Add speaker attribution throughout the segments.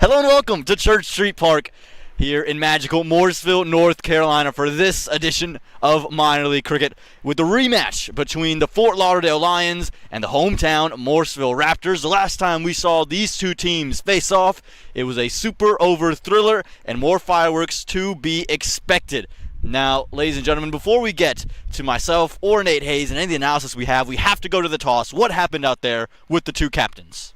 Speaker 1: Hello and welcome to Church Street Park here in magical Morrisville, North Carolina for this edition of minor league cricket with the rematch between the Fort Lauderdale Lions and the hometown Morrisville Raptors. The last time we saw these two teams face off, it was a super over thriller and more fireworks to be expected. Now, ladies and gentlemen, before we get to myself or Nate Hayes and any of the analysis we have to go to the toss. What happened out there with the two captains?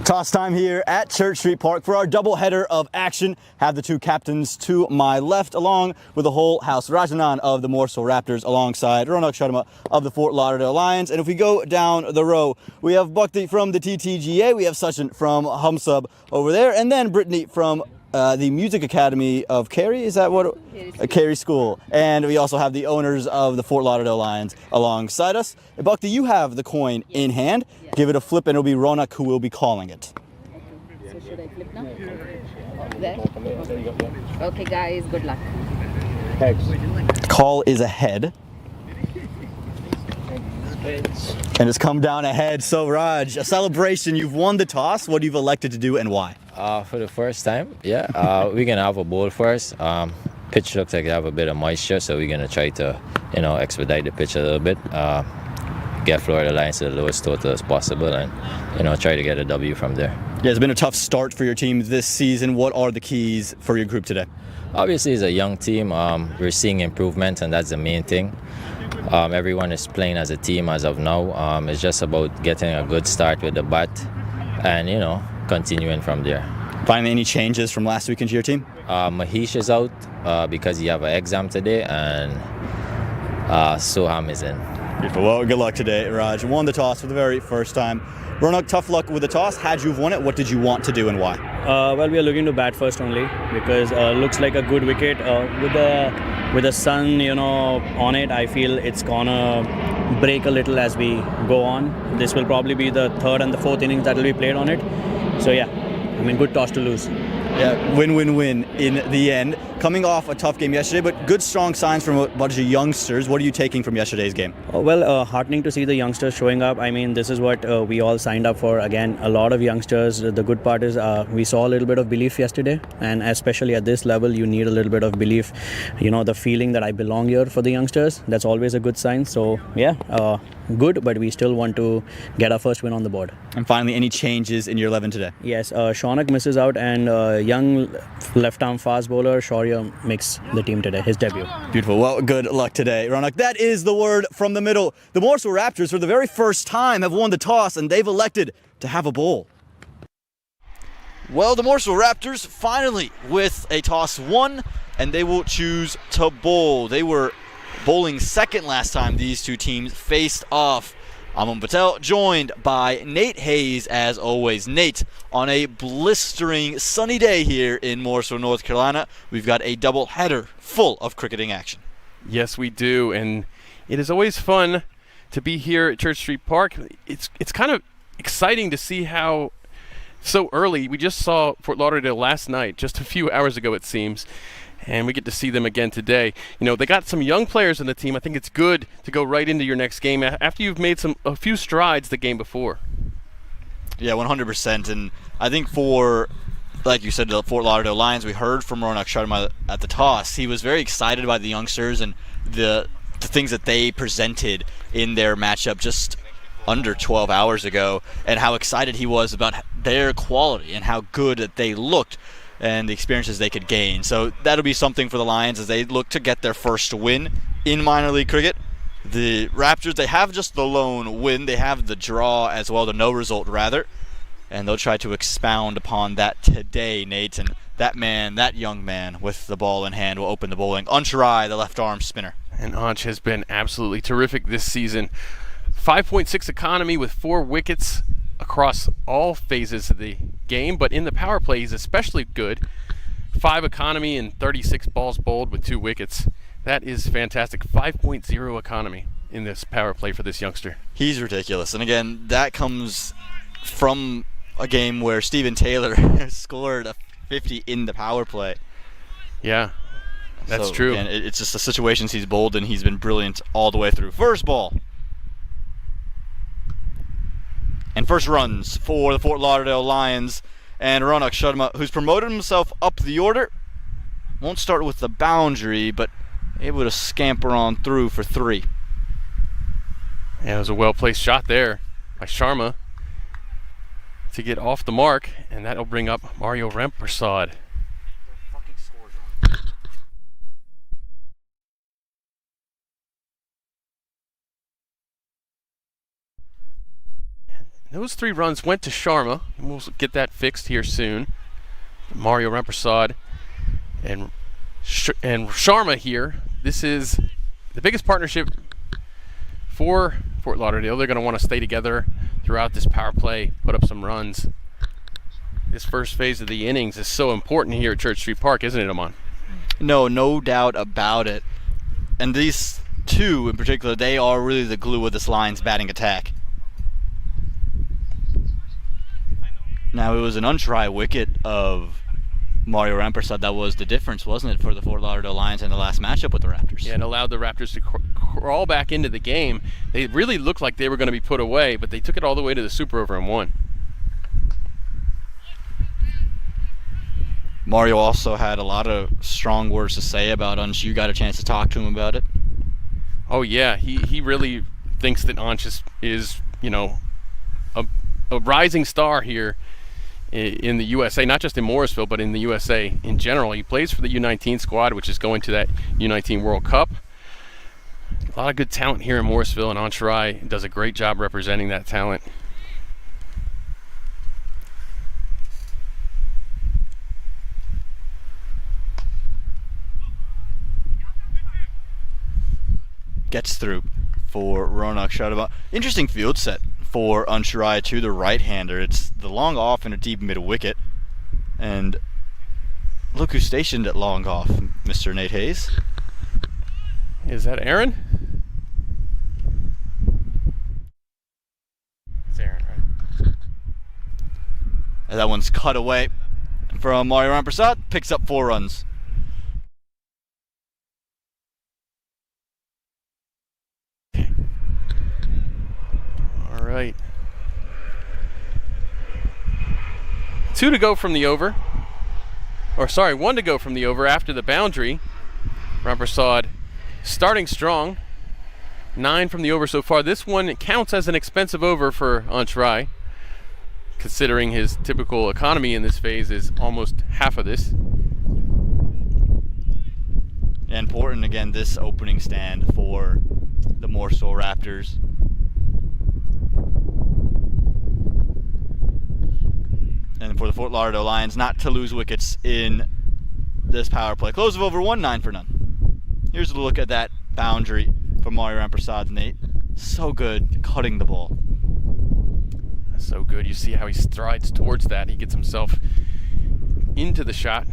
Speaker 1: Toss time here at Church Street Park for our doubleheader of action. Have the two captains to my left, along with the whole house. Rajanan of the Morrisville Raptors alongside Ronak Sharma of the Fort Lauderdale Lions. And if we go down the row, we have Bhakti from the TTGA, we have Sachin from Humsub over there, and then Brittany from the Music Academy of Cary, is that what? Cary School. And we also have the owners of the Fort Lauderdale Lions alongside us. Bhakti, you have the coin in hand. Yes. Give it a flip and it'll be Ronak who will be calling it.
Speaker 2: Okay. So should I flip now? There? Okay guys, good luck.
Speaker 3: Heads.
Speaker 1: Call is ahead. And it's come down ahead. So Raj, a celebration. You've won the toss. What you've elected to do and why?
Speaker 3: For the first time, we're gonna have a bowl first. Pitch looks like they have a bit of moisture, so we're gonna try to, expedite the pitch a little bit. Get Florida Lions to the lowest total as possible, and try to get a W from there.
Speaker 1: Yeah, it's been a tough start for your team this season. What are the keys for your group today?
Speaker 3: Obviously, it's a young team. We're seeing improvement, and that's the main thing. Everyone is playing as a team as of now. It's just about getting a good start with the bat, and continuing from there.
Speaker 1: Finally, any changes from last week into your team?
Speaker 3: Mahesh is out because he have an exam today, and Soham is in.
Speaker 1: Beautiful. Well, good luck today, Raj. Won the toss for the very first time. Ronak, tough luck with the toss. Had you won it, what did you want to do and why?
Speaker 4: Well, we are looking to bat first only because looks like a good wicket. With the sun, on it, I feel it's gonna break a little as we go on. This will probably be the third and the fourth innings that will be played on it. So good toss to lose.
Speaker 1: Yeah, win-win-win in the end. Coming off a tough game yesterday, but good strong signs from a bunch of youngsters. What are you taking from yesterday's game?
Speaker 4: Heartening to see the youngsters showing up. I mean, this is what we all signed up for. Again, a lot of youngsters. The good part is we saw a little bit of belief yesterday, and especially at this level, you need a little bit of belief. The feeling that I belong here for the youngsters. That's always a good sign. So good, but we still want to get our first win on the board.
Speaker 1: And finally, any changes in your 11 today?
Speaker 4: Yes, Shaunak misses out, and young left-arm fast bowler Shaurya makes the team today, his debut.
Speaker 1: Beautiful. Well, good luck today, Ronak. That is the word from the middle. The Morrisville Raptors, for the very first time, have won the toss, and they've elected to have a bowl. Well, the Morrisville Raptors finally with a toss won, and they will choose to bowl. They were bowling second last time these two teams faced off. Aman Patel joined by Nate Hayes as always. Nate, on a blistering sunny day here in Morrisville, North Carolina, we've got a double header full of cricketing action.
Speaker 5: Yes, we do, and it is always fun to be here at Church Street Park. It's kind of exciting to see how so early. We just saw Fort Lauderdale last night, just a few hours ago it seems. And we get to see them again today. They got some young players in the team. I think it's good to go right into your next game after you've made a few strides the game before.
Speaker 1: Yeah, 100%. And I think for, like you said, the Fort Lauderdale Lions, we heard from Ronak Sharma at the toss. He was very excited by the youngsters and the things that they presented in their matchup just under 12 hours ago, and how excited he was about their quality and how good that they looked and the experiences they could gain. So that'll be something for the Lions as they look to get their first win in minor league cricket. The Raptors, they have just the lone win. They have the draw as well, the no result rather. And they'll try to expound upon that today, Nate. And that young man with the ball in hand will open the bowling. Ansh Rai, the left arm spinner.
Speaker 5: And Ansh has been absolutely terrific this season. 5.6 economy with 4 wickets across all phases of the game, but in the power play he's especially good. 5 economy and 36 balls bowled with 2 wickets. That is fantastic. 5.0 economy in this power play for this youngster.
Speaker 1: He's ridiculous. And again, that comes from a game where Stephen Taylor scored a 50 in the power play.
Speaker 5: Yeah, that's true.
Speaker 1: Again, it's just the situations he's bowled in. He's been brilliant all the way through. First ball. And first runs for the Fort Lauderdale Lions. And Ronak Sharma, who's promoted himself up the order, won't start with the boundary, but able to scamper on through for 3.
Speaker 5: Yeah, it was a well-placed shot there by Sharma to get off the mark, and that'll bring up Mario Rempersad. Those 3 runs went to Sharma, and we'll get that fixed here soon. Mario Rempersad and Sharma here. This is the biggest partnership for Fort Lauderdale. They're going to want to stay together throughout this power play, put up some runs. This first phase of the innings is so important here at Church Street Park, isn't it, Aman?
Speaker 1: No doubt about it. And these 2 in particular, they are really the glue of this Lions batting attack. Now, it was an untry wicket of Mario Rempersad that was the difference, wasn't it, for the Fort Lauderdale Lions in the last matchup with the Raptors?
Speaker 5: Yeah, and allowed the Raptors to crawl back into the game. They really looked like they were going to be put away, but they took it all the way to the super over and won.
Speaker 1: Mario also had a lot of strong words to say about Ansh. You got a chance to talk to him about it?
Speaker 5: Oh, yeah. He really thinks that Ansh is a rising star here in the USA, not just in Morrisville, but in the USA in general. He plays for the U19 squad, which is going to that U19 World Cup. A lot of good talent here in Morrisville, and Ansh Rai does a great job representing that talent.
Speaker 1: Gets through for Ronak Sharma. Interesting field set for Ansh Rai, too, the right-hander. It's the long off and a deep mid-wicket. And look who's stationed at long off, Mr. Nate Hayes.
Speaker 5: Is that Aaron? It's Aaron, right?
Speaker 1: And that one's cut away from Mario Rampersad. Picks up 4 runs.
Speaker 5: All right. 2 to go from the over. Or sorry, 1 to go from the over after the boundary. Rampersad starting strong. 9 from the over so far. This one counts as an expensive over for Ansh Rai, considering his typical economy in this phase is almost half of this.
Speaker 1: Important, again, this opening stand for the Morrisville Raptors. And for the Fort Lauderdale Lions, not to lose wickets in this power play. Close of over 1, 9 for none. Here's a look at that boundary from Mario Rampersad, Nate. So good cutting the ball.
Speaker 5: So good. You see how he strides towards that. He gets himself into the shot.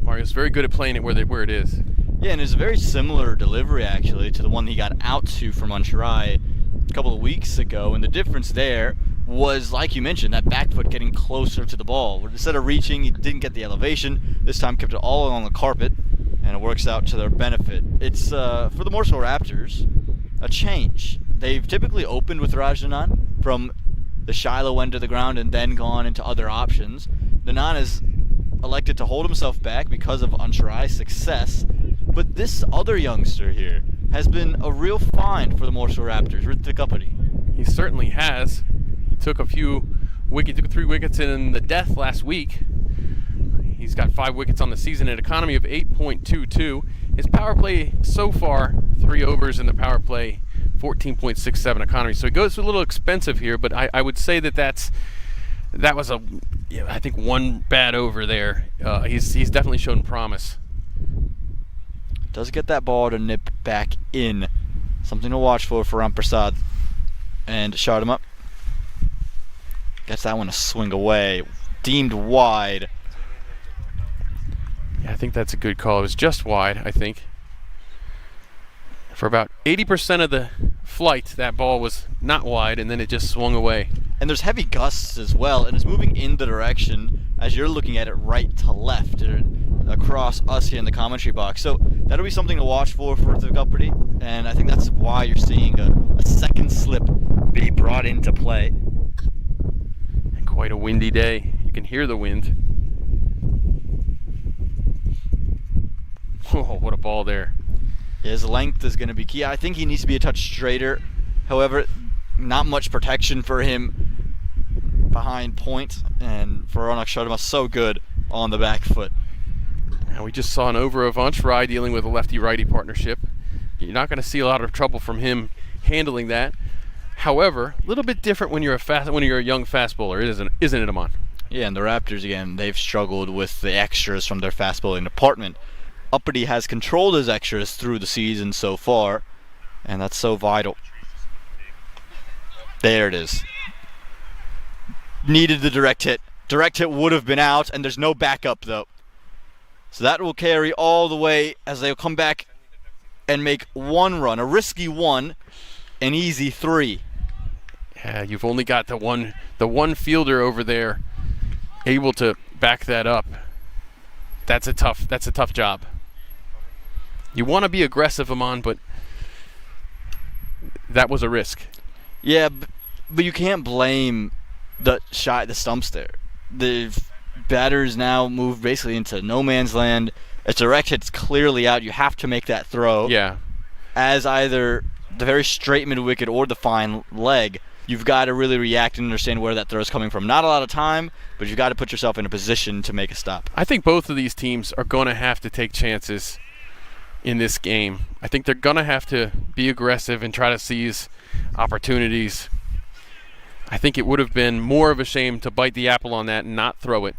Speaker 5: Mario's very good at playing it where it is.
Speaker 1: Yeah, and it's a very similar delivery, actually, to the one he got out to from Ansh Rai a couple of weeks ago. And the difference there was, like you mentioned, that back foot getting closer to the ball. Instead of reaching, he didn't get the elevation. This time kept it all along the carpet, and it works out to their benefit. It's, for the Morrisville Raptors, a change. They've typically opened with Rajanan from the Shiloh end of the ground and then gone into other options. Nanan has elected to hold himself back because of Ansh Rai's success, but this other youngster here has been a real find for the Morrisville Raptors, Ritik Uppity.
Speaker 5: He certainly has. He took a few wickets, took 3 wickets in the death last week. He's got 5 wickets on the season, an economy of 8.22. His power play so far, 3 overs in the power play, 14.67 economy. So he goes a little expensive here, but I would say that was I think 1 bad over there. He's definitely shown promise.
Speaker 1: Does get that ball to nip back in. Something to watch for Rampersad. And shot him up. Gets that one to swing away. Deemed wide.
Speaker 5: Yeah, I think that's a good call. It was just wide, I think. For about 80% of the flight, that ball was not wide, and then it just swung away.
Speaker 1: And there's heavy gusts as well, and it's moving in the direction, as you're looking at it, right to left, across us here in the commentary box. So that'll be something to watch for the Uppity, and I think that's why you're seeing a second slip be brought into play.
Speaker 5: And quite a windy day. You can hear the wind. Oh, what a ball there.
Speaker 1: His length is going to be key. I think he needs to be a touch straighter. However, not much protection for him behind point, and for Ronak Sharma, so good on the back foot.
Speaker 5: Now we just saw an over Avanchrai dealing with a lefty-righty partnership. You're not going to see a lot of trouble from him handling that. However, a little bit different when you're a young fast bowler, isn't it, Aman?
Speaker 1: Yeah, and the Raptors, again, they've struggled with the extras from their fast bowling department. Uppity has controlled his extras through the season so far, and that's so vital. There it is. Needed the direct hit. Direct hit would have been out, and there's no backup, though. So that will carry all the way as they'll come back and make one run, a risky one, an easy 3.
Speaker 5: Yeah, you've only got the one fielder over there able to back that up. That's a tough job. You want to be aggressive, Aman, but that was a risk.
Speaker 1: Yeah, but you can't blame the stumps there. The batters now move basically into no man's land. A direct hit's clearly out. You have to make that throw.
Speaker 5: Yeah.
Speaker 1: As either the very straight mid-wicket or the fine leg, you've got to really react and understand where that throw is coming from. Not a lot of time, but you've got to put yourself in a position to make a stop.
Speaker 5: I think both of these teams are going to have to take chances in this game. I think they're going to have to be aggressive and try to seize opportunities. I think it would have been more of a shame to bite the apple on that and not throw it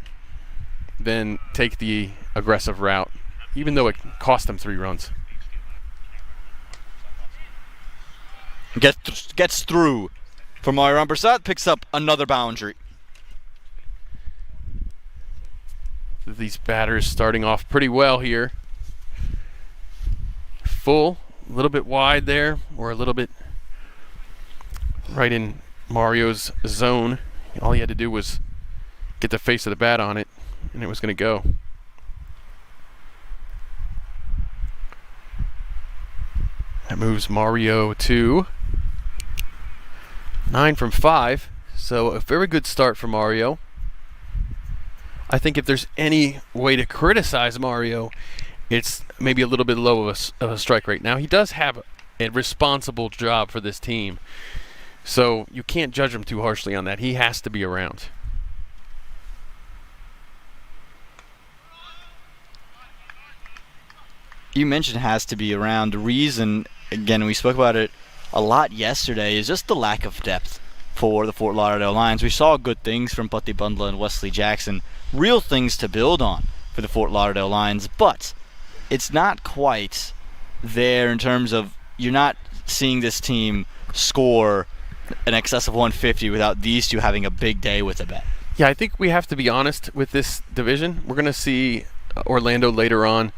Speaker 5: than take the aggressive route, even though it cost them 3 runs.
Speaker 1: Gets through for Myron Prasad, picks up another boundary.
Speaker 5: These batters starting off pretty well here. Full, a little bit wide there, or a little bit right in Mario's zone. All he had to do was get the face of the bat on it, and it was going to go. That moves Mario to 9 from 5, so a very good start for Mario. I think if there's any way to criticize Mario, it's maybe a little bit low of a strike rate. Now, he does have a responsible job for this team, so you can't judge him too harshly on that. He has to be around.
Speaker 1: You mentioned has to be around. The reason, again, we spoke about it a lot yesterday, is just the lack of depth for the Fort Lauderdale Lions. We saw good things from Putty Bundla and Wesley Jackson, real things to build on for the Fort Lauderdale Lions, but it's not quite there in terms of you're not seeing this team score an excess of 150 without these two having a big day with the bat.
Speaker 5: Yeah, I think we have to be honest with this division. We're going to see Orlando later on,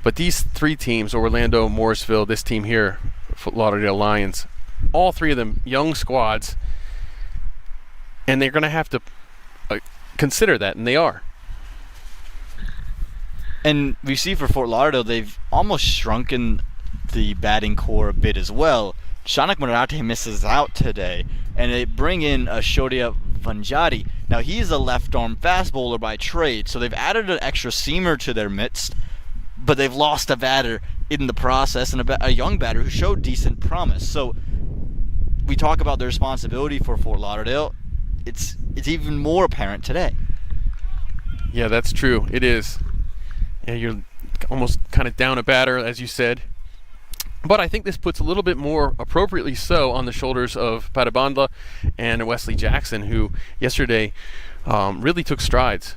Speaker 5: but these 3 teams, Orlando, Morrisville, this team here, Fort Lauderdale Lions, all 3 of them young squads, and they're going to have to consider that, and they are.
Speaker 1: And we see for Fort Lauderdale, they've almost shrunken the batting core a bit as well. Shanak Marathi misses out today, and they bring in Shodia Vanjari. Now, he's a left-arm fast bowler by trade, so they've added an extra seamer to their midst, but they've lost a batter in the process, and a young batter who showed decent promise. So we talk about the responsibility for Fort Lauderdale. It's even more apparent today.
Speaker 5: Yeah, that's true. It is. Yeah, you're almost kind of down a batter, as you said. But I think this puts a little bit more, appropriately so, on the shoulders of Padabandla and Wesley Jackson, who yesterday really took strides.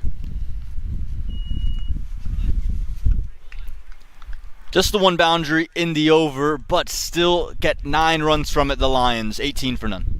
Speaker 1: Just the one boundary in the over, but still get 9 runs from it, the Lions, 18 for none.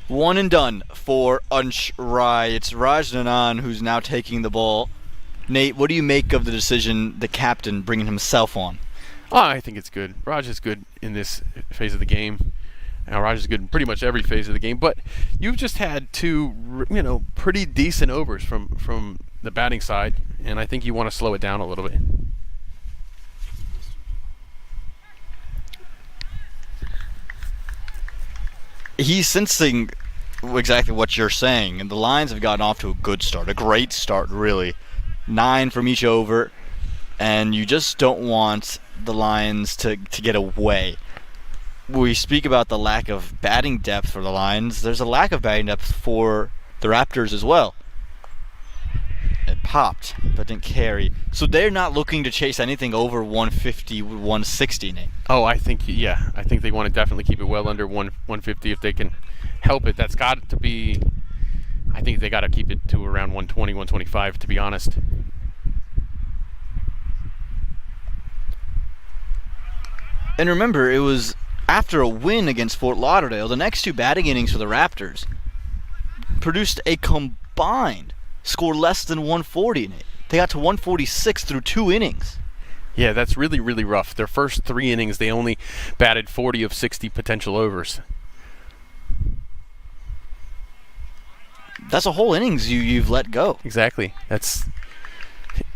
Speaker 1: One and done for Unsh Rai. It's Raj Nanan who's now taking the ball. Nate, what do you make of the decision, the captain bringing himself on?
Speaker 5: Oh, I think it's good. Raj is good in this phase of the game. Now, Raj is good in pretty much every phase of the game. But you've just had two, pretty decent overs from the batting side, and I think you want to slow it down a little bit.
Speaker 1: He's sensing exactly what you're saying, and the Lions have gotten off to a good start, a great start, really. 9 from each over, and you just don't want the Lions to get away. We speak about the lack of batting depth for the Lions. There's a lack of batting depth for the Raptors as well. It popped, but didn't carry. So they're not looking to chase anything over 150, 160, Nate.
Speaker 5: Oh, I think they want to definitely keep it well under 150 if they can help it. That's got to be, I think they got to keep it to around 120, 125, to be honest.
Speaker 1: And remember, it was after a win against Fort Lauderdale, the next 2 batting innings for the Raptors produced a combined score less than 140. They got to 146 through 2 innings.
Speaker 5: Yeah, that's really, really rough. Their first 3 innings, they only batted 40 of 60 potential overs.
Speaker 1: That's a whole innings you've let go.
Speaker 5: Exactly. That's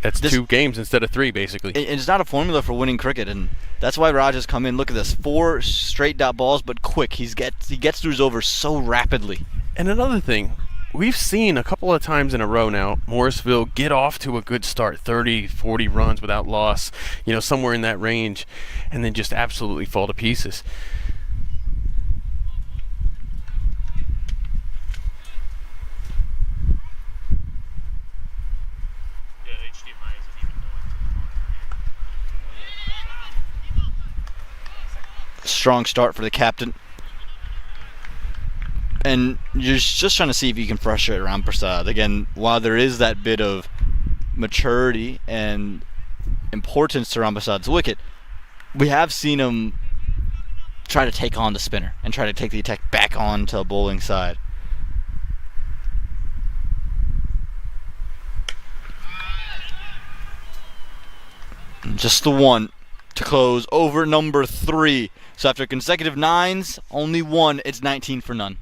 Speaker 5: 2 games instead of 3, basically.
Speaker 1: It's not a formula for winning cricket, and that's why Raj has come in. Look at this, 4 straight dot balls, but quick. He gets through his overs so rapidly.
Speaker 5: And another thing, we've seen a couple of times in a row now Morrisville get off to a good start, 30, 40 runs without loss, somewhere in that range, and then just absolutely fall to pieces.
Speaker 1: Strong start for the captain. And you're just trying to see if you can frustrate Ram Prasad. Again, while there is that bit of maturity and importance to Ram Prasad's wicket, we have seen him try to take on the spinner and try to take the attack back on to a bowling side. And just the one to close over number 3. So after consecutive 9s, only 1, it's 19 for none.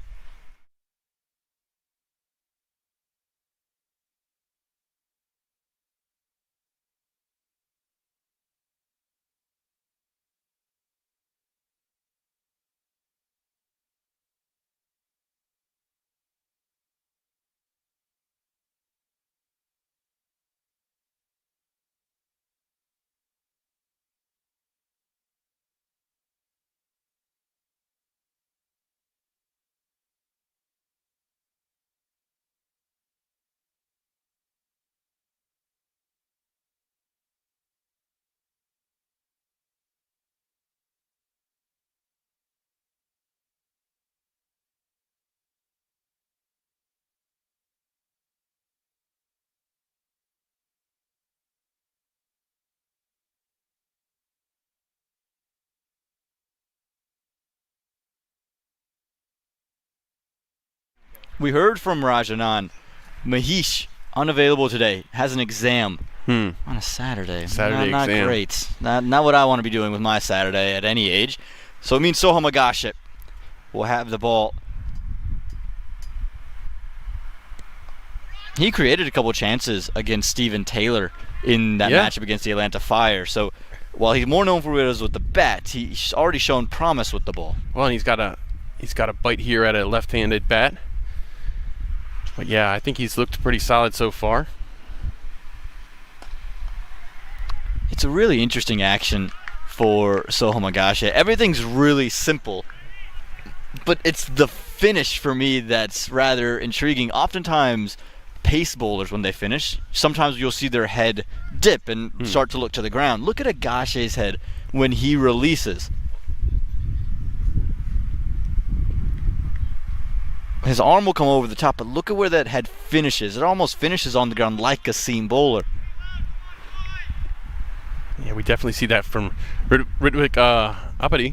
Speaker 1: We heard from Rajanan. Mahesh, unavailable today, has an exam on a Saturday.
Speaker 5: Saturday
Speaker 1: not
Speaker 5: exam.
Speaker 1: Great. Not what I want to be doing with my Saturday at any age. So it means Soham Agashe will have the ball. He created a couple chances against Stephen Taylor in that matchup against the Atlanta Fire. So while he's more known for what he does with the bat, he's already shown promise with the ball.
Speaker 5: Well, and he's got a bite here at a left-handed bat. But yeah, I think he's looked pretty solid so far.
Speaker 1: It's a really interesting action for Soham Agashe. Everything's really simple, but it's the finish for me that's rather intriguing. Oftentimes, pace bowlers, when they finish, sometimes you'll see their head dip and start to look to the ground. Look at Agashe's head when he releases. His arm will come over the top, but look at where that head finishes. It almost finishes on the ground like a seam bowler.
Speaker 5: Yeah, we definitely see that from Ritwik Apadi.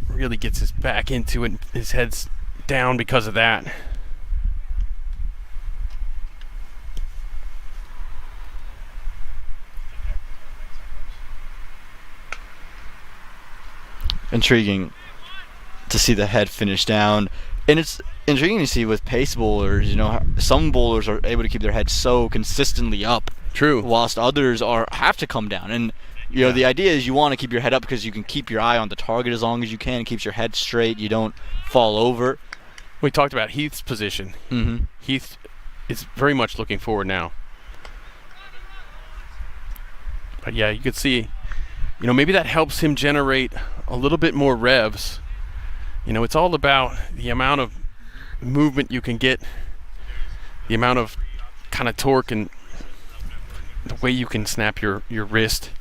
Speaker 5: Really gets his back into it. His head's down because of that.
Speaker 1: Intriguing to see the head finish down, and it's intriguing to see with pace bowlers, you know, some bowlers are able to keep their head so consistently up,
Speaker 5: True.
Speaker 1: whilst others have to come down. And you know, the idea is you want to keep your head up because you can keep your eye on the target as long as you can. It keeps your head straight, you don't fall over.
Speaker 5: We talked about Heath's position.
Speaker 1: Mm-hmm.
Speaker 5: Heath is very much looking forward now. But yeah, you could see, you know, maybe that helps him generate a little bit more revs. You know, it's all about the amount of movement you can get, the amount of kind of torque and the way you can snap your wrist.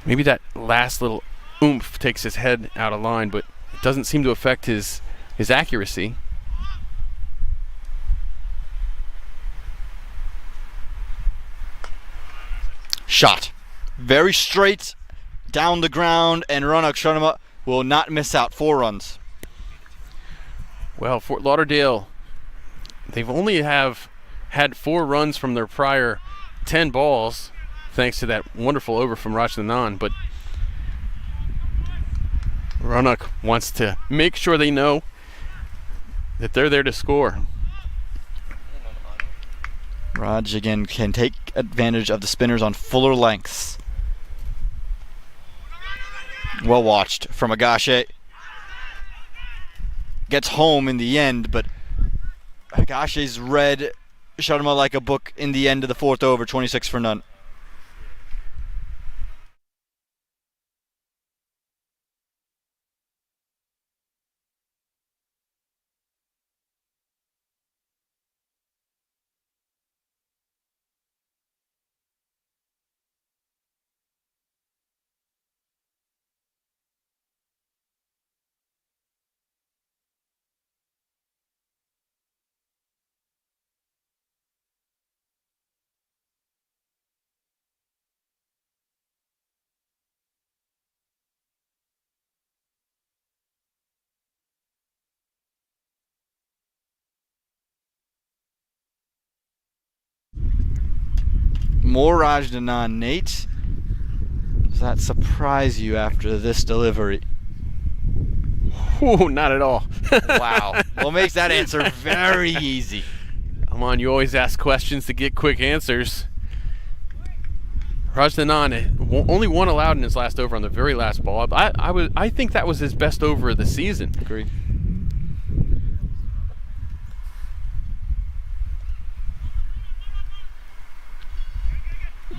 Speaker 5: Maybe that last little oomph takes his head out of line, but it doesn't seem to affect his accuracy.
Speaker 1: Shot. Very straight down the ground, and Ronak Sharma will not miss out. 4 runs.
Speaker 5: Well, Fort Lauderdale, they've only have had 4 runs from their prior 10 balls, thanks to that wonderful over from Raj Anand, but Ronak wants to make sure they know that they're there to score.
Speaker 1: Raj again can take advantage of the spinners on fuller lengths. Well watched from Agashe. Gets home in the end, but Agashe's read Sharma like a book in the end of the 4th over, 26 for none. More Raj Anand. Nate, does that surprise you after this delivery?
Speaker 5: Ooh, not at all.
Speaker 1: Wow. Well, makes that answer very easy.
Speaker 5: Come on, you always ask questions to get quick answers. Raj Anand, only 1 allowed in his last over on the very last ball. I think that was his best over of the season.
Speaker 1: Agreed.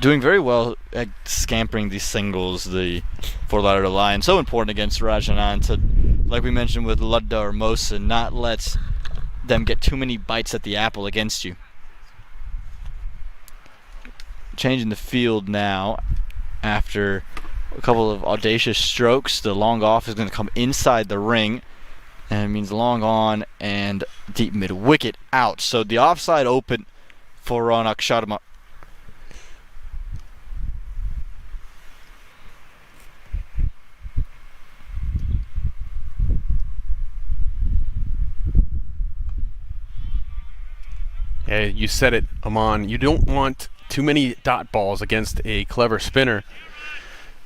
Speaker 1: Doing very well at scampering these singles, the Fort Lauderdale line. So important against Raj Anand to, like we mentioned with Ludda or Mosa, not let them get too many bites at the apple against you. Changing the field now after a couple of audacious strokes. The long off is going to come inside the ring, and it means long on and deep mid wicket out. So the offside open for Ronak Sharma.
Speaker 5: Yeah, you said it, Aman. You don't want too many dot balls against a clever spinner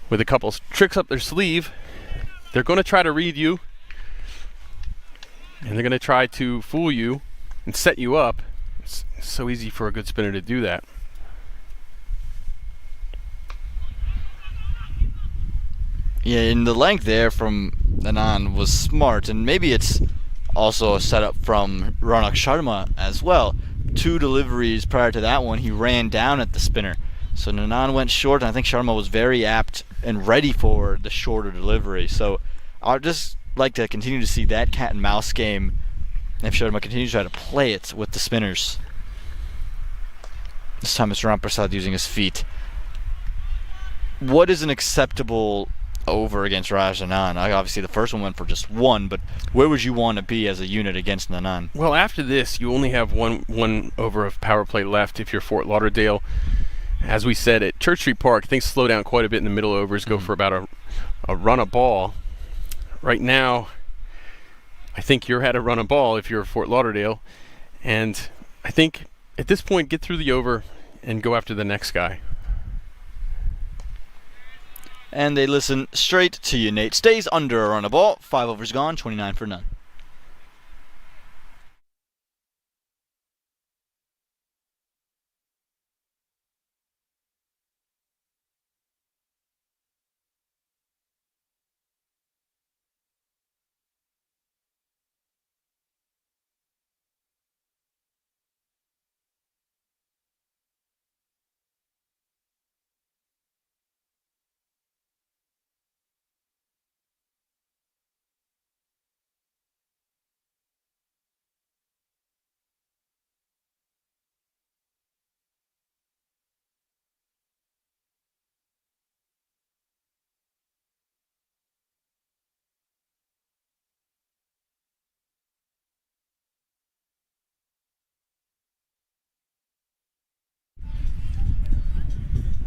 Speaker 5: with a couple tricks up their sleeve. They're going to try to read you, and they're going to try to fool you and set you up. It's so easy for a good spinner to do that.
Speaker 1: Yeah, and the length there from Anand was smart, and maybe it's also a setup from Ronak Sharma as well. 2 deliveries prior to that one, he ran down at the spinner. So Anand went short, and I think Sharma was very apt and ready for the shorter delivery. So I'd just like to continue to see that cat and mouse game if Sharma continues to try to play it with the spinners. This time it's Ram Prasad using his feet. What is an acceptable over against Raj Anand? Obviously the first one went for just 1, but where would you want to be as a unit against Anand?
Speaker 5: Well, after this, you only have one over of power play left if you're Fort Lauderdale. As we said, at Church Street Park, things slow down quite a bit in the middle overs, go for about a run a ball. Right now, I think you're had a run of ball if you're Fort Lauderdale. And I think at this point, get through the over and go after the next guy.
Speaker 1: And they listen straight to you, Nate. Stays under a run of ball. 5 overs gone, 29 for none.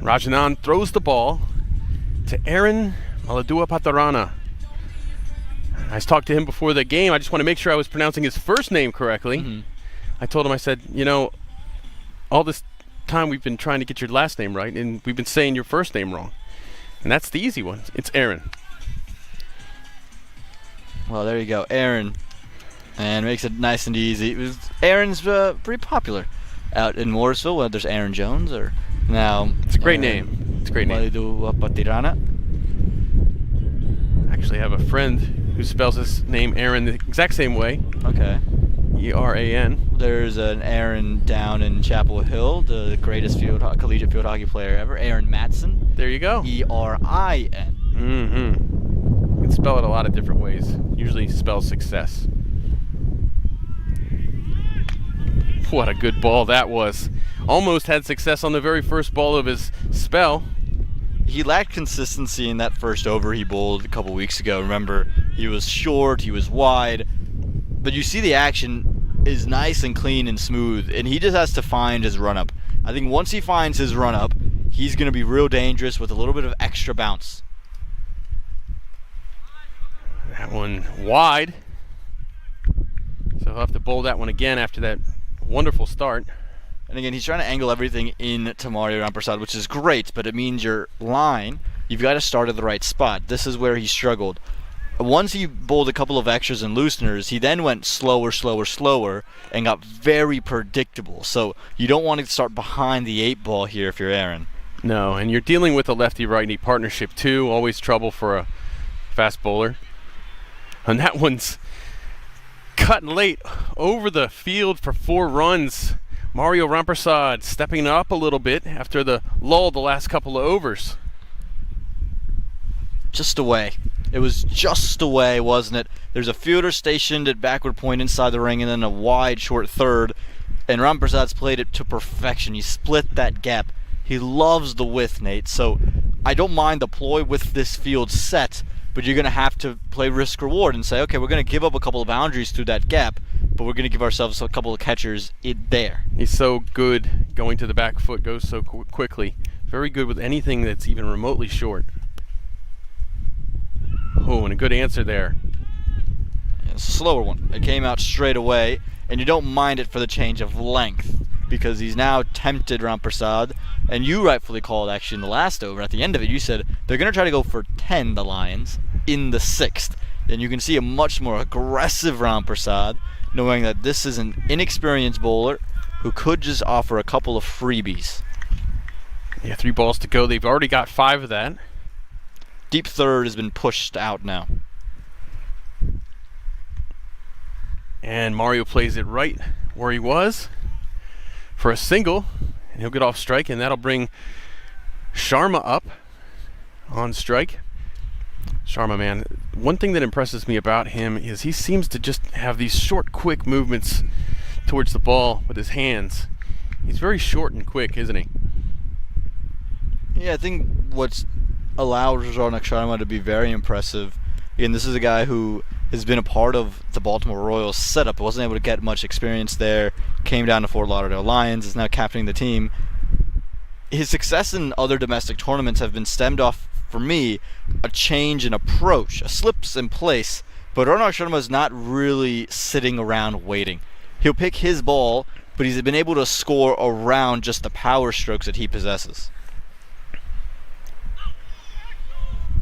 Speaker 5: Rajanan throws the ball to Aaron Maladua Patarana. I talked to him before the game. I just want to make sure I was pronouncing his first name correctly.
Speaker 1: Mm-hmm.
Speaker 5: I told him, I said, all this time we've been trying to get your last name right, and we've been saying your first name wrong. And that's the easy one. It's Aaron.
Speaker 1: Well, there you go, Aaron. And makes it nice and easy. Aaron's pretty popular out in Morrisville, whether there's Aaron Jones or now.
Speaker 5: It's a great name. It's a great name.
Speaker 1: Maladua Patirana.
Speaker 5: I actually have a friend who spells his name Aaron the exact same way.
Speaker 1: Okay.
Speaker 5: E-R-A-N.
Speaker 1: There's an Aaron down in Chapel Hill, the greatest collegiate field hockey player ever, Aaron Matson.
Speaker 5: There you go.
Speaker 1: E-R-I-N.
Speaker 5: Mm-hmm. You can spell it a lot of different ways. Usually spells success. What a good ball that was. Almost had success on the very first ball of his spell.
Speaker 1: He lacked consistency in that first over he bowled a couple weeks ago. Remember, he was short, he was wide, but you see the action is nice and clean and smooth, and he just has to find his run-up. I think once he finds his run-up, he's going to be real dangerous with a little bit of extra bounce.
Speaker 5: That one wide. So he'll have to bowl that one again after that wonderful start.
Speaker 1: And again, he's trying to angle everything in to Mario Rampersad, which is great, but it means your line, you've got to start at the right spot. This is where he struggled. Once he bowled a couple of extras and looseners, he then went slower, and got very predictable. So you don't want to start behind the 8 ball here if you're Aaron.
Speaker 5: No, and you're dealing with a lefty-righty partnership too. Always trouble for a fast bowler. And that one's cut late over the field for 4 runs. Mario Rampersad stepping up a little bit after the lull the last couple of overs.
Speaker 1: Just away. It was just away, wasn't it? There's a fielder stationed at backward point inside the ring and then a wide short third. And Rampersad's played it to perfection. He split that gap. He loves the width, Nate. So I don't mind the ploy with this field set, but you're going to have to play risk-reward and say, okay, we're going to give up a couple of boundaries through that gap, but we're going to give ourselves a couple of catchers there.
Speaker 5: He's so good going to the back foot, goes so quickly. Very good with anything that's even remotely short. Oh, and a good answer there.
Speaker 1: Yeah, it's a slower one. It came out straight away, and you don't mind it for the change of length because he's now tempted Rampersad, and you rightfully called actually in the last over. At the end of it, you said they're going to try to go for 10, the Lions, in the 6th. And you can see a much more aggressive Rampersad, knowing that this is an inexperienced bowler who could just offer a couple of freebies.
Speaker 5: Yeah, 3 balls to go. They've already got 5 of that.
Speaker 1: Deep third has been pushed out now.
Speaker 5: And Mario plays it right where he was for a single. And he'll get off strike, and that'll bring Sharma up on strike. Sharma, man, one thing that impresses me about him is he seems to just have these short, quick movements towards the ball with his hands. He's very short and quick, isn't he?
Speaker 1: Yeah, I think what's allowed Ronak Sharma to be very impressive, and this is a guy who has been a part of the Baltimore Royals setup, wasn't able to get much experience there, came down to Fort Lauderdale Lions, is now captaining the team. His success in other domestic tournaments have been stemmed off, for me, a change in approach, a slips in place But Ronak Sharma is not really sitting around waiting. He'll pick his ball, but he's been able to score around just the power strokes that he possesses.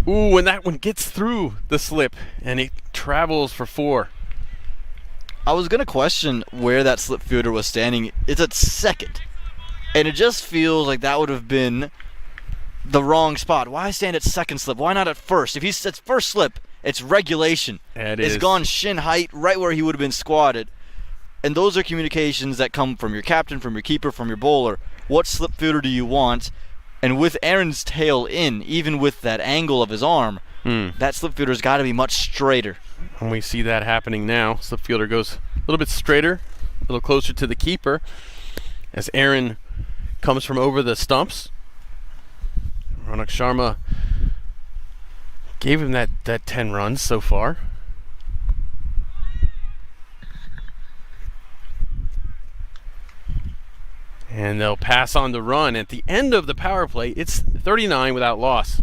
Speaker 5: Ooh, and that one gets through the slip, and it travels for 4.
Speaker 1: I was going to question where that slip fielder was standing. It's at second. And it just feels like that would have been the wrong spot. Why stand at second slip? Why not at first? If he's at first slip, it's regulation. It's gone shin height right where he would have been squatted. And those are communications that come from your captain, from your keeper, from your bowler. What slip fielder do you want? And with Aaron's tail in, even with that angle of his arm, that slip fielder's got to be much straighter.
Speaker 5: And we see that happening now. Slip fielder goes a little bit straighter, a little closer to the keeper as Aaron comes from over the stumps. Ronak Sharma gave him that 10 runs so far. And they'll pass on the run. At the end of the power play, it's 39 without loss.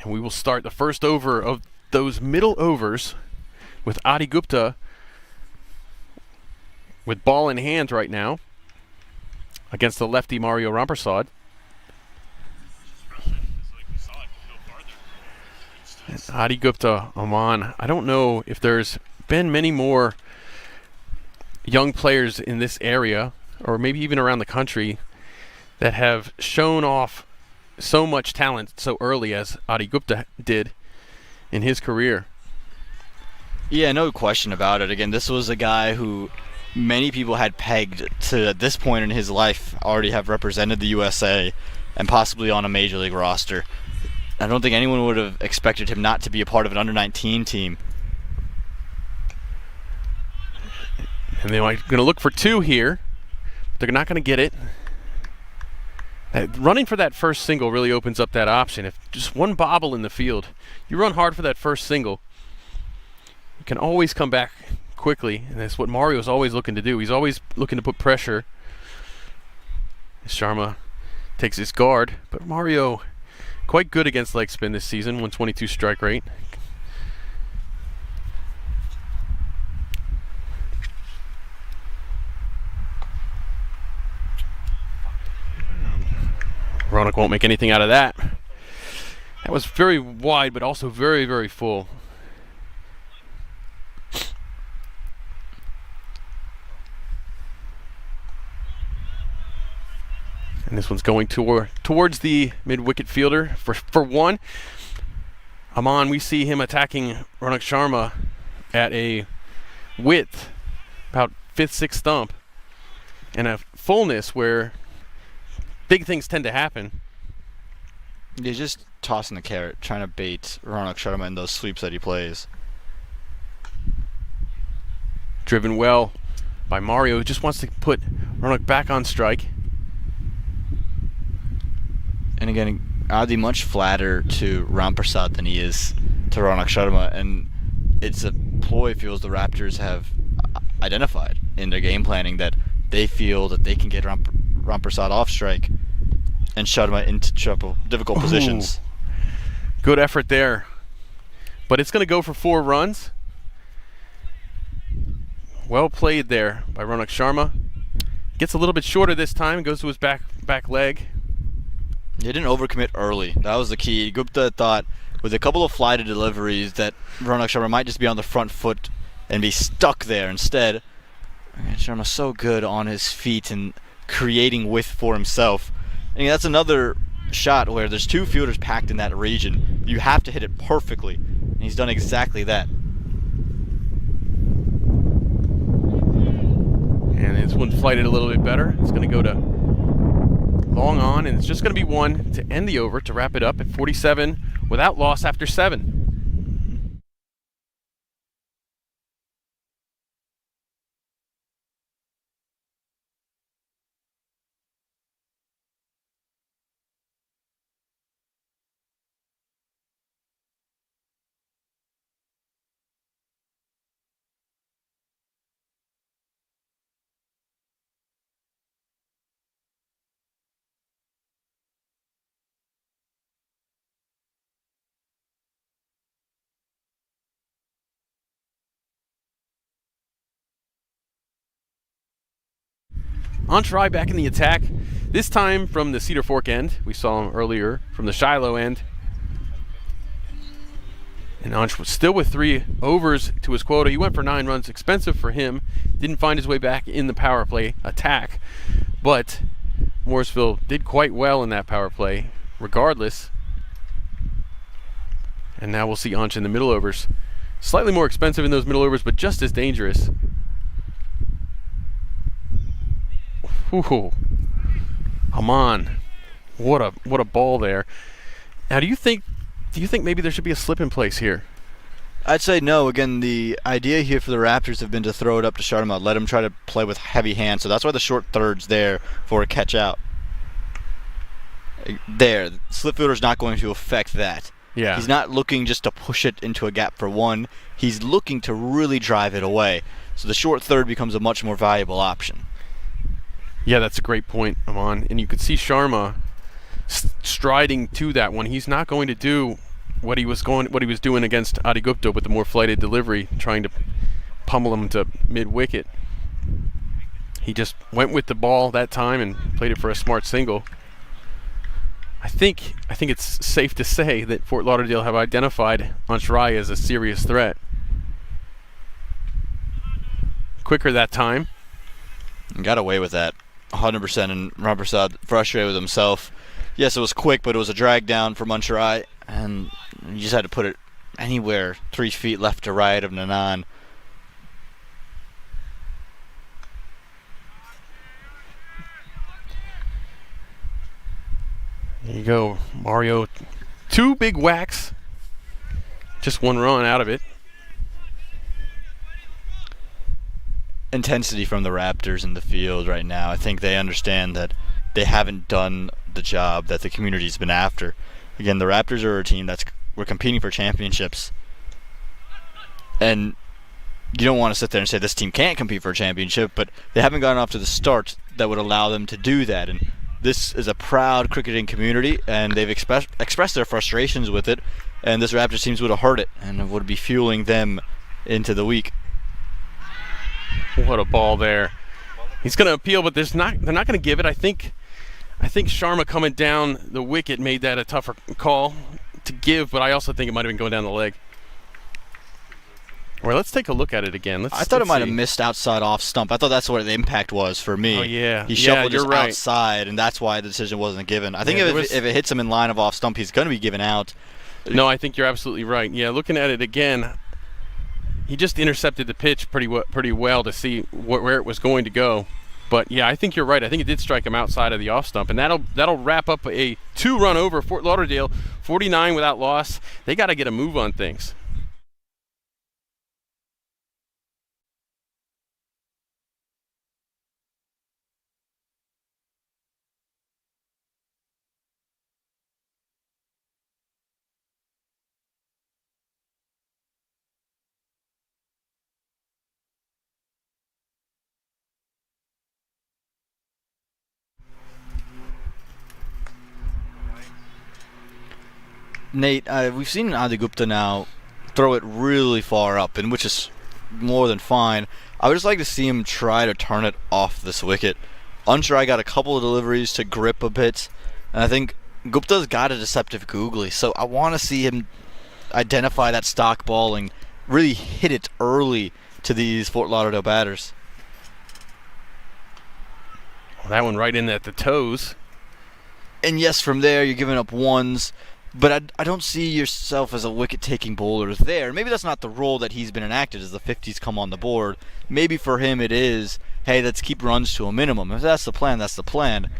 Speaker 5: And we will start the first over of those middle overs with Adi Gupta with ball in hand right now against the lefty Mario Rampersad. And Adi Gupta, Aman, I don't know if there's been many more young players in this area, or maybe even around the country, that have shown off so much talent so early as Adi Gupta did in his career.
Speaker 1: Yeah, no question about it. Again, this was a guy who many people had pegged to, at this point in his life, already have represented the USA and possibly on a major league roster. I don't think anyone would have expected him not to be a part of an under-19 team.
Speaker 5: And they're going to look for 2 here. They're not going to get it. Running for that first single really opens up that option. If just one bobble in the field, you run hard for that first single, you can always come back quickly, and that's what Mario's always looking to do. He's always looking to put pressure. Sharma takes his guard, but Mario quite good against leg spin this season, 122 strike rate. Ronak won't make anything out of that. That was very wide, but also very, very full. And this one's going towards the mid-wicket fielder for 1. Aman, we see him attacking Ronak Sharma at a width, about 5th, 6th stump, and a fullness where big things tend to happen.
Speaker 1: He's just tossing the carrot, trying to bait Ronak Sharma in those sweeps that he plays.
Speaker 5: Driven well by Mario, who just wants to put Ronak back on strike.
Speaker 1: And again, Adi much flatter to Rampersad than he is to Ronak Sharma, and it's a ploy feels the Raptors have identified in their game planning, that they feel that they can get Rampersad off strike and Sharma into difficult positions.
Speaker 5: Good effort there. But it's going to go for 4 runs. Well played there by Ronak Sharma. Gets a little bit shorter this time and goes to his back leg.
Speaker 1: He didn't overcommit early. That was the key. Gupta thought with a couple of flighted deliveries that Ronak Sharma might just be on the front foot and be stuck there. Instead, Sharma's so good on his feet and creating width for himself. And that's another shot where there's 2 fielders packed in that region. You have to hit it perfectly, and he's done exactly that.
Speaker 5: And this one flighted a little bit better. It's going to go to long on, and it's just going to be 1 to end the over to wrap it up at 47 without loss after 7. On try back in the attack, this time from the Cedar Fork end. We saw him earlier from the Shiloh end. And Ansh was still with 3 overs to his quota. He went for 9 runs, expensive for him. Didn't find his way back in the power play attack. But Morrisville did quite well in that power play regardless. And now we'll see Ansh in the middle overs. Slightly more expensive in those middle overs, but just as dangerous. Ooh, Aman, what a ball there. Now, do you think maybe there should be a slip in place here?
Speaker 1: I'd say no. Again, the idea here for the Raptors have been to throw it up to Sharma, let him try to play with heavy hands. So that's why the short third's there for a catch out. There, the slip fielder's not going to affect that.
Speaker 5: Yeah.
Speaker 1: He's not looking just to push it into a gap for 1. He's looking to really drive it away. So the short third becomes a much more valuable option.
Speaker 5: Yeah, that's a great point, Aman. And you could see Sharma striding to that one. He's not going to do what he was doing against Adi Gupta with the more flighted delivery, trying to pummel him to mid-wicket. He just went with the ball that time and played it for a smart single. I think it's safe to say that Fort Lauderdale have identified Ansh Rai as a serious threat. Quicker that time.
Speaker 1: And got away with that 100%, and Ramprasad frustrated with himself. Yes, it was quick, but it was a drag down from Ansh Rai, and you just had to put it anywhere 3 feet left to right of Nanan.
Speaker 5: There you go, Mario. 2 big whacks. Just 1 run out of it.
Speaker 1: Intensity from the Raptors in the field right now. I think they understand that they haven't done the job that the community's been after. Again, the Raptors are a team we're competing for championships, and you don't want to sit there and say this team can't compete for a championship, but they haven't gotten off to the start that would allow them to do that. And this is a proud cricketing community, and they've expressed their frustrations with it, and this Raptors team would have heard it and would be fueling them into the week.
Speaker 5: What a ball there. He's going to appeal, but they're not going to give it. I think Sharma coming down the wicket made that a tougher call to give, but I also think it might have been going down the leg. All right, let's take a look at it again.
Speaker 1: I thought it might have missed outside off stump. I thought that's where the impact was for me.
Speaker 5: Oh, yeah.
Speaker 1: He shuffled just
Speaker 5: right.
Speaker 1: outside, and that's why the decision wasn't given. I think if it hits him in line of off stump, he's going to be given out.
Speaker 5: No, I think you're absolutely right. Yeah, looking at it again, he just intercepted the pitch pretty well to see where it was going to go. But yeah, I think you're right. I think it did strike him outside of the off stump, and that'll wrap up a 2-run over Fort Lauderdale, 49 without loss. They got to get a move on things.
Speaker 1: Nate, we've seen Adi Gupta now throw it really far up, and which is more than fine. I would just like to see him try to turn it off this wicket. Ansh Rai got a couple of deliveries to grip a bit, and I think Gupta's got a deceptive googly, so I want to see him identify that stock ball and really hit it early to these Fort Lauderdale batters.
Speaker 5: That one right in at the toes.
Speaker 1: And yes, from there you're giving up ones, but I don't see yourself as a wicket-taking bowler there. Maybe that's not the role that he's been enacted as the 50s come on the board. Maybe for him it is, hey, let's keep runs to a minimum. If that's the plan, that's the plan.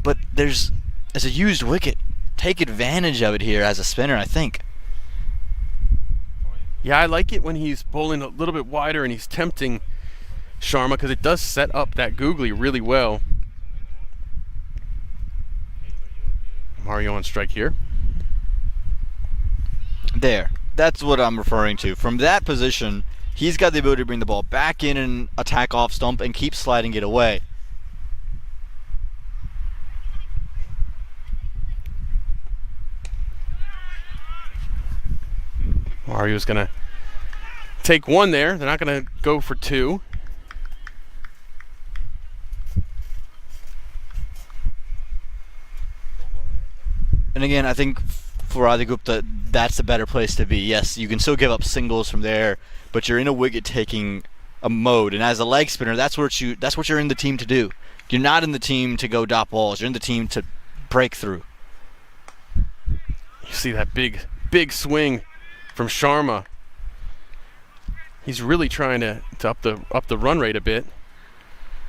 Speaker 1: But as a used wicket, take advantage of it here as a spinner, I think.
Speaker 5: Yeah, I like it when he's bowling a little bit wider and he's tempting Sharma because it does set up that googly really well. Mario on strike here.
Speaker 1: There. That's what I'm referring to. From that position, he's got the ability to bring the ball back in and attack off stump and keep sliding it away.
Speaker 5: Mario's going to take one there. They're not going to go for two.
Speaker 1: And again, I think for Adhigupta, that's a better place to be. Yes, you can still give up singles from there, but you're in a wicket-taking mode. And as a leg spinner, that's what you're in the team to do. You're not in the team to go dot balls. You're in the team to break through.
Speaker 5: You see that big swing from Sharma. He's really trying to up the run rate a bit.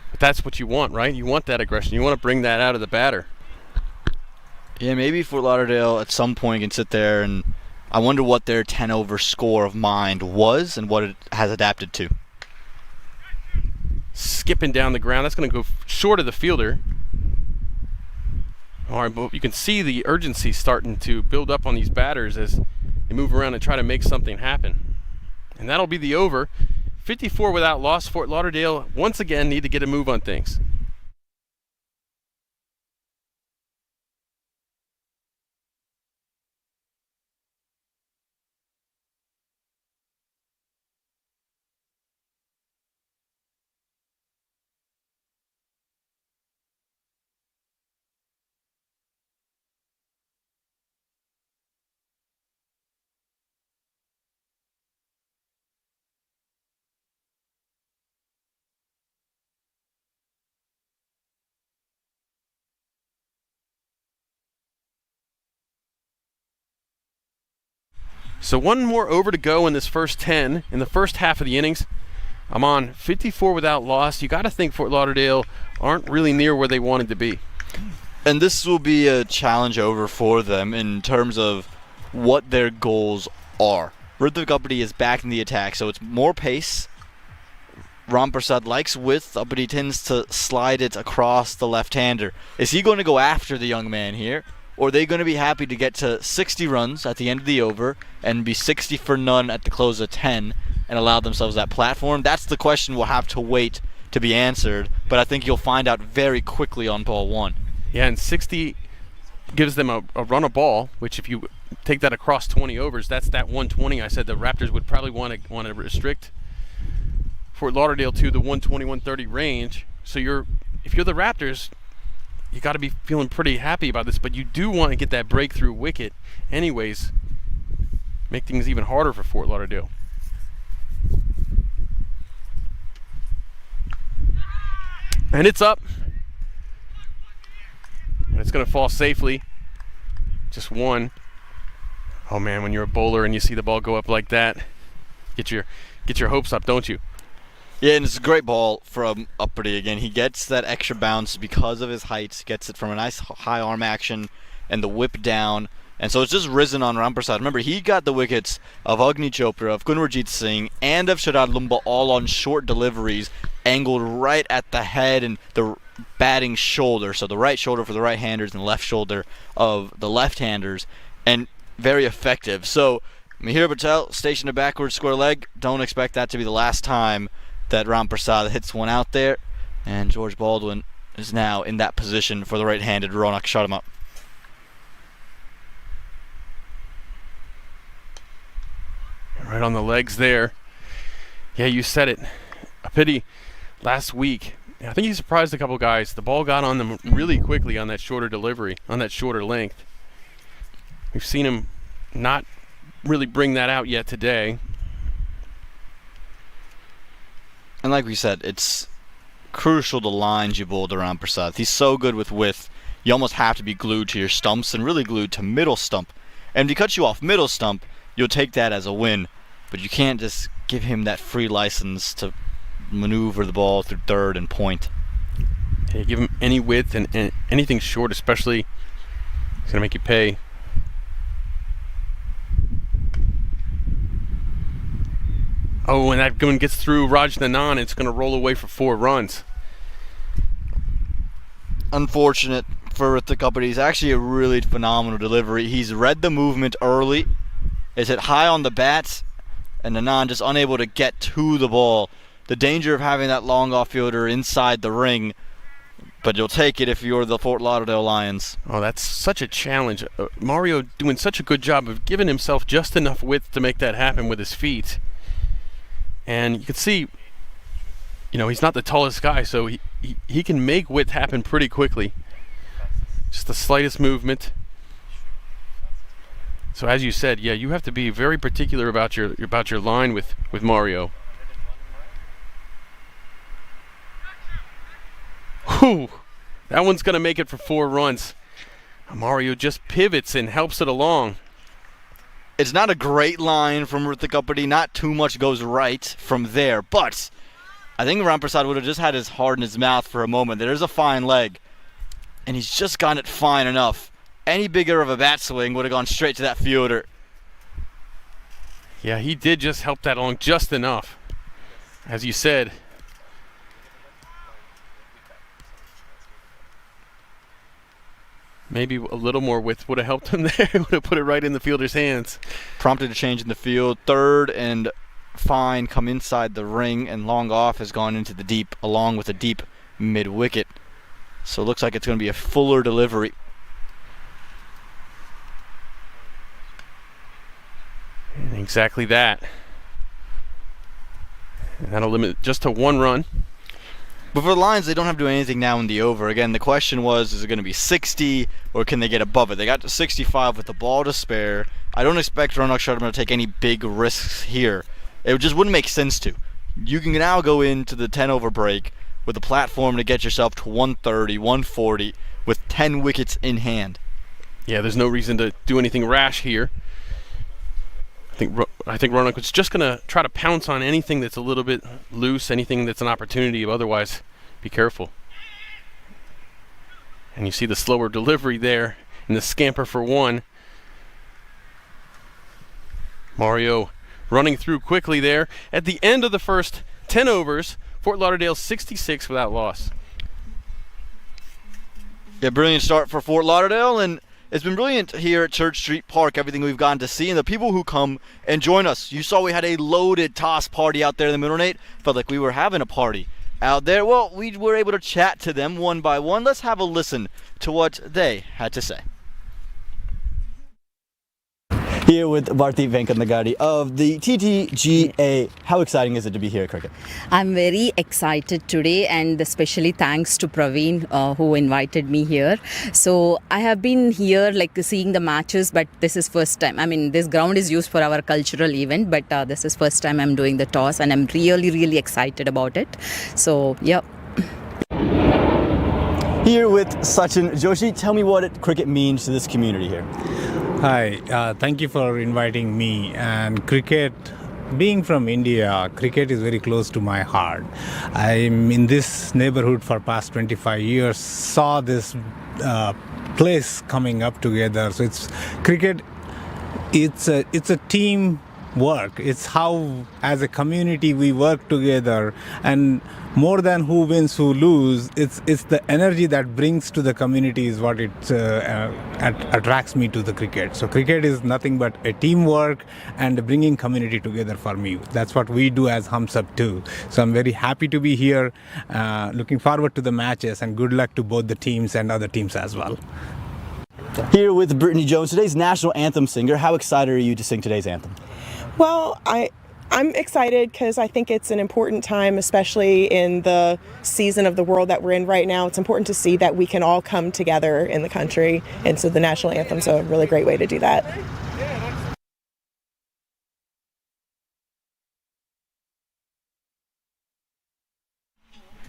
Speaker 5: But that's what you want, right? You want that aggression. You want to bring that out of the batter.
Speaker 1: Yeah, maybe Fort Lauderdale at some point can sit there, and I wonder what their 10-over score of mind was and what it has adapted to.
Speaker 5: Skipping down the ground. That's going to go short of the fielder. All right, but you can see the urgency starting to build up on these batters as they move around and try to make something happen. And that'll be the over. 54 without loss. Fort Lauderdale once again need to get a move on things. So one more over to go in this first 10 in the first half of the innings. I'm on 54 without loss. You got to think Fort Lauderdale aren't really near where they wanted to be.
Speaker 1: And this will be a challenge over for them in terms of what their goals are. Ridhva Gupti is back in the attack, so it's more pace. Ram Prasad likes width, but he tends to slide it across the left-hander. Is he going to go after the young man here? Or are they going to be happy to get to 60 runs at the end of the over and be 60 for none at the close of 10 and allow themselves that platform? That's the question we'll have to wait to be answered, but I think you'll find out very quickly on ball one.
Speaker 5: Yeah, and 60 gives them a run a ball, which if you take that across 20 overs, that's that 120 I said the Raptors would probably want to restrict Fort Lauderdale to the 120-130 range. So if you're the Raptors, you got to be feeling pretty happy about this, but you do want to get that breakthrough wicket anyways. Make things even harder for Fort Lauderdale. And it's up. And it's going to fall safely. Just one. Oh man, when you're a bowler and you see the ball go up like that, get your hopes up, don't you?
Speaker 1: Yeah, and it's a great ball from Uppity again. He gets that extra bounce because of his height. Gets it from a nice high arm action and the whip down. And so it's just risen on Ram Prasad. Remember, he got the wickets of Agni Chopra, of Gunwarjit Singh, and of Sharad Lumba all on short deliveries, angled right at the head and the batting shoulder. So the right shoulder for the right-handers and the left shoulder of the left-handers. And very effective. So Mihir Patel stationed a backwards square leg. Don't expect that to be the last time that Ram Prasad hits one out there, and George Baldwin is now in that position for the right-handed Ronak Sharma.
Speaker 5: Right on the legs there. Yeah, you said it. A pity last week. I think he surprised a couple guys. The ball got on them really quickly on that shorter delivery, on that shorter length. We've seen him not really bring that out yet today.
Speaker 1: And like we said, it's crucial to lines you bowled around Prasad. He's so good with width. You almost have to be glued to your stumps and really glued to middle stump. And if he cuts you off middle stump, you'll take that as a win. But you can't just give him that free license to maneuver the ball through third and point.
Speaker 5: Yeah, give him any width and anything short, especially, it's going to make you pay. Oh, and that one gets through Raj Nanan. It's going to roll away for 4 runs.
Speaker 1: Unfortunate for Ritik, but he's actually a really phenomenal delivery. He's read the movement early, is hit high on the bats, and Nanan just unable to get to the ball. The danger of having that long off-fielder inside the ring, but you'll take it if you're the Fort Lauderdale Lions.
Speaker 5: Oh, that's such a challenge. Mario doing such a good job of giving himself just enough width to make that happen with his feet. And you can see, he's not the tallest guy, so he can make width happen pretty quickly. Just the slightest movement. So as you said, yeah, you have to be very particular about your line with Mario. Whew, that one's going to make it for 4 runs. Mario just pivots and helps it along.
Speaker 1: It's not a great line from Ritik, not too much goes right from there, but I think Ram Prasad would have just had his heart in his mouth for a moment. There's a fine leg, and he's just gotten it fine enough. Any bigger of a bat swing would have gone straight to that fielder.
Speaker 5: Yeah, he did just help that along just enough. As you said, maybe a little more width would have helped him there. Would have put it right in the fielder's hands.
Speaker 1: Prompted a change in the field. Third and fine come inside the ring, and long off has gone into the deep along with a deep mid-wicket. So it looks like it's going to be a fuller delivery.
Speaker 5: And exactly that. And that'll limit just to 1 run.
Speaker 1: But for the Lions, they don't have to do anything now in the over. Again, the question was, is it going to be 60 or can they get above it? They got to 65 with the ball to spare. I don't expect Ronak Sharma to take any big risks here. It just wouldn't make sense to. You can now go into the 10 over break with a platform to get yourself to 130, 140 with 10 wickets in hand.
Speaker 5: Yeah, there's no reason to do anything rash here. I think Ronak was just going to try to pounce on anything that's a little bit loose, anything that's an opportunity. Otherwise, be careful. And you see the slower delivery there and the scamper for 1. Mario running through quickly there. At the end of the first 10 overs, Fort Lauderdale 66 without loss.
Speaker 1: Yeah, brilliant start for Fort Lauderdale, and it's been brilliant here at Church Street Park, everything we've gotten to see, and the people who come and join us. You saw we had a loaded toss party out there in the middle, Nate. Felt like we were having a party out there. Well, we were able to chat to them one by one. Let's have a listen to what they had to say. Here with Bharti Venkatnagadi of the TTGA. How exciting is it to be here at cricket?
Speaker 2: I'm very excited today, and especially thanks to Praveen who invited me here. So I have been here seeing the matches, but this is first time. I mean, this ground is used for our cultural event, but this is first time I'm doing the toss, and I'm really excited about it. So yeah.
Speaker 1: Here with Sachin Joshi. Tell me what cricket means to this community here.
Speaker 6: Hi, thank you for inviting me. And cricket, being from India, cricket is very close to my heart. I'm in this neighborhood for past 25 years, saw this place coming up together. So it's cricket, it's a team work. It's how as a community we work together, and more than who wins, who lose, it's the energy that brings to the community is what it attracts me to the cricket. So cricket is nothing but a teamwork and bringing community together for me. That's what we do as Hum Sab too. So I'm very happy to be here, looking forward to the matches, and good luck to both the teams and other teams as well.
Speaker 1: Here with Brittany Jones, today's national anthem singer. How excited are you to sing today's anthem?
Speaker 7: Well, I'm excited because I think it's an important time, especially in the season of the world that we're in right now. It's important to see that we can all come together in the country, and so the national anthem's a really great way to do that.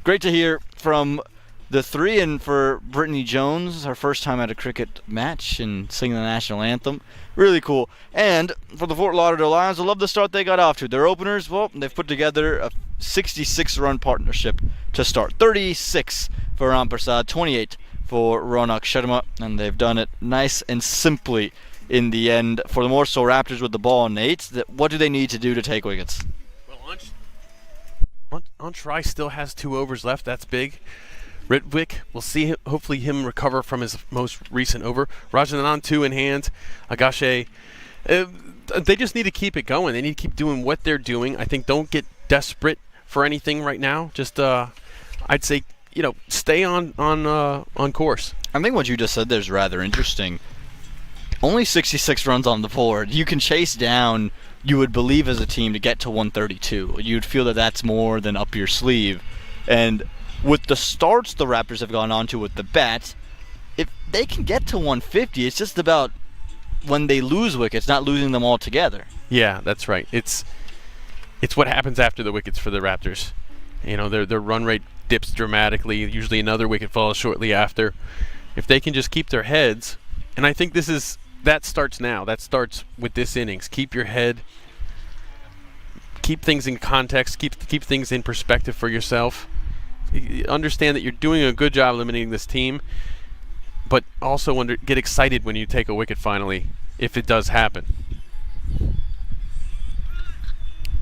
Speaker 1: great to hear from the three, and for Brittany Jones, her first time at a cricket match and singing the national anthem. Really cool. And for the Fort Lauderdale Lions, I love the start they got off to. Their openers, well, they've put together a 66-run partnership to start. 36 for Ram Prasad, 28 for Ronak Sharma, and they've done it nice and simply in the end. For the Morrisville Raptors with the ball, Nate, what do they need to do to take wickets?
Speaker 5: Well, Antrai still has 2 overs left. That's big. Ritwick, we'll see hopefully him recover from his most recent over. Rajanan 2 in hand. Agashe, they just need to keep it going. They need to keep doing what they're doing. I think don't get desperate for anything right now. Just I'd say, stay on course.
Speaker 1: I think what you just said there is rather interesting. Only 66 runs on the board. You can chase down, you would believe as a team, to get to 132. You'd feel that that's more than up your sleeve. And with the starts the Raptors have gone on to with the bats, if they can get to 150, it's just about when they lose wickets, not losing them altogether.
Speaker 5: Yeah, that's right. It's what happens after the wickets for the Raptors. Their run rate dips dramatically. Usually another wicket falls shortly after. If they can just keep their heads, and I think that starts now. That starts with this innings. Keep your head. Keep things in context. Keep things in perspective for yourself. Understand that you're doing a good job eliminating this team, but also get excited when you take a wicket finally, if it does happen.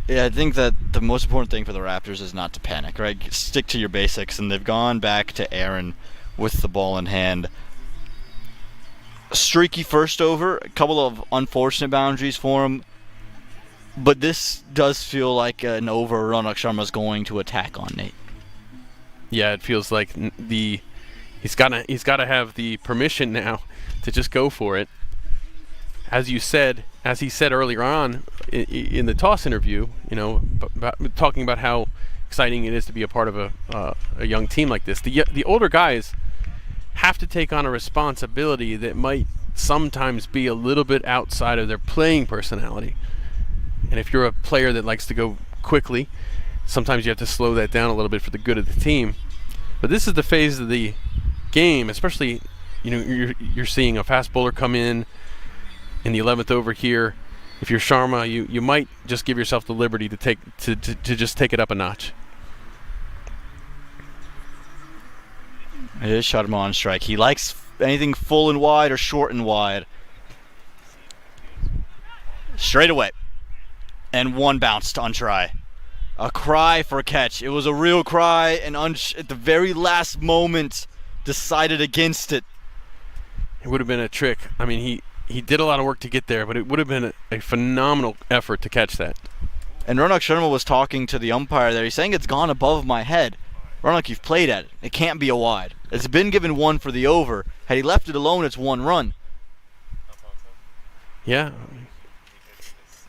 Speaker 1: Yeah, I think that the most important thing for the Raptors is not to panic, right? Stick to your basics, and they've gone back to Aaron with the ball in hand. A streaky first over, a couple of unfortunate boundaries for him, but this does feel like an over Ronak Sharma's going to attack on, Nate.
Speaker 5: Yeah, it feels like he's got to have the permission now to just go for it. As he said earlier on in the toss interview, talking about how exciting it is to be a part of a young team like this. The older guys have to take on a responsibility that might sometimes be a little bit outside of their playing personality. And if you're a player that likes to go quickly, sometimes you have to slow that down a little bit for the good of the team. But this is the phase of the game, especially, you're seeing a fast bowler come in the 11th over here. If you're Sharma, you might just give yourself the liberty to just take it up a notch.
Speaker 1: It is Sharma on strike. He likes anything full and wide or short and wide. Straight away. And one bounce to untry. A cry for a catch. It was a real cry, and at the very last moment decided against it.
Speaker 5: It would have been a trick. I mean, he did a lot of work to get there, but it would have been a phenomenal effort to catch that.
Speaker 1: And Ronak Sharma was talking to the umpire there. He's saying it's gone above my head. Ronak, you've played at it. It can't be a wide. It's been given 1 for the over. Had he left it alone, it's 1 run.
Speaker 5: Yeah.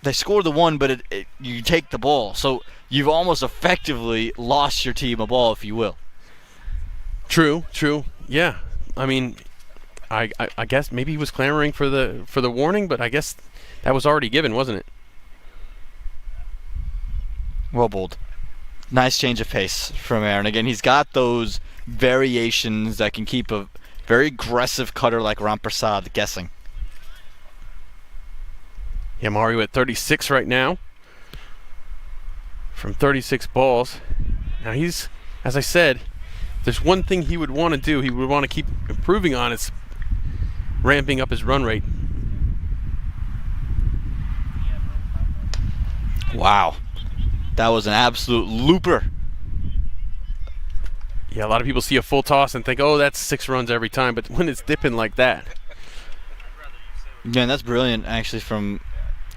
Speaker 1: They score the 1, but you take the ball. So you've almost effectively lost your team a ball, if you will.
Speaker 5: True. Yeah. I mean, I guess maybe he was clamoring for the warning, but I guess that was already given, wasn't it?
Speaker 1: Well bowled. Nice change of pace from Aaron. Again, he's got those variations that can keep a very aggressive cutter like Ram Prasad guessing.
Speaker 5: Yeah, Mario at 36 right now. From 36 balls. Now he's, as I said, there's one thing he would want to do, he would want to keep improving on, is ramping up his run rate.
Speaker 1: Wow. That was an absolute looper.
Speaker 5: Yeah, a lot of people see a full toss and think, oh, that's 6 runs every time, but when it's dipping like that.
Speaker 1: Yeah, and that's brilliant actually from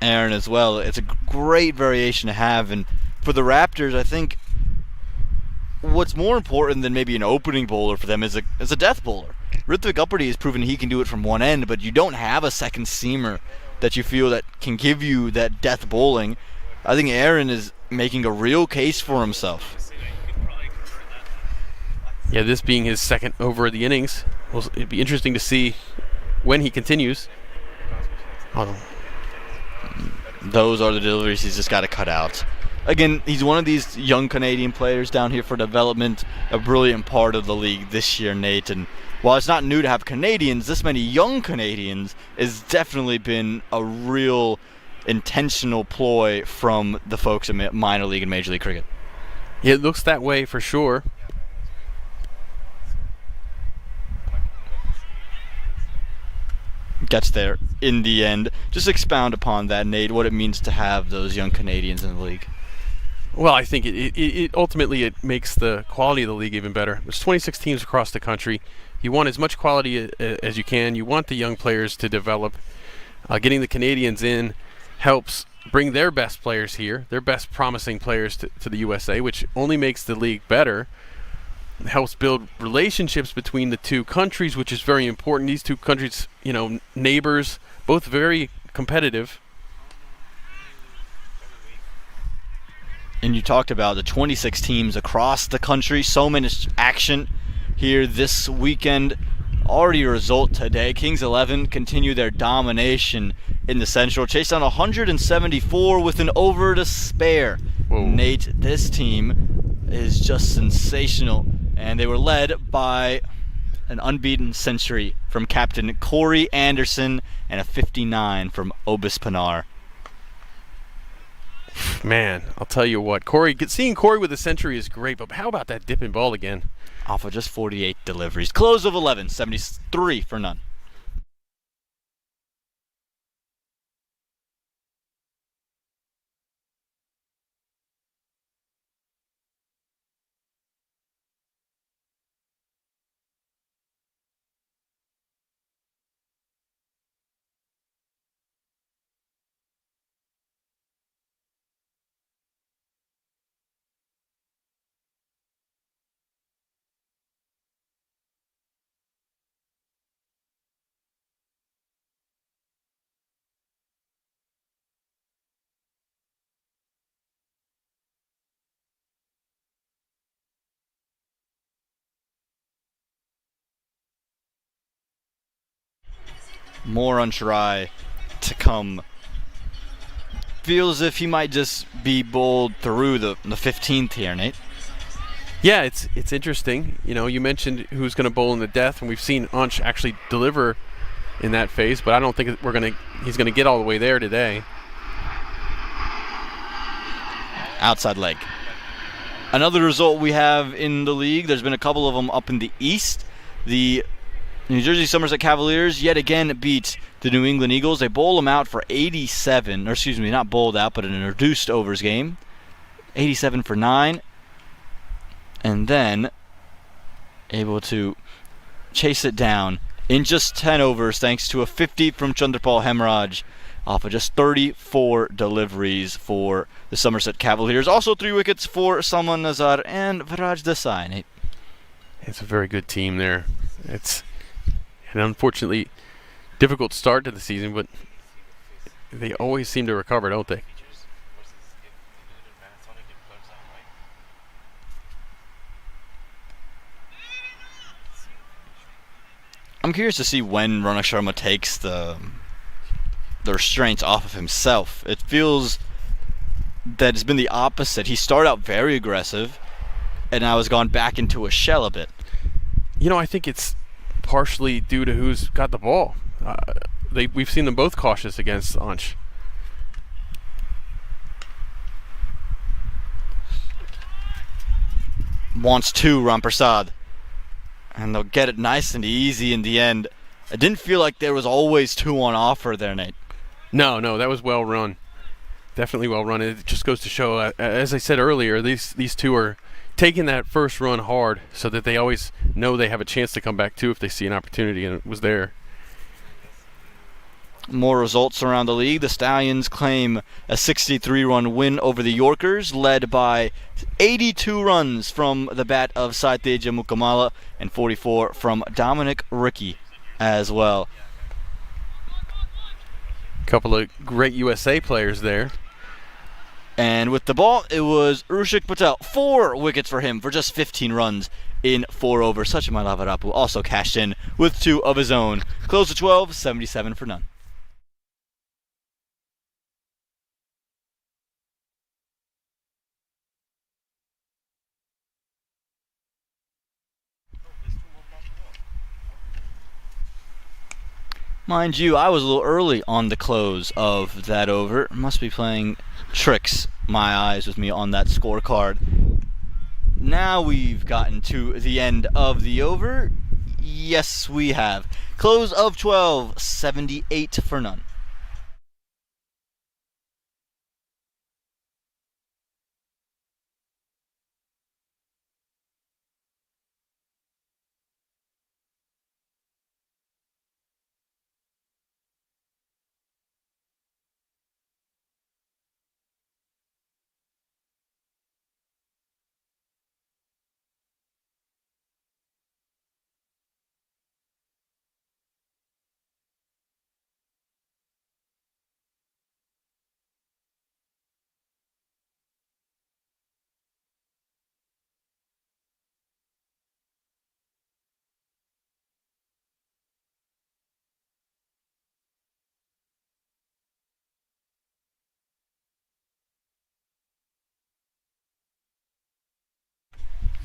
Speaker 1: Aaron as well. It's a great variation to have, and for the Raptors, I think what's more important than maybe an opening bowler for them is a death bowler. Ritwik Upperty has proven he can do it from one end, but you don't have a second seamer that you feel that can give you that death bowling. I think Aaron is making a real case for himself.
Speaker 5: Yeah, this being his second over of the innings, it'd be interesting to see when he continues.
Speaker 1: Those are the deliveries he's just got to cut out. again, he's one of these young Canadian players down here for development, a brilliant part of the league this year, Nate. And while it's not new to have Canadians, this many young Canadians has definitely been a real intentional ploy from the folks in minor league and Major League Cricket.
Speaker 5: Yeah, it looks that way for sure.
Speaker 1: Gets there in the end. Just expound upon that, Nate, what it means to have those young Canadians in the league.
Speaker 5: Well, I think it ultimately it makes the quality of the league even better. There's 26 teams across the country. You want as much quality as you can. You want the young players to develop. Getting the Canadians in helps bring their best players here, their best promising players to the USA, which only makes the league better. It helps build relationships between the two countries, which is very important. These two countries, neighbors, both very competitive.
Speaker 1: And you talked about the 26 teams across the country, so much action here this weekend. Already a result today. Kings 11 continue their domination in the Central. Chased down 174 with an over to spare.
Speaker 5: Whoa.
Speaker 1: Nate, this team is just sensational. And they were led by an unbeaten century from captain Corey Anderson and a 59 from Obis Pinar.
Speaker 5: Man, I'll tell you what, seeing Corey with a century is great, but how about that dipping ball again?
Speaker 1: Off of just 48 deliveries. Close of 11, 73 for none. More on try to come. Feels as if he might just be bowled through the 15th here, Nate.
Speaker 5: Yeah, it's interesting. You mentioned who's going to bowl in the death, and we've seen Unch actually deliver in that phase, but I don't think he's going to get all the way there today.
Speaker 1: Outside leg. Another result we have in the league, there's been a couple of them up in the East. The New Jersey Somerset Cavaliers yet again beat the New England Eagles. They bowl them out for 87, or excuse me, not bowled out, but an reduced overs game. 87 for 9. And then able to chase it down in just 10 overs thanks to a 50 from Chandrapal Hemraj off of just 34 deliveries for the Somerset Cavaliers. Also 3 wickets for Salman Nazar and Viraj Desai, Nate.
Speaker 5: It's a very good team there. It's an unfortunately difficult start to the season, but they always seem to recover, don't they?
Speaker 1: I'm curious to see when Ronak Sharma takes the restraints off of himself. It feels that it's been the opposite. He started out very aggressive, and now has gone back into a shell a bit.
Speaker 5: I think it's partially due to who's got the ball. We've seen them both cautious against Ansh.
Speaker 1: Wants 2, Ramprasad. And they'll get it nice and easy in the end. It didn't feel like there was always 2 on offer there, Nate.
Speaker 5: No, that was well run. Definitely well run. It just goes to show, as I said earlier, these two are taking that first run hard so that they always know they have a chance to come back too if they see an opportunity, and it was there.
Speaker 1: More results around the league. The Stallions claim a 63-run win over the Yorkers, led by 82 runs from the bat of Saiteja Mukamala and 44 from Dominic Ricky as well.
Speaker 5: Couple of great USA players there.
Speaker 1: And with the ball, it was Rushik Patel. 4 wickets for him for just 15 runs in 4 overs. Sachin Lavarapu also cashed in with 2 of his own. Close to 12, 77 for none. Mind you, I was a little early on the close of that over. Must be playing tricks my eyes with me on that scorecard. Now we've gotten to the end of the over. Yes, we have. Close of 12, 78 for none.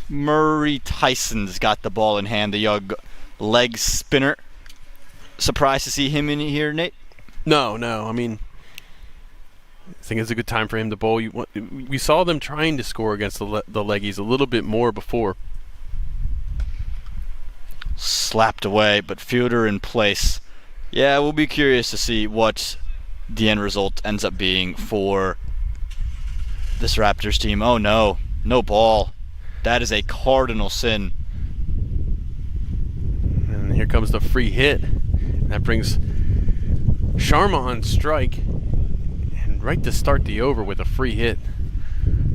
Speaker 1: Murray Tyson's got the ball in hand, the young leg spinner. Surprised to see him in here, Nate?
Speaker 5: No. I mean, I think it's a good time for him to bowl. We saw them trying to score against the leggies a little bit more before.
Speaker 1: Slapped away, but fielder in place. Yeah, we'll be curious to see what the end result ends up being for this Raptors team. Oh no, no ball. That is a cardinal sin.
Speaker 5: And here comes the free hit. That brings Sharma on strike. And right to start the over with a free hit.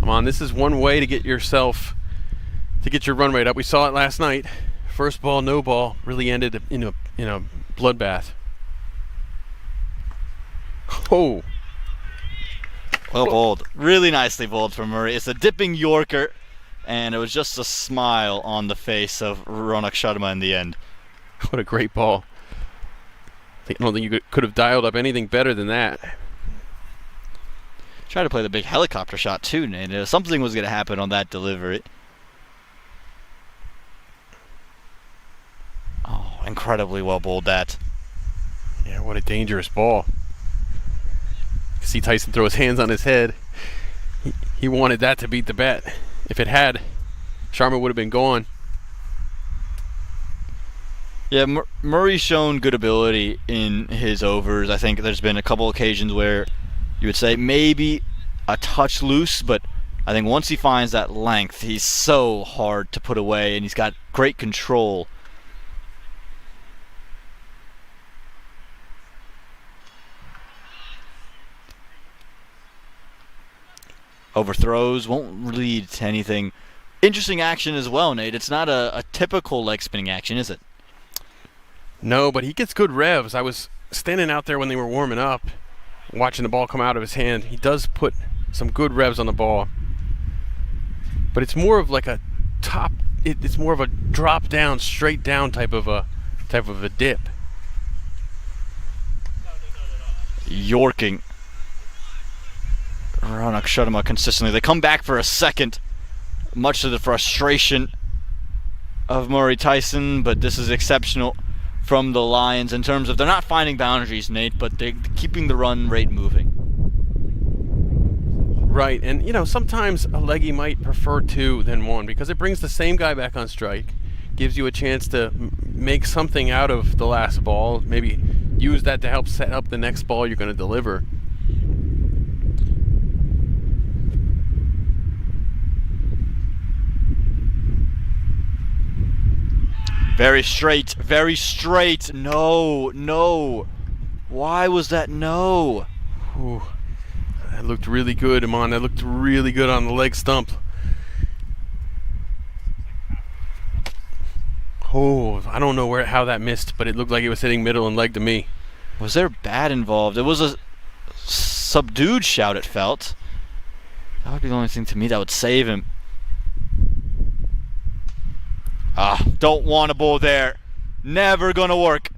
Speaker 5: Come on, this is one way to get your run rate up. We saw it last night. First ball, no ball, really ended in a bloodbath. Oh.
Speaker 1: Well bowled. Really nicely bowled from Murray. It's a dipping Yorker, and it was just a smile on the face of Ronak Sharma in the end.
Speaker 5: What a great ball. I don't think you could have dialed up anything better than that.
Speaker 1: Try to play the big helicopter shot too, Nate. Something was going to happen on that delivery. Oh, incredibly well bowled that.
Speaker 5: Yeah, what a dangerous ball. See Tyson throw his hands on his head. He wanted that to beat the bet. If it had, Sharma would have been gone.
Speaker 1: Yeah, Murray's shown good ability in his overs. I think there's been a couple occasions where you would say maybe a touch loose, but I think once he finds that length, he's so hard to put away, and he's got great control. Overthrows won't lead to anything. Interesting action as well, Nate. It's not a typical leg spinning action, is it?
Speaker 5: No, but he gets good revs. I was standing out there when they were warming up, watching the ball come out of his hand. He does put some good revs on the ball. But it's more of like a top. It's more of a drop down, straight down type of a dip.
Speaker 1: Yorking. Ronak Sharma consistently. They come back for a second, much to the frustration of Murray Tyson, but this is exceptional from the Lions in terms of they're not finding boundaries, Nate, but they're keeping the run rate moving.
Speaker 5: Right, and sometimes a leggy might prefer two than one because it brings the same guy back on strike, gives you a chance to make something out of the last ball, maybe use that to help set up the next ball you're going to deliver.
Speaker 1: Very straight, very straight. No. Why was that no?
Speaker 5: Ooh, that looked really good, Amon. That looked really good on the leg stump. Oh, I don't know how that missed, but it looked like it was hitting middle and leg to me.
Speaker 1: Was there bat involved? It was a subdued shout, it felt. That would be the only thing to me that would save him. Don't want to bowl there. Never gonna work.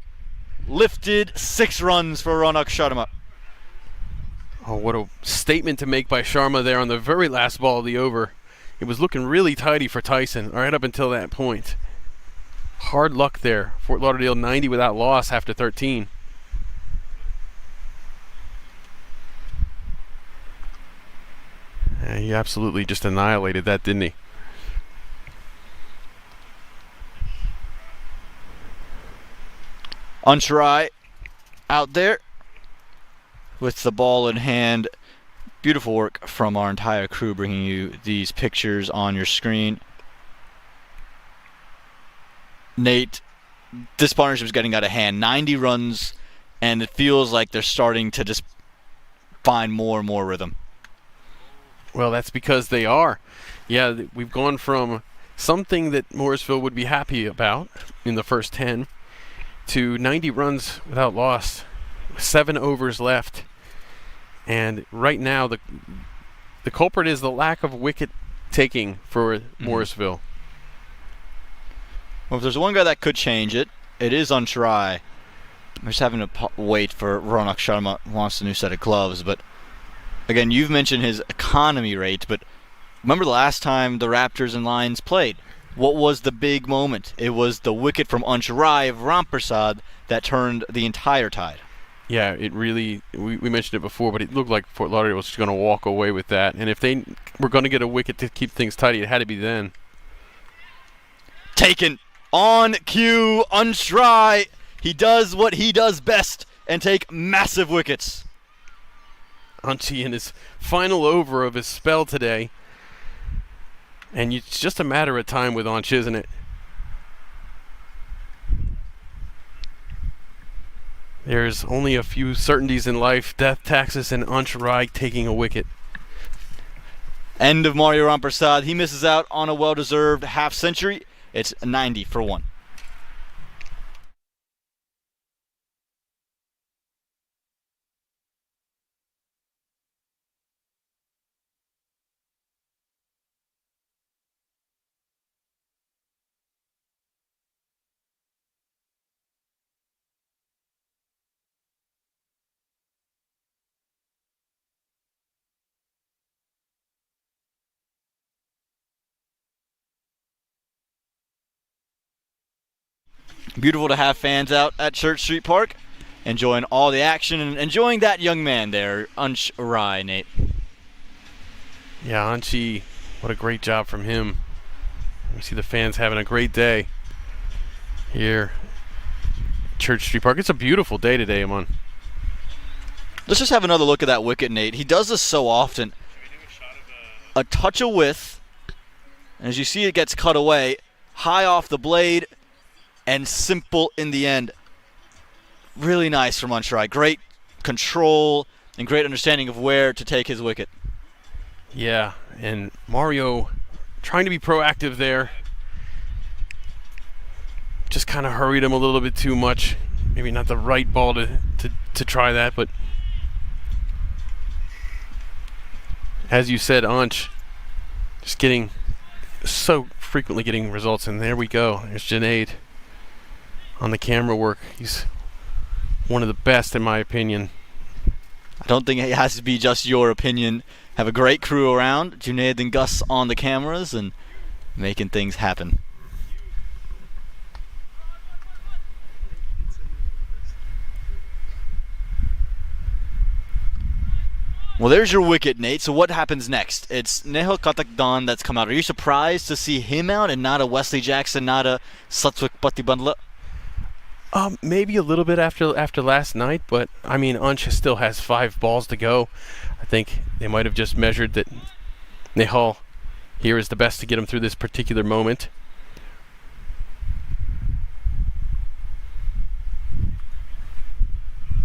Speaker 1: Lifted 6 runs for Ronak Sharma.
Speaker 5: Oh, what a statement to make by Sharma there on the very last ball of the over. It was looking really tidy for Tyson right up until that point. Hard luck there. Fort Lauderdale 90 without loss after 13. He absolutely just annihilated that, didn't he?
Speaker 1: Unsharai out there with the ball in hand. Beautiful work from our entire crew bringing you these pictures on your screen. Nate, this partnership is getting out of hand. 90 runs, and it feels like they're starting to just find more and more rhythm.
Speaker 5: Well, that's because they are. Yeah, we've gone from something that Morrisville would be happy about in the first 10 to 90 runs without loss, 7 overs left. And right now, the culprit is the lack of wicket taking for Morrisville.
Speaker 1: Well, if there's one guy that could change it, it is Unsharai. I'm just having to wait for Ronak Sharma, who wants a new set of gloves. But again, you've mentioned his economy rate, but remember the last time the Raptors and Lions played? What was the big moment? It was the wicket from Unsharai of Ramprasad that turned the entire tide.
Speaker 5: Yeah, it really, we mentioned it before, but it looked like Fort Lauderdale was going to walk away with that. And if they were going to get a wicket to keep things tidy, it had to be then.
Speaker 1: Taken on cue, Unsharai. He does what he does best and take massive wickets.
Speaker 5: Anchi in his final over of his spell today. And it's just a matter of time with Anchi, isn't it? There's only a few certainties in life: death, taxes, and Unsharai taking a wicket.
Speaker 1: End of Mario Ramprasad. He misses out on a well-deserved half century. It's 90 for 1. Beautiful to have fans out at Church Street Park, enjoying all the action and enjoying that young man there, Unsharai, Nate.
Speaker 5: Yeah, Anchi, what a great job from him. We see the fans having a great day here at Church Street Park. It's a beautiful day today, Aman.
Speaker 1: Let's just have another look at that wicket, Nate. He does this so often. A touch of width, and as you see, it gets cut away, high off the blade, and simple in the end. Really nice from Unsharai. Great control and great understanding of where to take his wicket.
Speaker 5: Yeah, and Mario trying to be proactive there. Just kind of hurried him a little bit too much. Maybe not the right ball to try that, but as you said, Anch just getting so frequently getting results, and there we go. There's Junaid on the camera work. He's one of the best in my opinion.
Speaker 1: I don't think it has to be just your opinion. Have a great crew around. Junaid and Gus on the cameras and making things happen. Well, there's your wicket, Nate. So what happens next? It's Nehal Katakdan that's come out. Are you surprised to see him out and not a Wesley Jackson, not a Satwik Patibandla?
Speaker 5: Maybe a little bit after last night, but I mean, Anch still has 5 balls to go. I think they might have just measured that Nehal here is the best to get him through this particular moment.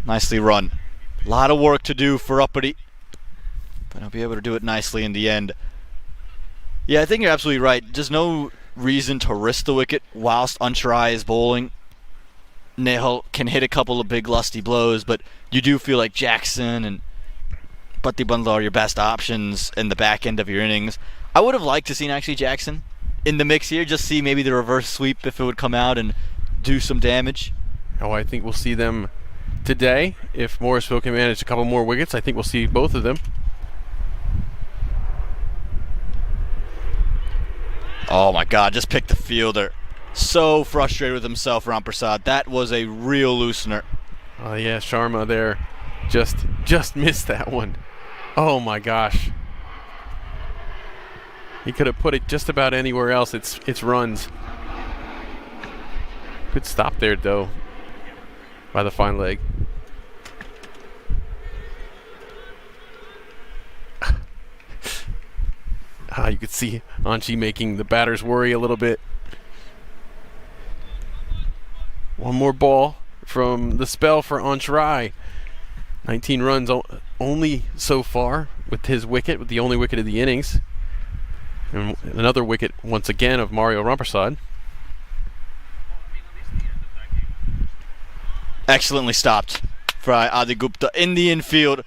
Speaker 1: Nicely run. A lot of work to do for Uppity, but I'll be able to do it nicely in the end. Yeah, I think you're absolutely right. There's no reason to risk the wicket whilst Unsharai is bowling. Nehal can hit a couple of big lusty blows, but you do feel like Jackson and Patibandla are your best options in the back end of your innings. I would have liked to see actually Jackson in the mix here, just see maybe the reverse sweep if it would come out and do some damage.
Speaker 5: Oh, I think we'll see them today. If Morrisville can manage a couple more wickets, I think we'll see both of them.
Speaker 1: Oh my God, just picked the fielder. So frustrated with himself, Ramprasad. That was a real loosener.
Speaker 5: Oh yeah, Sharma there just missed that one. Oh my gosh. He could have put it just about anywhere else. It's runs. Good stop there, though, by the fine leg. You could see Anchi making the batters worry a little bit. One more ball from the spell for Anshrai. 19 runs only so far with his wicket, with the only wicket of the innings. And another wicket once again of Mario Rampersad.
Speaker 1: Excellently stopped by Adi Gupta in the infield.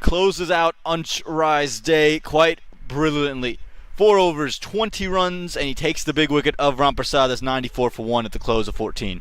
Speaker 1: Closes out Anshri's day quite brilliantly. 4 overs, 20 runs, and he takes the big wicket of Rampersad. That's 94 for 1 at the close of 14.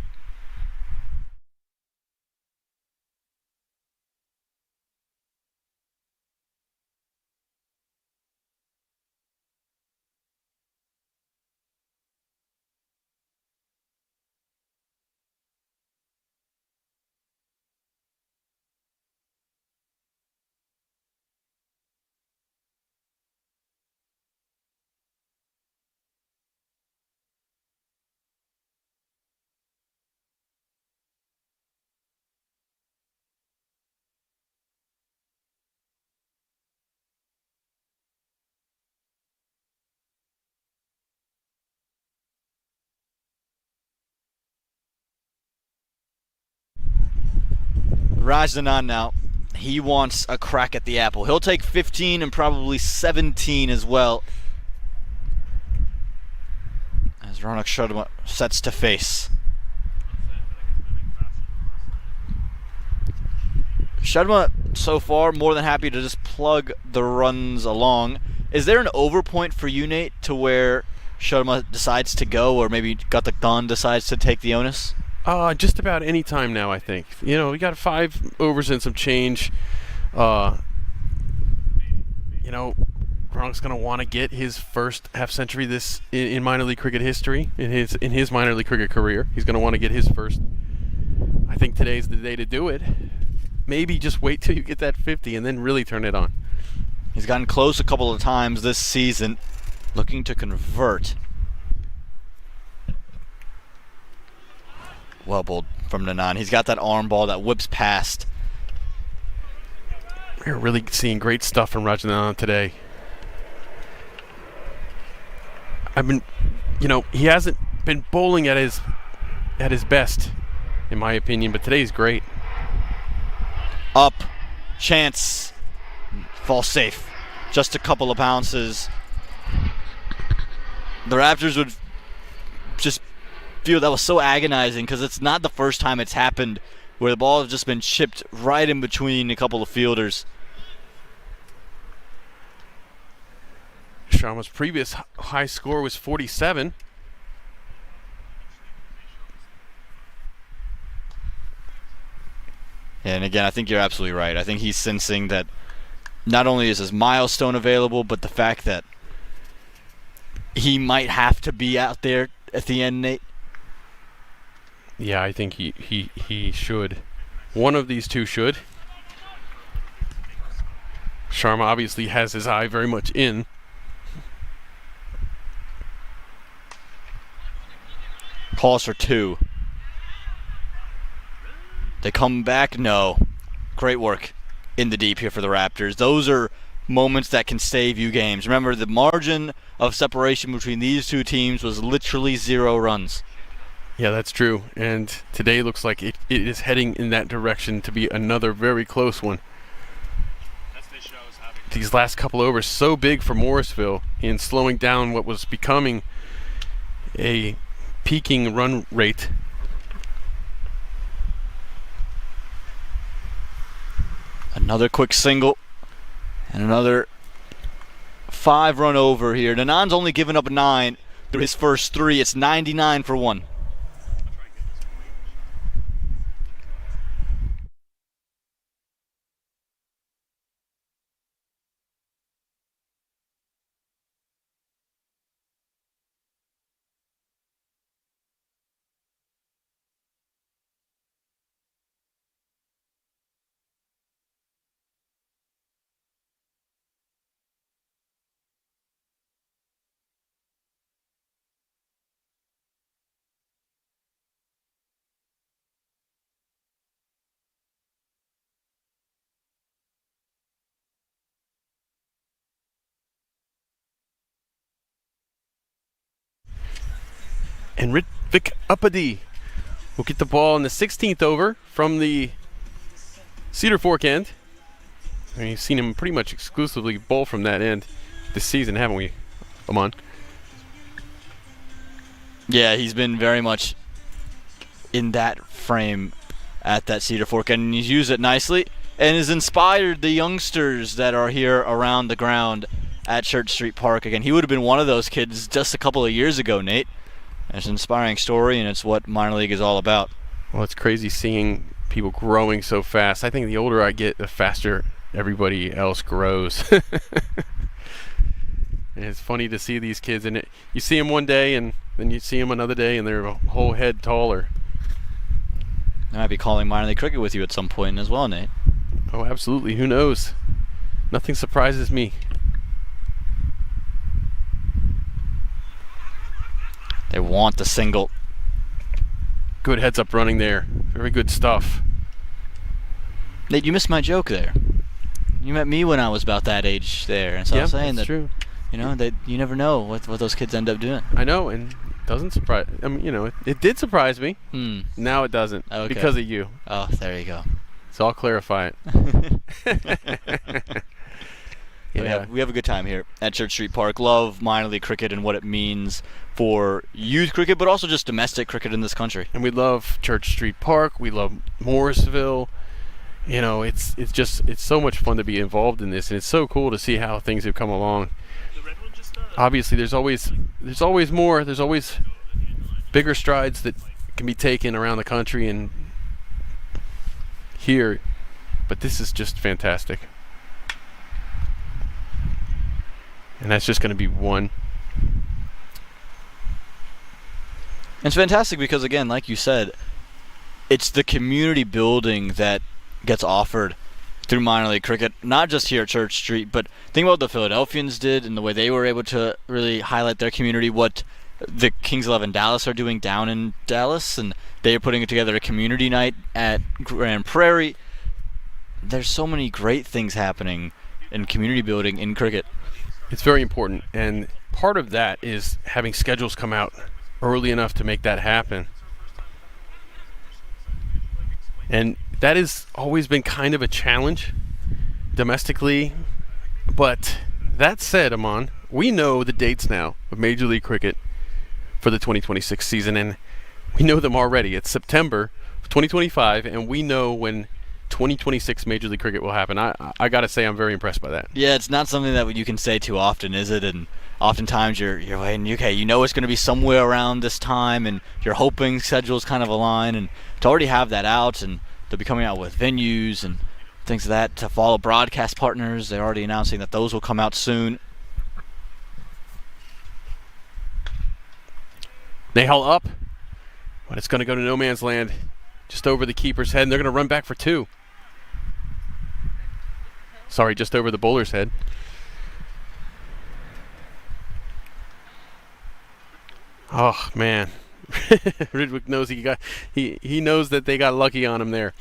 Speaker 1: Rajdanan now. He wants a crack at the apple. He'll take 15 and probably 17 as well. As Ronak Sharma sets to face. Sharma so far more than happy to just plug the runs along. Is there an over point for you, Nate, to where Sharma decides to go, or maybe Gatak Don decides to take the onus?
Speaker 5: Just about any time now, I think. You know, we got 5 overs and some change. You know, Gronk's going to want to get his first half century this in minor league cricket history, in his minor league cricket career. He's going to want to get his first. I think today's the day to do it. Maybe just wait till you get that 50 and then really turn it on.
Speaker 1: He's gotten close a couple of times this season, looking to convert. Well bowled from Nanan. He's got that arm ball that whips past.
Speaker 5: We're really seeing great stuff from Rajanan today. He hasn't been bowling at his best, in my opinion, but today's great.
Speaker 1: Up, chance, fall safe. Just a couple of bounces. The Raptors would just feel that was so agonizing because it's not the first time it's happened where the ball has just been chipped right in between a couple of fielders.
Speaker 5: Sharma's previous high score was 47.
Speaker 1: And again, I think you're absolutely right. I think he's sensing that not only is his milestone available, but the fact that he might have to be out there at the end, Nate.
Speaker 5: Yeah, I think he should. One of these two should. Sharma obviously has his eye very much in.
Speaker 1: Calls for 2. They come back? No. Great work in the deep here for the Raptors. Those are moments that can save you games. Remember, the margin of separation between these two teams was literally 0 runs.
Speaker 5: Yeah, that's true. And today looks like it is heading in that direction to be another very close one. These last couple overs so big for Morrisville in slowing down what was becoming a peaking run rate.
Speaker 1: Another quick single and another 5-run over here. Nanan's only given up 9 through his first 3. It's 99 for 1.
Speaker 5: And Ritvik Uppady will get the ball in the 16th over from the Cedar Fork end. And you've seen him pretty much exclusively bowl from that end this season, haven't we, Aman?
Speaker 1: Yeah, he's been very much in that frame at that Cedar Fork, and he's used it nicely and has inspired the youngsters that are here around the ground at Church Street Park. Again, he would have been one of those kids just a couple of years ago, Nate. And it's an inspiring story, and it's what minor league is all about.
Speaker 5: Well, it's crazy seeing people growing so fast. I think the older I get, the faster everybody else grows. And it's funny to see these kids, and you see them one day, and then you see them another day, and they're a whole head taller.
Speaker 1: I might be calling minor league cricket with you at some point as well, Nate.
Speaker 5: Oh, absolutely. Who knows? Nothing surprises me.
Speaker 1: They want the single.
Speaker 5: Good heads up running there. Very good stuff.
Speaker 1: Nate, you missed my joke there. You met me when I was about that age there, and so I was saying
Speaker 5: that's
Speaker 1: that
Speaker 5: true.
Speaker 1: you know that you never know what those kids end up doing.
Speaker 5: I know, and it doesn't surprise. I mean, you know, it did surprise me. Now it doesn't
Speaker 1: Okay.
Speaker 5: because of you.
Speaker 1: Oh, there you go.
Speaker 5: So I'll clarify it.
Speaker 1: Yeah, we have a good time here at Church Street Park. Love minor league cricket and what it means for youth cricket, but also just domestic cricket in this country.
Speaker 5: And we love Church Street Park. We love Morrisville. You know, it's so much fun to be involved in this, and it's so cool to see how things have come along. Obviously, there's always more. There's always bigger strides that can be taken around the country and here, but this is just fantastic. And that's just going to be one.
Speaker 1: It's fantastic because, again, like you said, it's the community building that gets offered through minor league cricket, not just here at Church Street, but think about what the Philadelphians did and the way they were able to really highlight their community, what the Kings 11 Dallas are doing down in Dallas, and they are putting together a community night at Grand Prairie. There's so many great things happening in community building in cricket.
Speaker 5: It's very important, and part of that is having schedules come out early enough to make that happen. And that has always been kind of a challenge domestically. But that said, Aman, we know the dates now of Major League Cricket for the 2026 season, and we know them already. It's September of 2025, and we know when 2026 Major League Cricket will happen. I got to say I'm very impressed by that.
Speaker 1: Yeah, it's not something that you can say too often, is it? And oftentimes you're waiting, okay, you know it's going to be somewhere around this time, and you're hoping schedules kind of align, and to already have that out, and they'll be coming out with venues and things like that to follow broadcast partners. They're already announcing that those will come out soon.
Speaker 5: Nahal up, but it's going to go to no man's land just over the keeper's head, and they're going to run back for two. Sorry, just over the bowler's head. Oh man, Ridwick knows he knows that they got lucky on him there.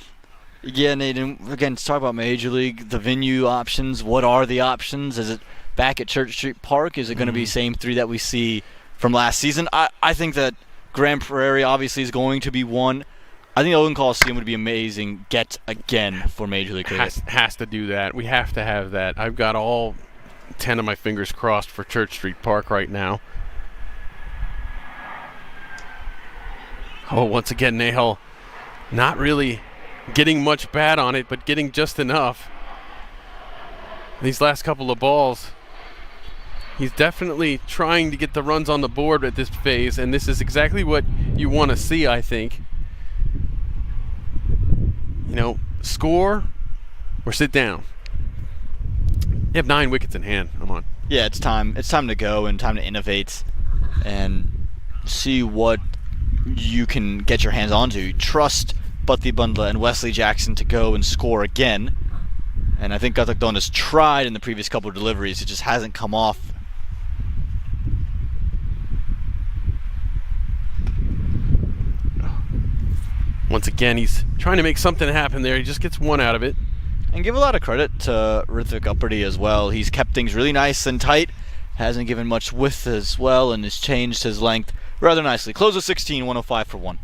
Speaker 1: Yeah, Nate, and again, let's talk about Major League, the venue options. What are the options? Is it back at Church Street Park? Is it going to be same three that we see from last season? I think that Grand Prairie obviously is going to be one. I think Oakland Coliseum would be amazing get again for Major League Cricket.
Speaker 5: Has to do that. We have to have that. I've got all 10 of my fingers crossed for Church Street Park right now. Oh, once again, Nahal not really getting much bat on it, but getting just enough. These last couple of balls, he's definitely trying to get the runs on the board at this phase, and this is exactly what you want to see, I think. You know, score or sit down. You have 9 wickets in hand. Come on.
Speaker 1: Yeah, it's time. It's time to go and time to innovate and see what you can get your hands onto. Trust Butty Bundla and Wesley Jackson to go and score again. And I think Gatak Don has tried in the previous couple of deliveries. It just hasn't come off.
Speaker 5: Once again, he's trying to make something happen there. He just gets one out of it.
Speaker 1: And give a lot of credit to Ritvik Uppady as well. He's kept things really nice and tight. Hasn't given much width as well, and has changed his length rather nicely. Close of 16, 105 for 1.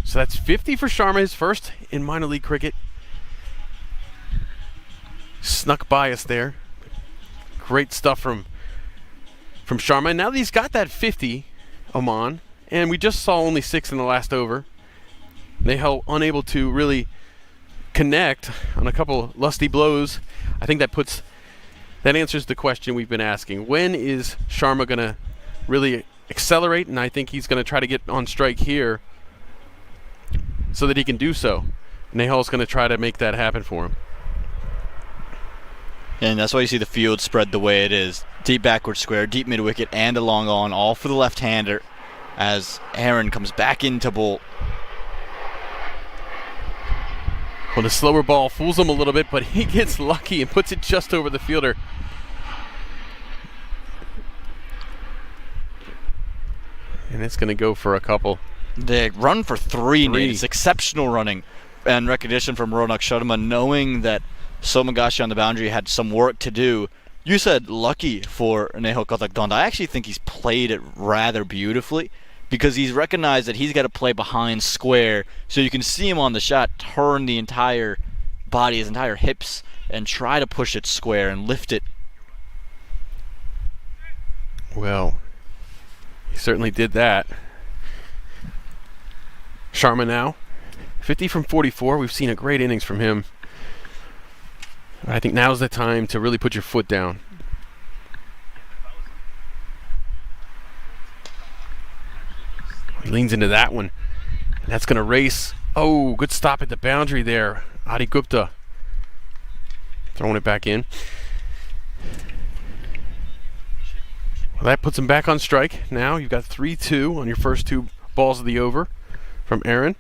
Speaker 5: So that's 50 for Sharma, his first in minor league cricket. Snuck by us there. Great stuff from Sharma. And now that he's got that 50, Oman, and we just saw only 6 in the last over. Nehal unable to really connect on a couple lusty blows. I think that answers the question we've been asking. When is Sharma going to really accelerate? And I think he's going to try to get on strike here so that he can do so. Nehal's going to try to make that happen for him.
Speaker 1: And that's why you see the field spread the way it is. Deep backward square, deep mid-wicket, and a long on, all for the left-hander as Aaron comes back into bowl.
Speaker 5: Well, the slower ball fools him a little bit, but he gets lucky and puts it just over the fielder. And it's going to go for a couple.
Speaker 1: They run for 3, Nate. It's exceptional running and recognition from Ronak Sharma, knowing that Somagashi on the boundary had some work to do. You said lucky for Nehal Katakdand. I actually think he's played it rather beautifully because he's recognized that he's got to play behind square, so you can see him on the shot turn the entire body, his entire hips, and try to push it square and lift it.
Speaker 5: Well, he certainly did that. Sharma now, 50 from 44. We've seen a great innings from him. I think now's the time to really put your foot down. He leans into that one. And that's going to race. Oh, good stop at the boundary there. Adi Gupta throwing it back in. Well, that puts him back on strike. Now you've got 3-2 on your first 2 balls of the over from Aaron.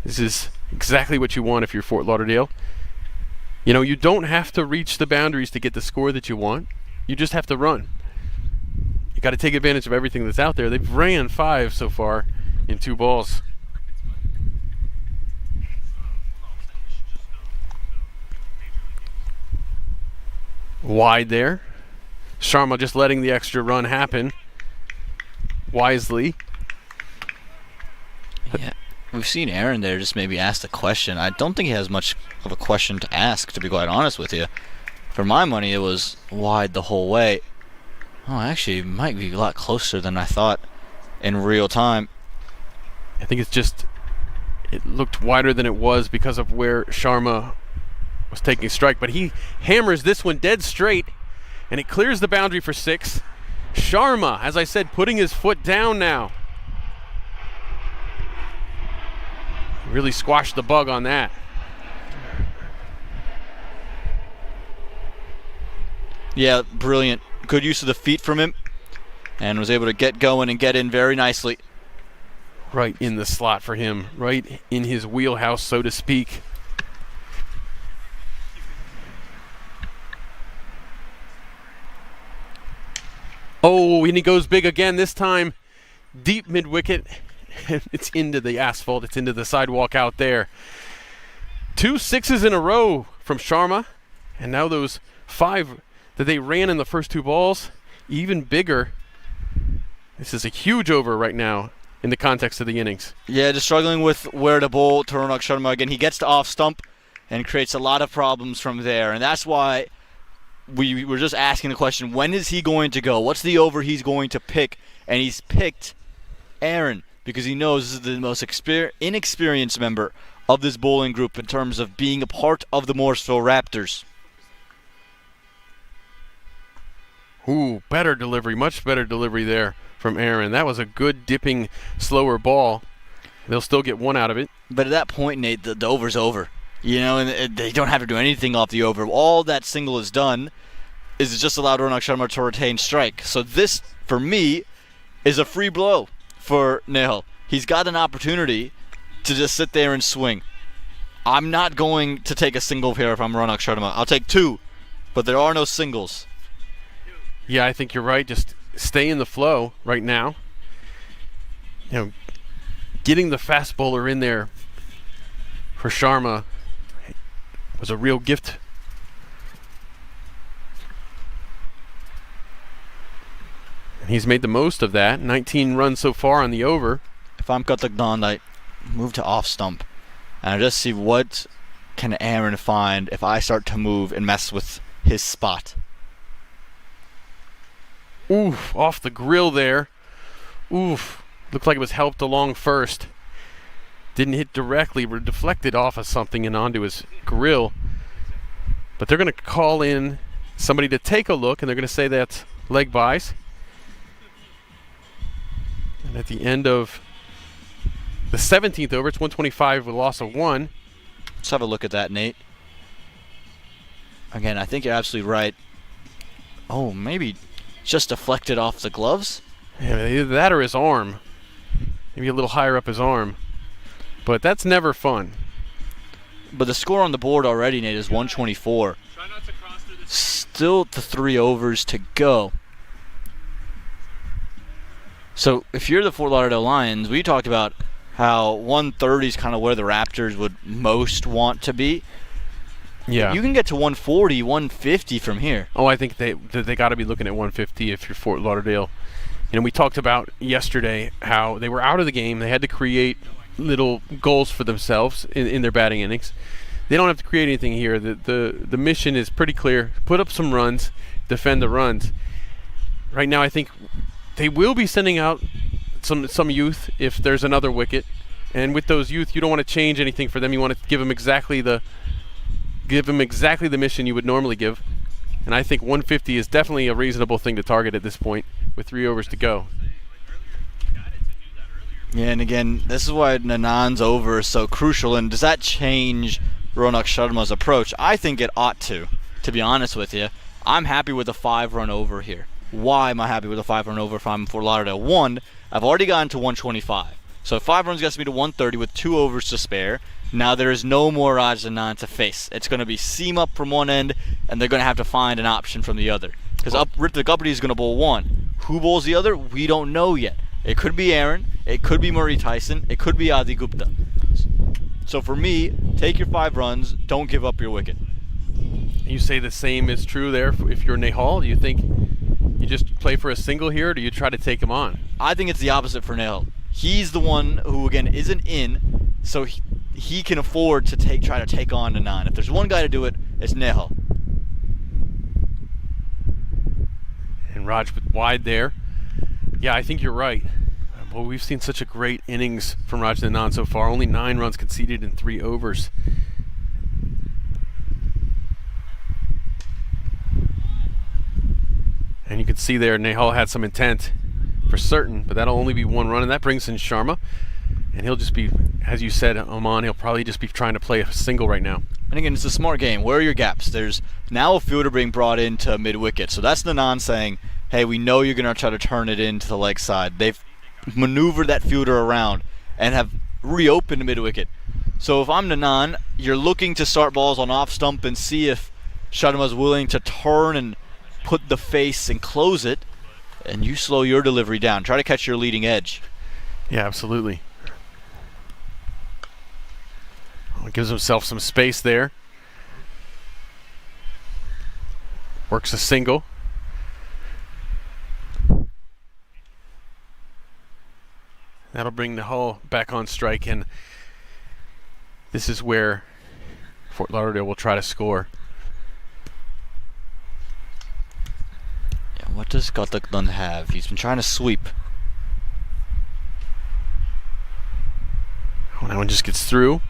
Speaker 5: This is exactly what you want if you're Fort Lauderdale. You know, you don't have to reach the boundaries to get the score that you want. You just have to run. You got to take advantage of everything that's out there. They've ran 5 so far in 2 balls. Wide there. Sharma just letting the extra run happen wisely.
Speaker 1: Yeah, we've seen Aaron there just maybe ask the question. I don't think he has much of a question to ask, to be quite honest with you. For my money, it was wide the whole way. Oh, actually, it might be a lot closer than I thought in real time.
Speaker 5: I think it's just, it looked wider than it was because of where Sharma was taking a strike. But he hammers this one dead straight, and it clears the boundary for 6. Sharma, as I said, putting his foot down now. Really squashed the bug on that.
Speaker 1: Yeah, brilliant. Good use of the feet from him, and was able to get going and get in very nicely.
Speaker 5: Right in the slot for him, right in his wheelhouse, so to speak. Oh, and he goes big again, this time deep mid-wicket. It's into the asphalt. It's into the sidewalk out there. 2 6s in a row from Sharma. And now those 5 that they ran in the first 2 balls, even bigger. This is a huge over right now in the context of the innings.
Speaker 1: Yeah, just struggling with where to bowl to Ronak Sharma again. He gets to off stump and creates a lot of problems from there. And that's why we were just asking the question, when is he going to go? What's the over he's going to pick? And he's picked Aaron, because he knows this is the most inexperienced member of this bowling group in terms of being a part of the Morrisville Raptors.
Speaker 5: Ooh, better delivery, much better delivery there from Aaron. That was a good dipping, slower ball. They'll still get 1 out of it.
Speaker 1: But at that point, Nate, the over's over. You know, and they don't have to do anything off the over. All that single is done. is just allowed Ronak Sharma to retain strike. So this, for me, is a free blow for Nehal. He's got an opportunity to just sit there and swing. I'm not going to take a single here if I'm Ronak Sharma. I'll take 2, but there are no singles.
Speaker 5: Yeah, I think you're right. Just stay in the flow right now. You know, getting the fast bowler in there for Sharma was a real gift. And he's made the most of that. 19 runs so far on the over.
Speaker 1: If I'm Katakdan, I move to off stump. And I just see what can Aaron find if I start to move and mess with his spot.
Speaker 5: Oof, off the grill there. Oof. Looked like it was helped along first. Didn't hit directly, but deflected off of something and onto his grill. But they're going to call in somebody to take a look, and they're going to say that's leg byes. And at the end of the 17th over, it's 125 with a loss of 1.
Speaker 1: Let's have a look at that, Nate. Again, I think you're absolutely right. Oh, maybe just deflected off the gloves?
Speaker 5: Yeah, either that or his arm. Maybe a little higher up his arm. But that's never fun.
Speaker 1: But the score on the board already, Nate, is 124. Still the 3 overs to go. So if you're the Fort Lauderdale Lions, we talked about how 130 is kind of where the Raptors would most want to be.
Speaker 5: Yeah.
Speaker 1: You can get to 140, 150 from here.
Speaker 5: Oh, I think they got to be looking at 150 if you're Fort Lauderdale. You know, we talked about yesterday how they were out of the game. They had to create little goals for themselves in their batting innings. They don't have to create anything here. The mission is pretty clear. Put up some runs, defend the runs. Right now, I think they will be sending out some youth if there's another wicket. And with those youth, you don't want to change anything for them. You want to give them exactly the mission you would normally give. And I think 150 is definitely a reasonable thing to target at this point with 3 overs to go.
Speaker 1: Yeah, and again, this is why Nanan's over is so crucial. And does that change Ronak Sharma's approach? I think it ought to be honest with you. I'm happy with a 5-run over here. Why am I happy with a 5-run over if I'm Fort Lauderdale? 1, I've already gotten to 125. So 5 runs gets me to 130 with 2 overs to spare. Now there is no more Raj Anand to face. It's going to be seam up from one end, and they're going to have to find an option from the other. Because Ritvik Uppity is going to bowl 1. Who bowls the other? We don't know yet. It could be Aaron. It could be Murray Tyson. It could be Adi Gupta. So for me, take your 5 runs. Don't give up your wicket.
Speaker 5: You say the same is true there if you're Nehal? Do you think you just play for a single here, or do you try to take him on?
Speaker 1: I think it's the opposite for Nehal. He's the one who, again, isn't in, so he can afford to try to take on Anand. If there's one guy to do it, it's Nehal.
Speaker 5: And Raj with wide there. Yeah, I think you're right. Well, we've seen such a great innings from Raj Anand so far. Only 9 runs conceded in 3 overs. And you can see there, Nehal had some intent for certain, but that'll only be 1 run, and that brings in Sharma. And he'll just be, as you said, Oman, he'll probably just be trying to play a single right now.
Speaker 1: And again, it's a smart game. Where are your gaps? There's now a fielder being brought into mid-wicket. So that's Nanan saying, hey, we know you're going to try to turn it into the leg side. They've maneuvered that fielder around and have reopened mid-wicket. So if I'm Nanan, you're looking to start balls on off stump and see if Sharma's willing to turn and put the face and close it, and you slow your delivery down. Try to catch your leading edge.
Speaker 5: Yeah, absolutely. Gives himself some space there. Works a single. That'll bring the Hull back on strike, and this is where Fort Lauderdale will try to score.
Speaker 1: Yeah, what does Katakdan have? He's been trying to sweep.
Speaker 5: Oh, that one just gets through.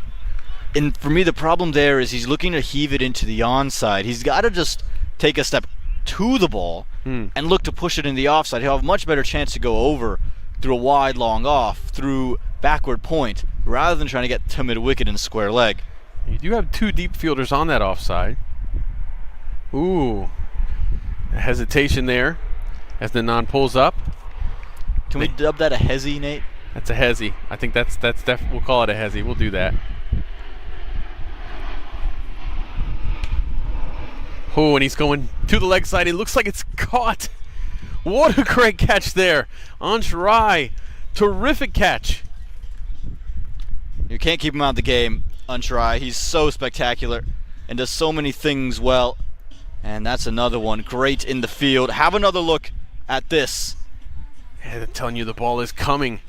Speaker 1: And for me, the problem there is he's looking to heave it into the onside. He's got to just take a step to the ball and look to push it in the offside. He'll have a much better chance to go over through a wide long off, through backward point, rather than trying to get to mid-wicket in square leg.
Speaker 5: You do have 2 deep fielders on that offside. Ooh. A hesitation there as Nanan pulls up.
Speaker 1: Can we dub that a hezzy, Nate?
Speaker 5: That's a hezzy. I think that's we'll call it a hezzy. We'll do that. Oh, and he's going to the leg side. It looks like it's caught. What a great catch there. Ansh Rai. Terrific catch.
Speaker 1: You can't keep him out of the game, Ansh Rai. He's so spectacular and does so many things well. And that's another one. Great in the field. Have another look at this.
Speaker 5: Yeah, they're telling you the ball is coming.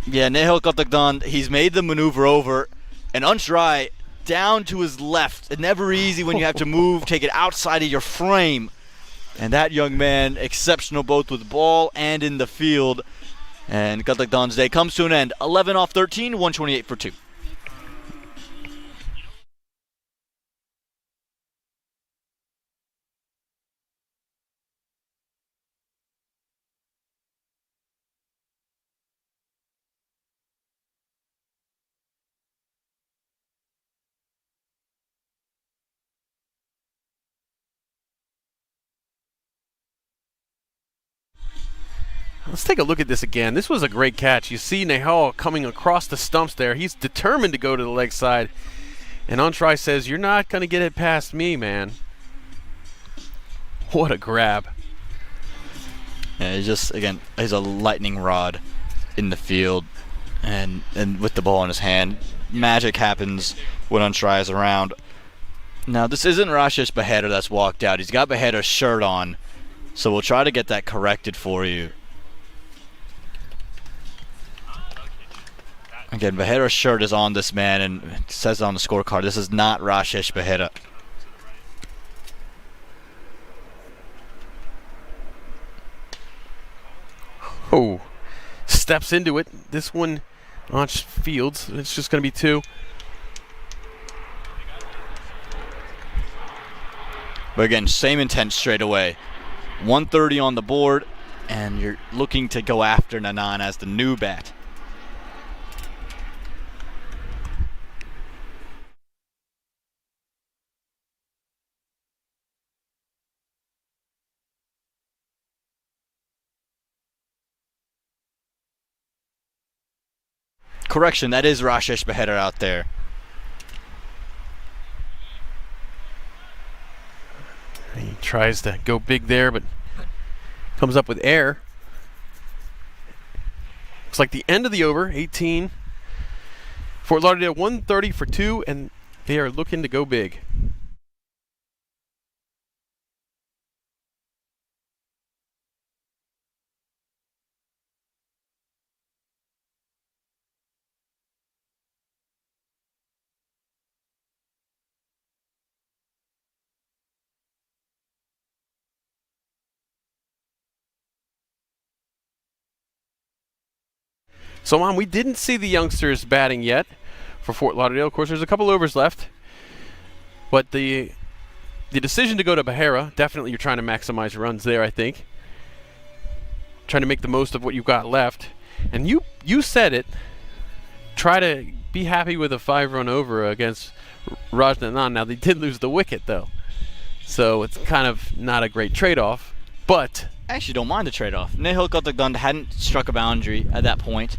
Speaker 1: Yeah, Nehal Katakdan, he's made the maneuver over. And Ansh Rai down to his left. It's never easy when you have to move, take it outside of your frame. And that young man, exceptional both with ball and in the field. And Katakdan's day comes to an end. 11 off 13, 128 for 2.
Speaker 5: Let's take a look at this again. This was a great catch. You see Nehal coming across the stumps there. He's determined to go to the leg side. And Ansh Rai says, "You're not going to get it past me, man." What a grab.
Speaker 1: Yeah, he's a lightning rod in the field and with the ball in his hand. Magic happens when Ansh Rai is around. Now, this isn't Rashish Behera that's walked out. He's got Behera's shirt on. So we'll try to get that corrected for you. Again, Behera's shirt is on this man, and it says on the scorecard, this is not Rashish Behera.
Speaker 5: Oh, steps into it. This one, Ansh Fields. It's just going to be 2.
Speaker 1: But again, same intent straight away. 130 on the board, and you're looking to go after Nanan as the new bat. Correction, that is Rashish Behera out there.
Speaker 5: He tries to go big there, but comes up with air. Looks like the end of the over, 18. Fort Lauderdale 130 for 2, and they are looking to go big. So, Mom, we didn't see the youngsters batting yet for Fort Lauderdale. Of course, there's a couple overs left. But the decision to go to Behera, definitely you're trying to maximize runs there, I think. Trying to make the most of what you've got left. And you said it. Try to be happy with a 5-run over against Raj Nanan. Now, they did lose the wicket, though. So it's kind of not a great trade-off. But
Speaker 1: I actually don't mind the trade-off. Nehal Katakdan hadn't struck a boundary at that point.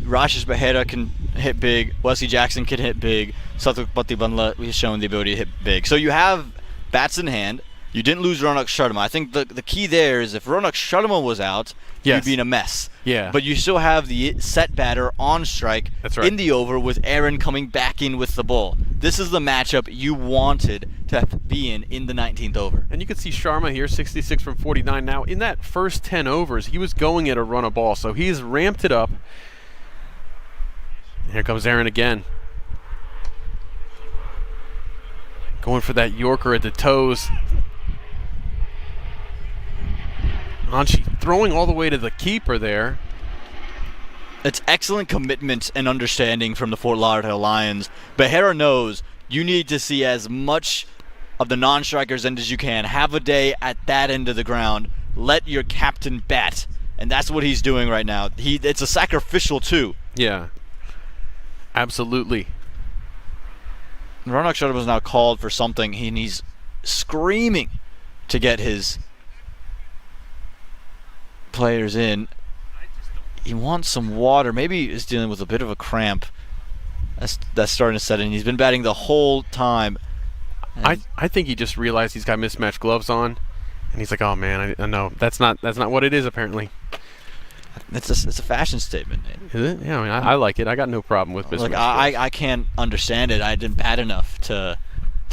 Speaker 1: Rashish Behera can hit big. Wesley Jackson can hit big. Sathak Patibanla has shown the ability to hit big. So you have bats in hand. You didn't lose Ronak Sharma. I think the key there is if Ronak Sharma was out,
Speaker 5: yes,
Speaker 1: you'd be in a mess.
Speaker 5: Yeah.
Speaker 1: But you still have the set batter on strike.
Speaker 5: That's right.
Speaker 1: In the over with Aaron coming back in with the ball. This is the matchup you wanted to be in the 19th over.
Speaker 5: And you can see Sharma here, 66 from 49. Now, in that first 10 overs, he was going at a run of ball, so he's ramped it up. Here comes Aaron again. Going for that Yorker at the toes. Anshi throwing all the way to the keeper there.
Speaker 1: It's excellent commitment and understanding from the Fort Lauderdale Lions. Behera knows you need to see as much of the non-strikers end as you can. Have a day at that end of the ground. Let your captain bat. And that's what he's doing right now. It's a sacrificial too.
Speaker 5: Yeah. Absolutely.
Speaker 1: Ronak Sharma was now called for something. He's screaming to get his players in. He wants some water. Maybe he's dealing with a bit of a cramp. That's starting to set in. He's been batting the whole time.
Speaker 5: I think he just realized he's got mismatched gloves on, and he's like, "Oh man, I know that's not what it is apparently."
Speaker 1: It's a fashion statement, Nate.
Speaker 5: Is it? Yeah, I mean, I like it. I got no problem with mismatched gloves.
Speaker 1: I can't understand it. I didn't bat enough to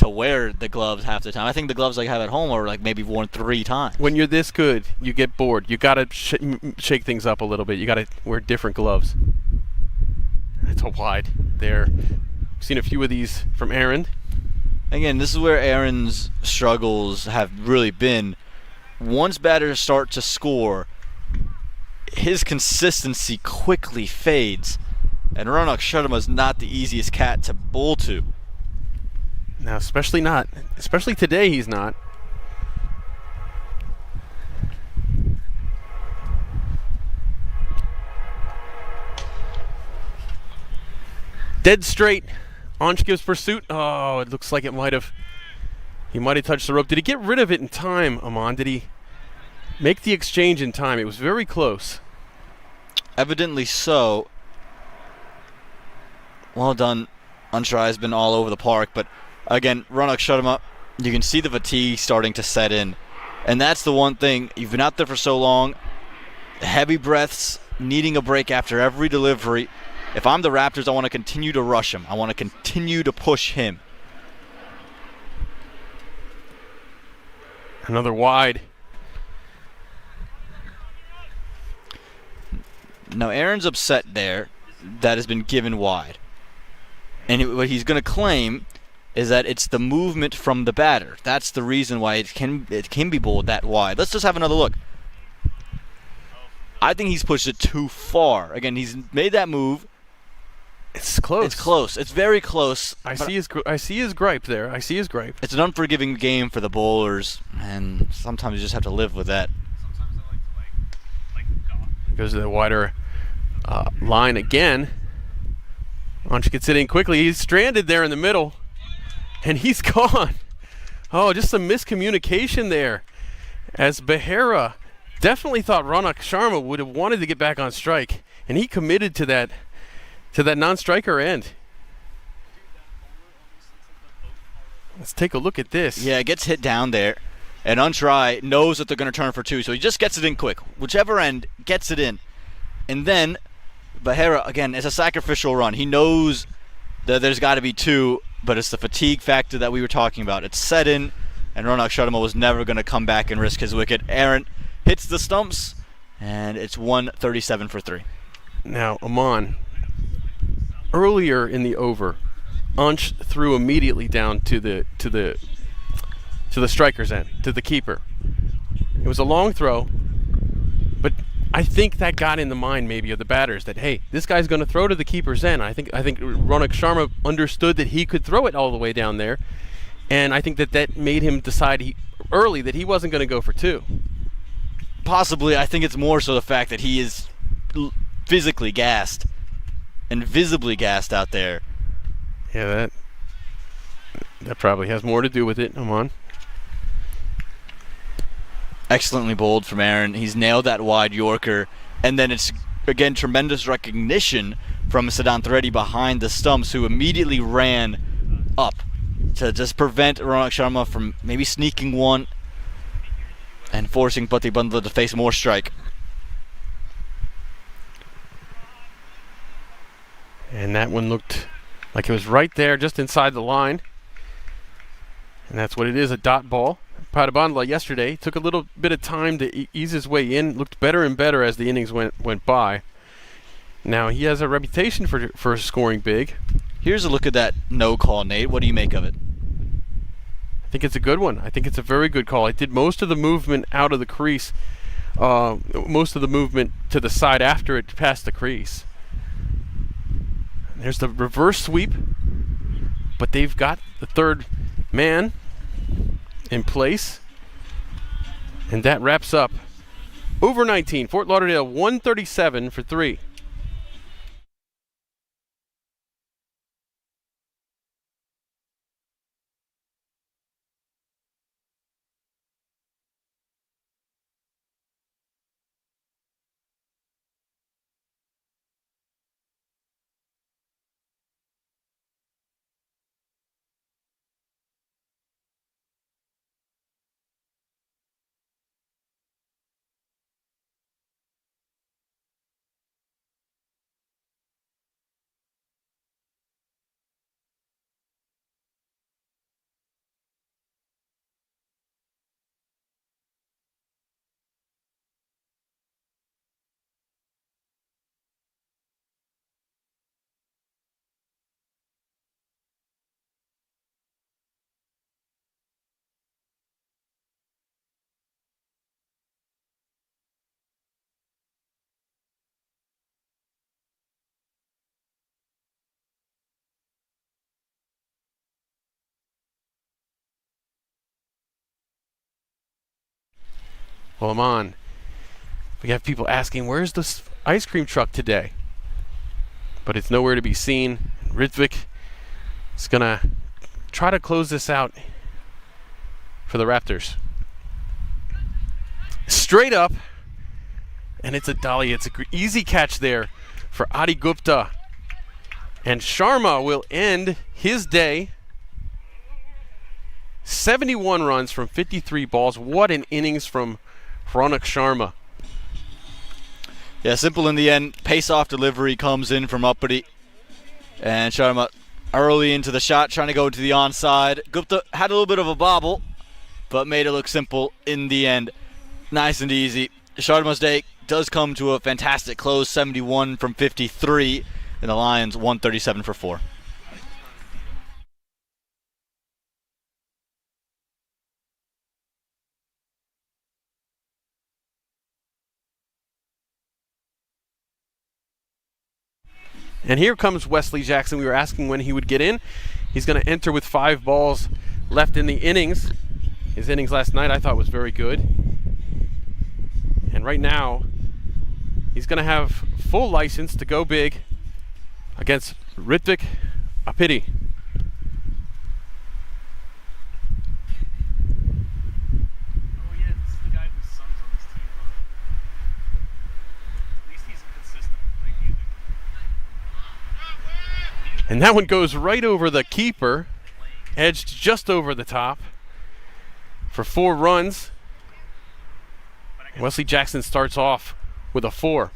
Speaker 1: wear the gloves half the time. I think the gloves I have at home are like maybe worn 3 times.
Speaker 5: When you're this good, you get bored. You gotta shake things up a little bit. You gotta wear different gloves. It's a wide there. Seen a few of these from Aaron.
Speaker 1: Again, this is where Aaron's struggles have really been. Once batters start to score, his consistency quickly fades, and Ronak Sharma is not the easiest cat to bowl to.
Speaker 5: Now, especially today, he's not. Dead straight. Ansh gives pursuit. Oh, it looks like he might have touched the rope. Did he get rid of it in time, Aman? Did he make the exchange in time? It was very close.
Speaker 1: Evidently so. Well done. Anshra has been all over the park, but again, Ronak Sharma, you can see the fatigue starting to set in. And that's the one thing. You've been out there for so long. Heavy breaths, needing a break after every delivery. If I'm the Raptors, I want to continue to rush him. I want to continue to push him.
Speaker 5: Another wide.
Speaker 1: Now, Aaron's upset there. That has been given wide. And what he's going to claim is that it's the movement from the batter. That's the reason why it can be bowled that wide. Let's just have another look. I think he's pushed it too far. Again, he's made that move.
Speaker 5: It's close.
Speaker 1: It's close. It's very close.
Speaker 5: I see his gripe there. I see his gripe.
Speaker 1: It's an unforgiving game for the bowlers, and sometimes you just have to live with that.
Speaker 5: Goes to the wider line again. Ansh gets it in quickly. He's stranded there in the middle, and he's gone. Oh, just some miscommunication there, as Behera definitely thought Ronak Sharma would have wanted to get back on strike, and he committed to that non-striker end. Let's take a look at this.
Speaker 1: Yeah, it gets hit down there, and Anshrai knows that they're going to turn for 2, so he just gets it in quick. Whichever end gets it in. And then Behera, again, it's a sacrificial run. He knows that there's got to be 2, but it's the fatigue factor that we were talking about. It's set in, and Ronak Sharma was never going to come back and risk his wicket. Aaron hits the stumps, and it's 137 for 3.
Speaker 5: Now, Aman, earlier in the over, Ansh threw immediately down to the striker's end, to the keeper. It was a long throw, but I think that got in the mind maybe of the batters that, hey, this guy's going to throw to the keeper's end. I think Ronak Sharma understood that he could throw it all the way down there, and I think that made him decide early that he wasn't going to go for 2.
Speaker 1: Possibly, I think it's more so the fact that he is physically gassed and visibly gassed out there.
Speaker 5: Yeah, that probably has more to do with it. Aman.
Speaker 1: Excellently bowled from Aaron. He's nailed that wide Yorker, and then it's again tremendous recognition from Siddhant Reddy behind the stumps, who immediately ran up to just prevent Ronak Sharma from maybe sneaking one and forcing Pati Bandla to face more strike.
Speaker 5: And that one looked like it was right there, just inside the line. And that's what it is, a dot ball. Padabandla yesterday took a little bit of time to ease his way in. Looked better and better as the innings went by. Now he has a reputation for scoring big.
Speaker 1: Here's a look at that no call, Nate. What do you make of it?
Speaker 5: I think it's a good one. I think it's a very good call. It did most of the movement out of the crease, most of the movement to the side after it passed the crease. There's the reverse sweep, but they've got the third man in place. And that wraps up over 19. Fort Lauderdale 137 for 3. Well, I'm on. We have people asking, where's this ice cream truck today? But it's nowhere to be seen. Ritvik is going to try to close this out for the Raptors. Straight up, and it's a dolly. It's an easy catch there for Adi Gupta. And Sharma will end his day. 71 runs from 53 balls. What an innings from Ronak Sharma.
Speaker 1: Yeah, simple in the end. Pace-off delivery comes in from Uppity. And Sharma early into the shot, trying to go to the onside. Gupta had a little bit of a bobble, but made it look simple in the end. Nice and easy. Sharma's day does come to a fantastic close, 71 from 53. And the Lions 137 for 4.
Speaker 5: And here comes Wesley Jackson. We were asking when he would get in. He's going to enter with 5 balls left in the innings. His innings last night I thought was very good. And right now, he's going to have full license to go big against Ritvik Apiti. And that one goes right over the keeper, edged just over the top for 4 runs. Wesley Jackson starts off with a 4.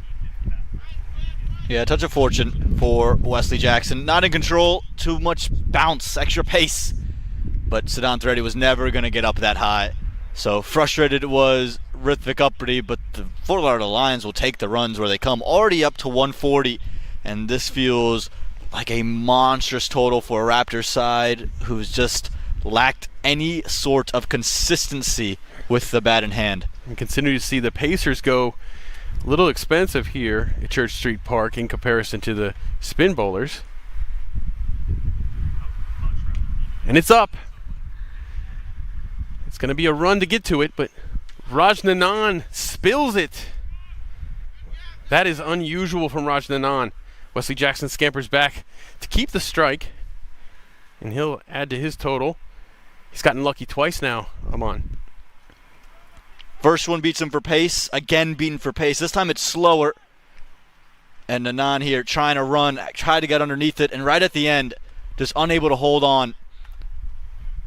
Speaker 1: Yeah, a touch of fortune for Wesley Jackson. Not in control, too much bounce, extra pace. But Siddhant Reddy was never going to get up that high. So frustrated was Ritvik Uppity, but the Fort Lauderdale Lions will take the runs where they come. Already up to 140, and this feels like a monstrous total for a Raptors side who's just lacked any sort of consistency with the bat in hand.
Speaker 5: We continue to see the Pacers go a little expensive here at Church Street Park in comparison to the spin bowlers. And it's up. It's going to be a run to get to it, but Rajnanan spills it. That is unusual from Rajnanan. Wesley Jackson scampers back to keep the strike, and he'll add to his total. He's gotten lucky twice now. I'm on.
Speaker 1: First one beats him for pace, again beaten for pace. This time it's slower. And Nanan here trying to run, try to get underneath it, and right at the end, just unable to hold on.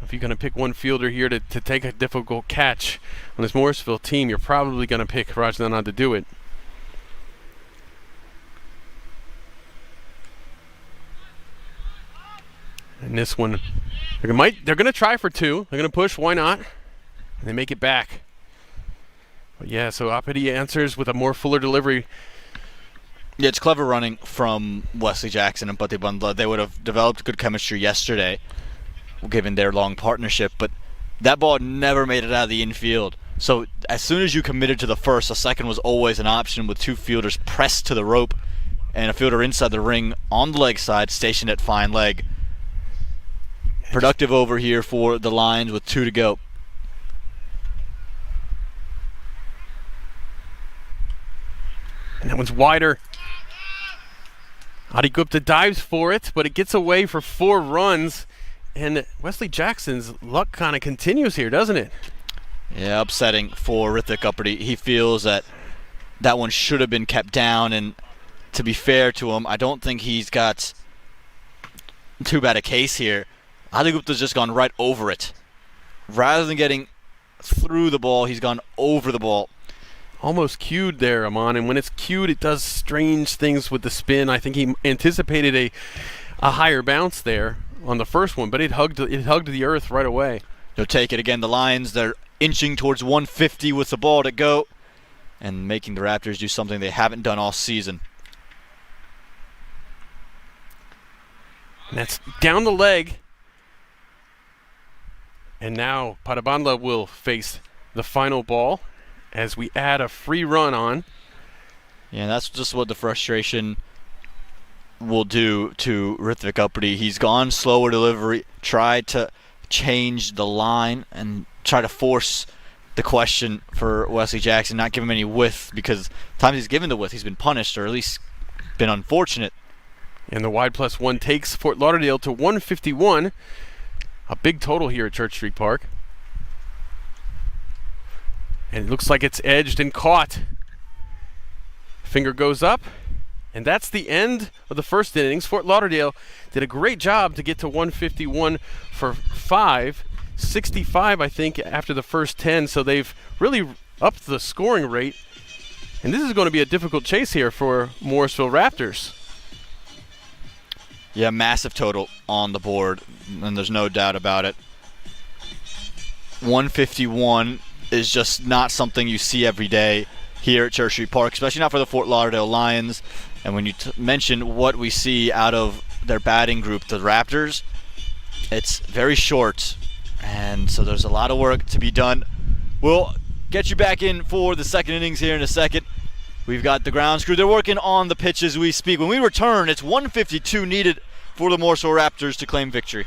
Speaker 5: If you're going to pick one fielder here to take a difficult catch on this Morrisville team, you're probably going to pick Rajnanan to do it. And this one, they're going to try for 2. They're going to push. Why not? And they make it back. But yeah, so Apiti answers with a more fuller delivery.
Speaker 1: Yeah, it's clever running from Wesley Jackson and Pati Bandla. They would have developed good chemistry yesterday, given their long partnership. But that ball never made it out of the infield. So as soon as you committed to the first, a second was always an option with 2 fielders pressed to the rope and a fielder inside the ring on the leg side, stationed at fine leg. Productive over here for the Lions with 2 to go.
Speaker 5: And that one's wider. Adi Gupta dives for it, but it gets away for 4 runs. And Wesley Jackson's luck kind of continues here, doesn't it?
Speaker 1: Yeah, upsetting for Ritvik Uppity. He feels that one should have been kept down, and to be fair to him, I don't think he's got too bad a case here. Adi Gupta's just gone right over it. Rather than getting through the ball, he's gone over the ball.
Speaker 5: Almost cued there, Aman, and when it's cued, it does strange things with the spin. I think he anticipated a higher bounce there on the first one, but it hugged the earth right away.
Speaker 1: They'll take it again. The Lions, they're inching towards 150 with the ball to go and making the Raptors do something they haven't done all season.
Speaker 5: And that's down the leg. And now Padabandla will face the final ball as we add a free run on.
Speaker 1: Yeah, that's just what the frustration will do to Ritvik Uppity. He's gone slower delivery, tried to change the line and try to force the question for Wesley Jackson, not give him any width, because times he's given the width, he's been punished or at least been unfortunate.
Speaker 5: And the wide +1 takes Fort Lauderdale to 151. A big total here at Church Street Park. And it looks like it's edged and caught. Finger goes up. And that's the end of the first innings. Fort Lauderdale did a great job to get to 151 for 5. 65, I think, after the first 10. So they've really upped the scoring rate. And this is going to be a difficult chase here for Morrisville Raptors.
Speaker 1: Yeah, massive total on the board, and there's no doubt about it. 151 is just not something you see every day here at Church Street Park, especially not for the Fort Lauderdale Lions. And when you mention what we see out of their batting group, the Raptors, it's very short, and so there's a lot of work to be done. We'll get you back in for the second innings here in a second. We've got the grounds crew. They're working on the pitch as we speak. When we return, it's 152 needed for the Morrisville Raptors to claim victory.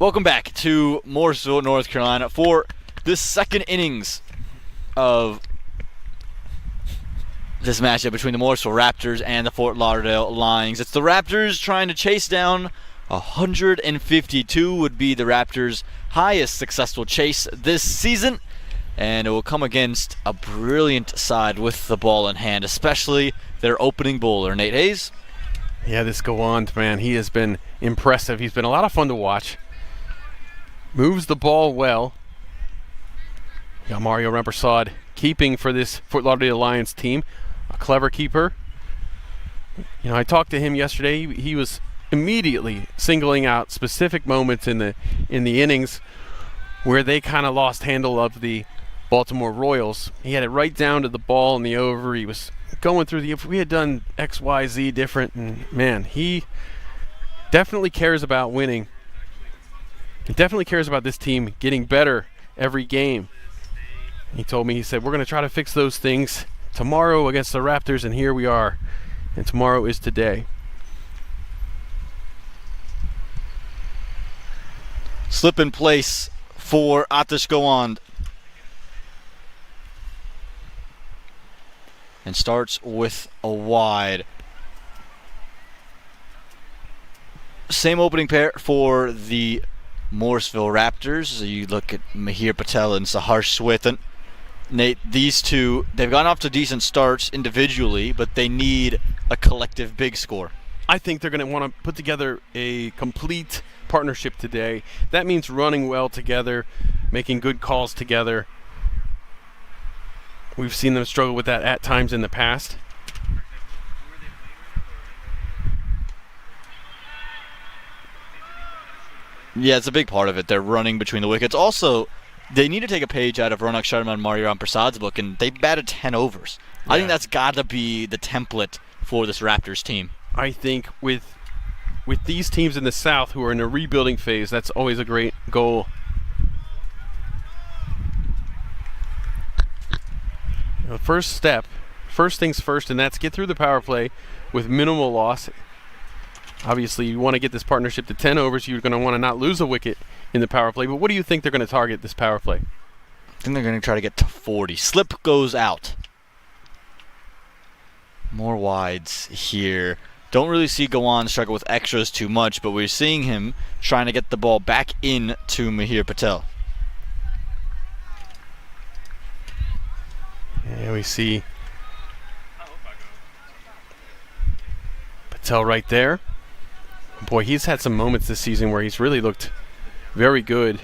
Speaker 1: Welcome back to Morrisville, North Carolina for this second innings of this matchup between the Morrisville Raptors and the Fort Lauderdale Lions. It's the Raptors trying to chase down 152 would be the Raptors' highest successful chase this season, and it will come against a brilliant side with the ball in hand, especially their opening bowler, Nate Hayes.
Speaker 5: Yeah, this Gawand, man, he has been impressive. He's been a lot of fun to watch. Moves the ball well. Got Mario Rempersad keeping for this Fort Lauderdale Lions team. A clever keeper. You know, I talked to him yesterday. He was immediately singling out specific moments in the innings where they kind of lost handle of the Baltimore Royals. He had it right down to the ball in the over. He was going through if we had done X, Y, Z different, and man, he definitely cares about winning. He definitely cares about this team getting better every game. He told me, he said, we're going to try to fix those things tomorrow against the Raptors, and here we are. And tomorrow is today.
Speaker 1: Slip in place for Atish Gawand. And starts with a wide. Same opening pair for the Morrisville Raptors. You look at Mihir Patel and Saharsh Swethan. Nate, these two, they've gone off to decent starts individually, but they need a collective big score.
Speaker 5: I think they're going to want to put together a complete partnership today. That means running well together, making good calls together. We've seen them struggle with that at times in the past.
Speaker 1: Yeah, it's a big part of it. They're running between the wickets. Also, they need to take a page out of Ronak Sharma and Mario Rampersad's book, and they batted 10 overs. Yeah. I think that's got to be the template for this Raptors team.
Speaker 5: I think with these teams in the South who are in a rebuilding phase, that's always a great goal. The first step, first things first, and that's get through the power play with minimal loss. Obviously, you want to get this partnership to 10 overs. You're going to want to not lose a wicket in the power play. But what do you think they're going to target this power play?
Speaker 1: I think they're going to try to get to 40. Slip goes out. More wides here. Don't really see Gawand struggle with extras too much, but we're seeing him trying to get the ball back in to Mihir Patel.
Speaker 5: Yeah, we see Patel right there. Boy, he's had some moments this season where he's really looked very good.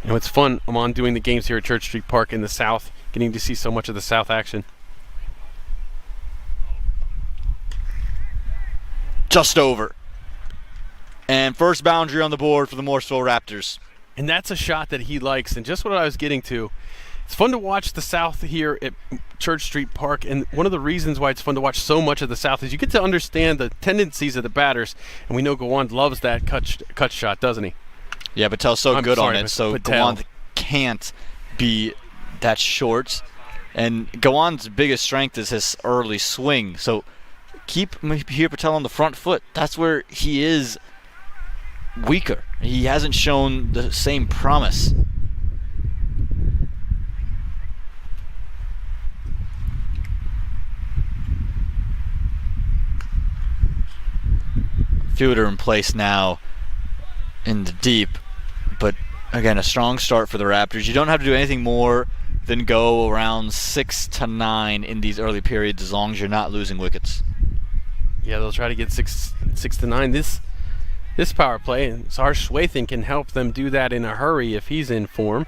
Speaker 5: You know, it's fun. I'm on doing the games here at Church Street Park in the South, getting to see so much of the South action.
Speaker 1: Just over. And first boundary on the board for the Morrisville Raptors.
Speaker 5: And that's a shot that he likes, and just what I was getting to. It's fun to watch the South here at Church Street Park, and one of the reasons why it's fun to watch so much of the South is you get to understand the tendencies of the batters, and we know Gawand loves that cut shot, doesn't he?
Speaker 1: Yeah, Patel's so good on it, so
Speaker 5: Patel.
Speaker 1: Gawand can't be that short. And Gawand's biggest strength is his early swing, so keep Mihir Patel on the front foot. That's where he is weaker. He hasn't shown the same promise. Fielder in place now in the deep, but again, a strong start for the Raptors. You don't have to do anything more than go around 6 to 9 in these early periods as long as you're not losing wickets.
Speaker 5: Yeah, they'll try to get 6 to 9 this power play, and Saharsh Swethan can help them do that in a hurry if he's in form.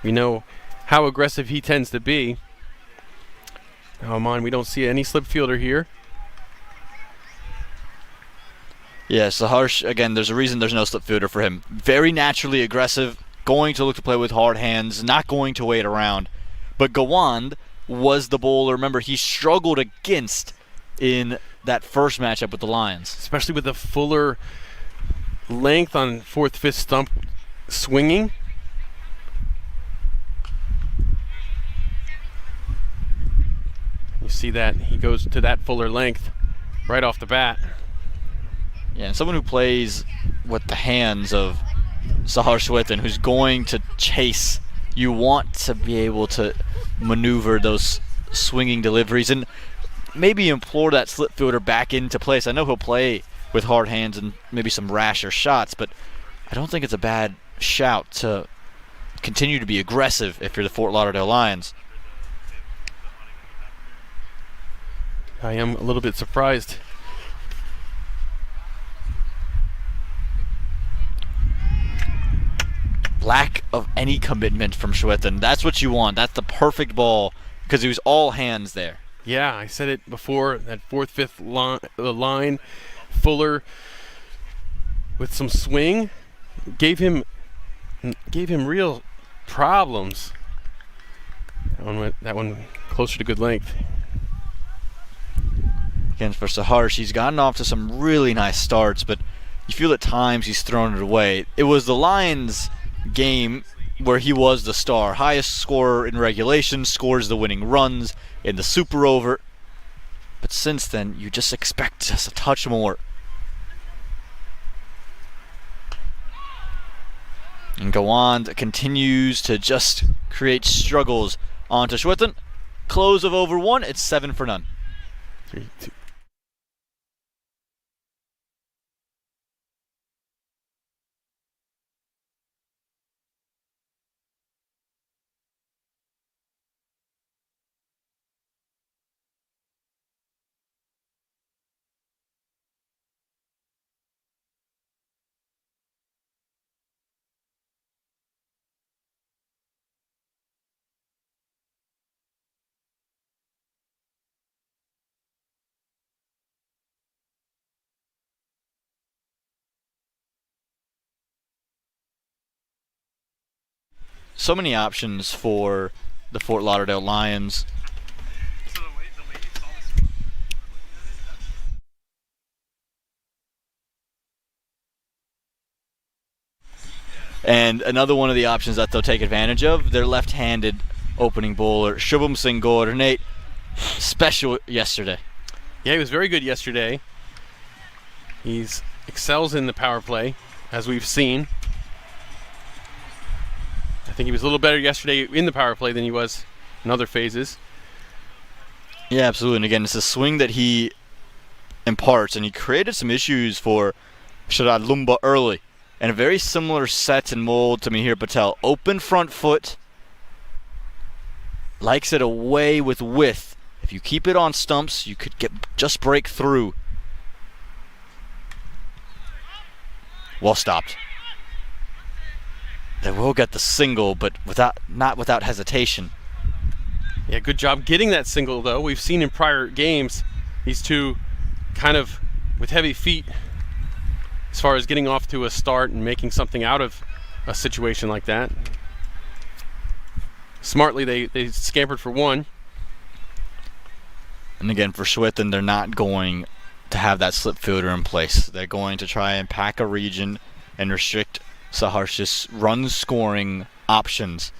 Speaker 5: We know how aggressive he tends to be. Oh man, we don't see any slip fielder here.
Speaker 1: Yeah, Saharsh, again, there's a reason there's no slip fielder for him. Very naturally aggressive, going to look to play with hard hands, not going to wait around. But Gawand was the bowler. Remember, he struggled against in that first matchup with the Lions.
Speaker 5: Especially with the fuller length on fourth, fifth stump swinging. You see that he goes to that fuller length right off the bat.
Speaker 1: Yeah, and someone who plays with the hands of Sahar Swithin, who's going to chase. You want to be able to maneuver those swinging deliveries and maybe implore that slip fielder back into place. I know he'll play with hard hands and maybe some rasher shots, but I don't think it's a bad shout to continue to be aggressive if you're the Fort Lauderdale Lions.
Speaker 5: I am a little bit surprised.
Speaker 1: Lack of any commitment from Schwethen. That's what you want. That's the perfect ball because he was all hands there.
Speaker 5: Yeah, I said it before, that fourth, fifth line, Fuller with some swing gave him real problems. That one closer to good length.
Speaker 1: Again, for Sahar, he's gotten off to some really nice starts, but you feel at times he's thrown it away. It was the Lions game where he was the star. Highest scorer in regulation, scores the winning runs in the super over. But since then, you just expect just a touch more. And Gawand continues to just create struggles onto Schwethen. Close of over 1, it's 7-0.
Speaker 5: 3-2.
Speaker 1: So many options for the Fort Lauderdale Lions. And another one of the options that they'll take advantage of, their left-handed opening bowler, Shubham Singh Gaur, special yesterday.
Speaker 5: Yeah, he was very good yesterday. He's excels in the power play, as we've seen. I think he was a little better yesterday in the power play than he was in other phases.
Speaker 1: Yeah, absolutely. And again, it's a swing that he imparts, and he created some issues for Sharad Lumba early. And a very similar set and mold to Mihir Patel. Open front foot, likes it away with width. If you keep it on stumps, you could just break through. Well stopped. They will get the single, but not without hesitation.
Speaker 5: Yeah, good job getting that single, though. We've seen in prior games these two kind of with heavy feet as far as getting off to a start and making something out of a situation like that. Smartly, they scampered for one.
Speaker 1: And again, for Schwethen, they're not going to have that slip fielder in place. They're going to try and pack a region and restrict Sahar's run scoring options.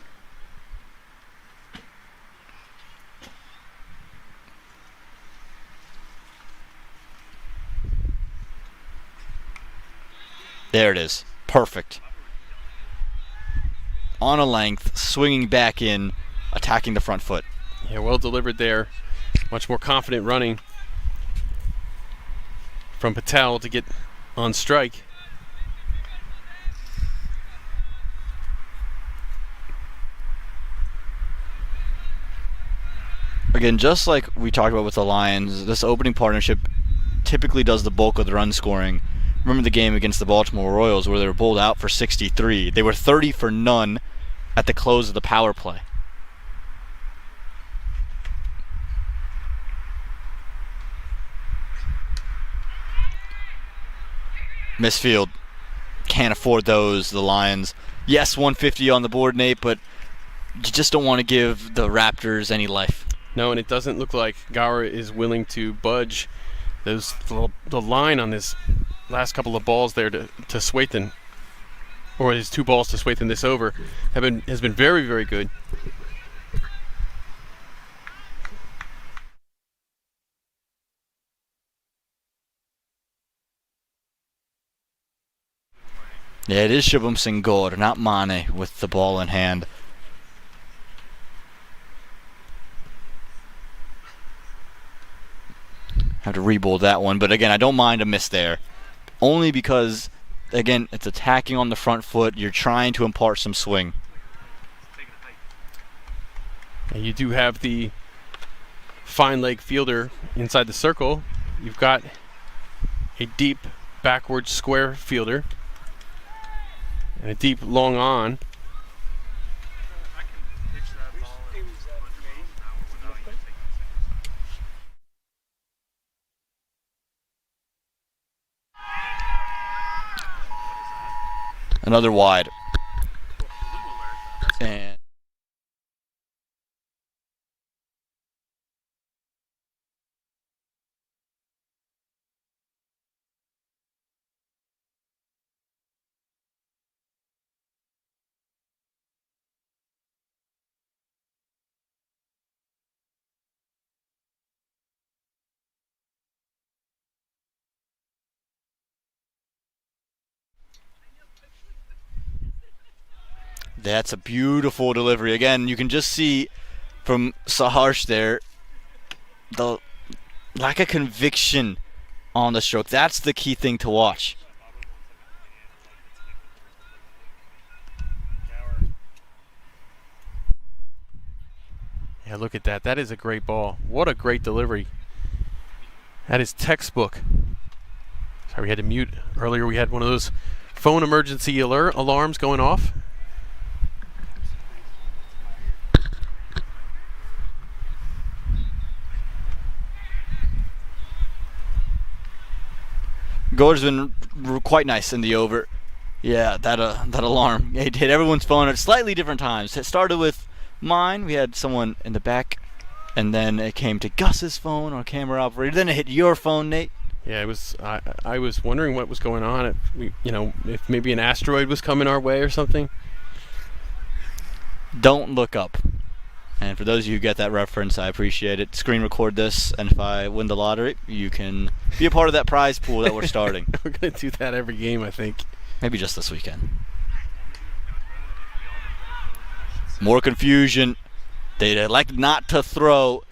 Speaker 1: There it is. Perfect. On a length, swinging back in, attacking the front foot.
Speaker 5: Yeah, well delivered there. Much more confident running from Patel to get on strike.
Speaker 1: Again, just like we talked about with the Lions, this opening partnership typically does the bulk of the run scoring. Remember the game against the Baltimore Royals where they were bowled out for 63. They were 30 for none at the close of the power play. Misfield. Can't afford those, the Lions. Yes, 150 on the board, Nate, but you just don't want to give the Raptors any life.
Speaker 5: No, and it doesn't look like Gower is willing to budge the line on his last couple of balls there to Swathan, or his two balls to Swathan this over, has been very, very good.
Speaker 1: Yeah, it is Shubham Singh Gaur, not Mane, with the ball in hand. Have to rebowl that one, but again, I don't mind a miss there. Only because, again, it's attacking on the front foot. You're trying to impart some swing.
Speaker 5: And you do have the fine leg fielder inside the circle. You've got a deep backward square fielder and a deep long on.
Speaker 1: Another wide. And that's a beautiful delivery. Again, you can just see from Saharsh there the lack of conviction on the stroke. That's the key thing to watch.
Speaker 5: Yeah, look at that. That is a great ball. What a great delivery. That is textbook. Sorry, we had to mute. Earlier we had one of those phone emergency alarms going off.
Speaker 1: Gaur's been quite nice in the over. Yeah, that alarm. It hit everyone's phone at slightly different times. It started with mine. We had someone in the back, and then it came to Gus's phone, our camera operator. Then it hit your phone, Nate.
Speaker 5: Yeah, it was. I was wondering what was going on. If maybe an asteroid was coming our way or something.
Speaker 1: Don't look up. And for those of you who get that reference, I appreciate it. Screen record this, and if I win the lottery, you can be a part of that prize pool that we're starting.
Speaker 5: We're gonna do that every game, I think.
Speaker 1: Maybe just this weekend. More confusion. They elect not to throw.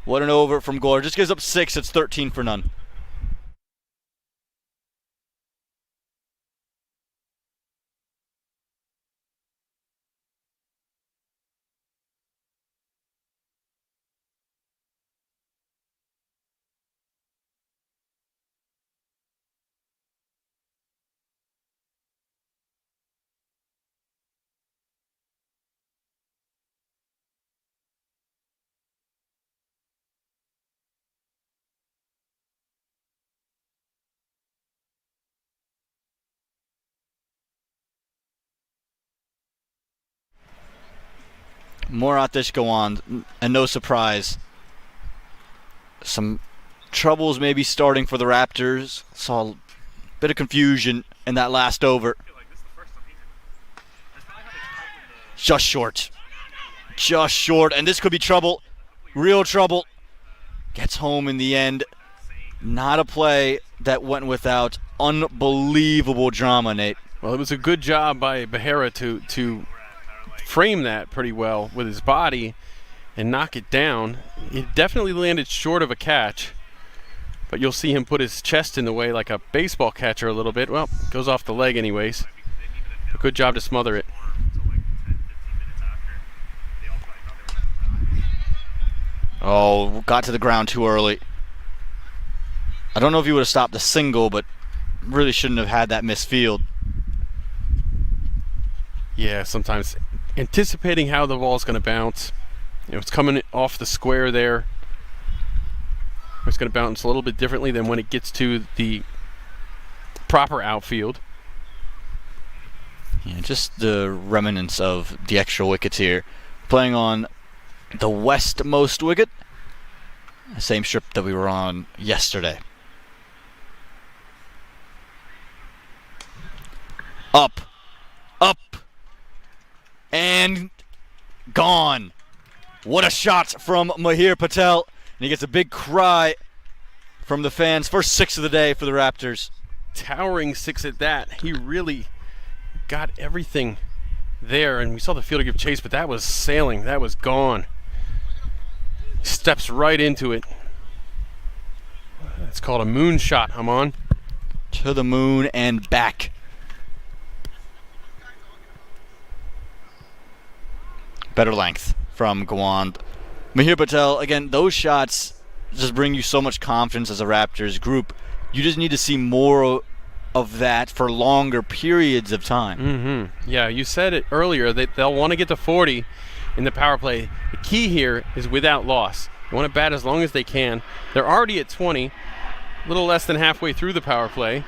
Speaker 1: What an over from Gaur. Just gives up 6. It's 13 for none. More Atish go on, and no surprise. Some troubles maybe starting for the Raptors. Saw a bit of confusion in that last over. Just short. Just short, and this could be trouble. Real trouble. Gets home in the end. Not a play that went without unbelievable drama, Nate.
Speaker 5: Well, it was a good job by Behera to frame that pretty well with his body and knock it down. It definitely landed short of a catch, but you'll see him put his chest in the way like a baseball catcher a little bit. Well, goes off the leg anyways. A good job to smother it.
Speaker 1: Oh, got to the ground too early. I don't know if he would have stopped the single, but really shouldn't have had that misfield.
Speaker 5: Yeah, sometimes anticipating how the ball's going to bounce. It's coming off the square there. It's going to bounce a little bit differently than when it gets to the proper outfield.
Speaker 1: Yeah, just the remnants of the extra wickets here. Playing on the westmost wicket. The same strip that we were on yesterday. Up. Up. And gone. What a shot from Mahir Patel. And he gets a big cry from the fans. First 6 of the day for the Raptors.
Speaker 5: Towering 6 at that. He really got everything there, and we saw the fielder give chase, but that was sailing. That was gone. Steps right into it. It's called a moonshot, Hamon.
Speaker 1: To the moon and back. Better length from Gawand. Mahir Patel, again, those shots just bring you so much confidence as a Raptors group. You just need to see more of that for longer periods of time.
Speaker 5: Mm-hmm. Yeah, you said it earlier that they'll want to get to 40 in the power play. The key here is without loss. They want to bat as long as they can. They're already at 20, a little less than halfway through the power play.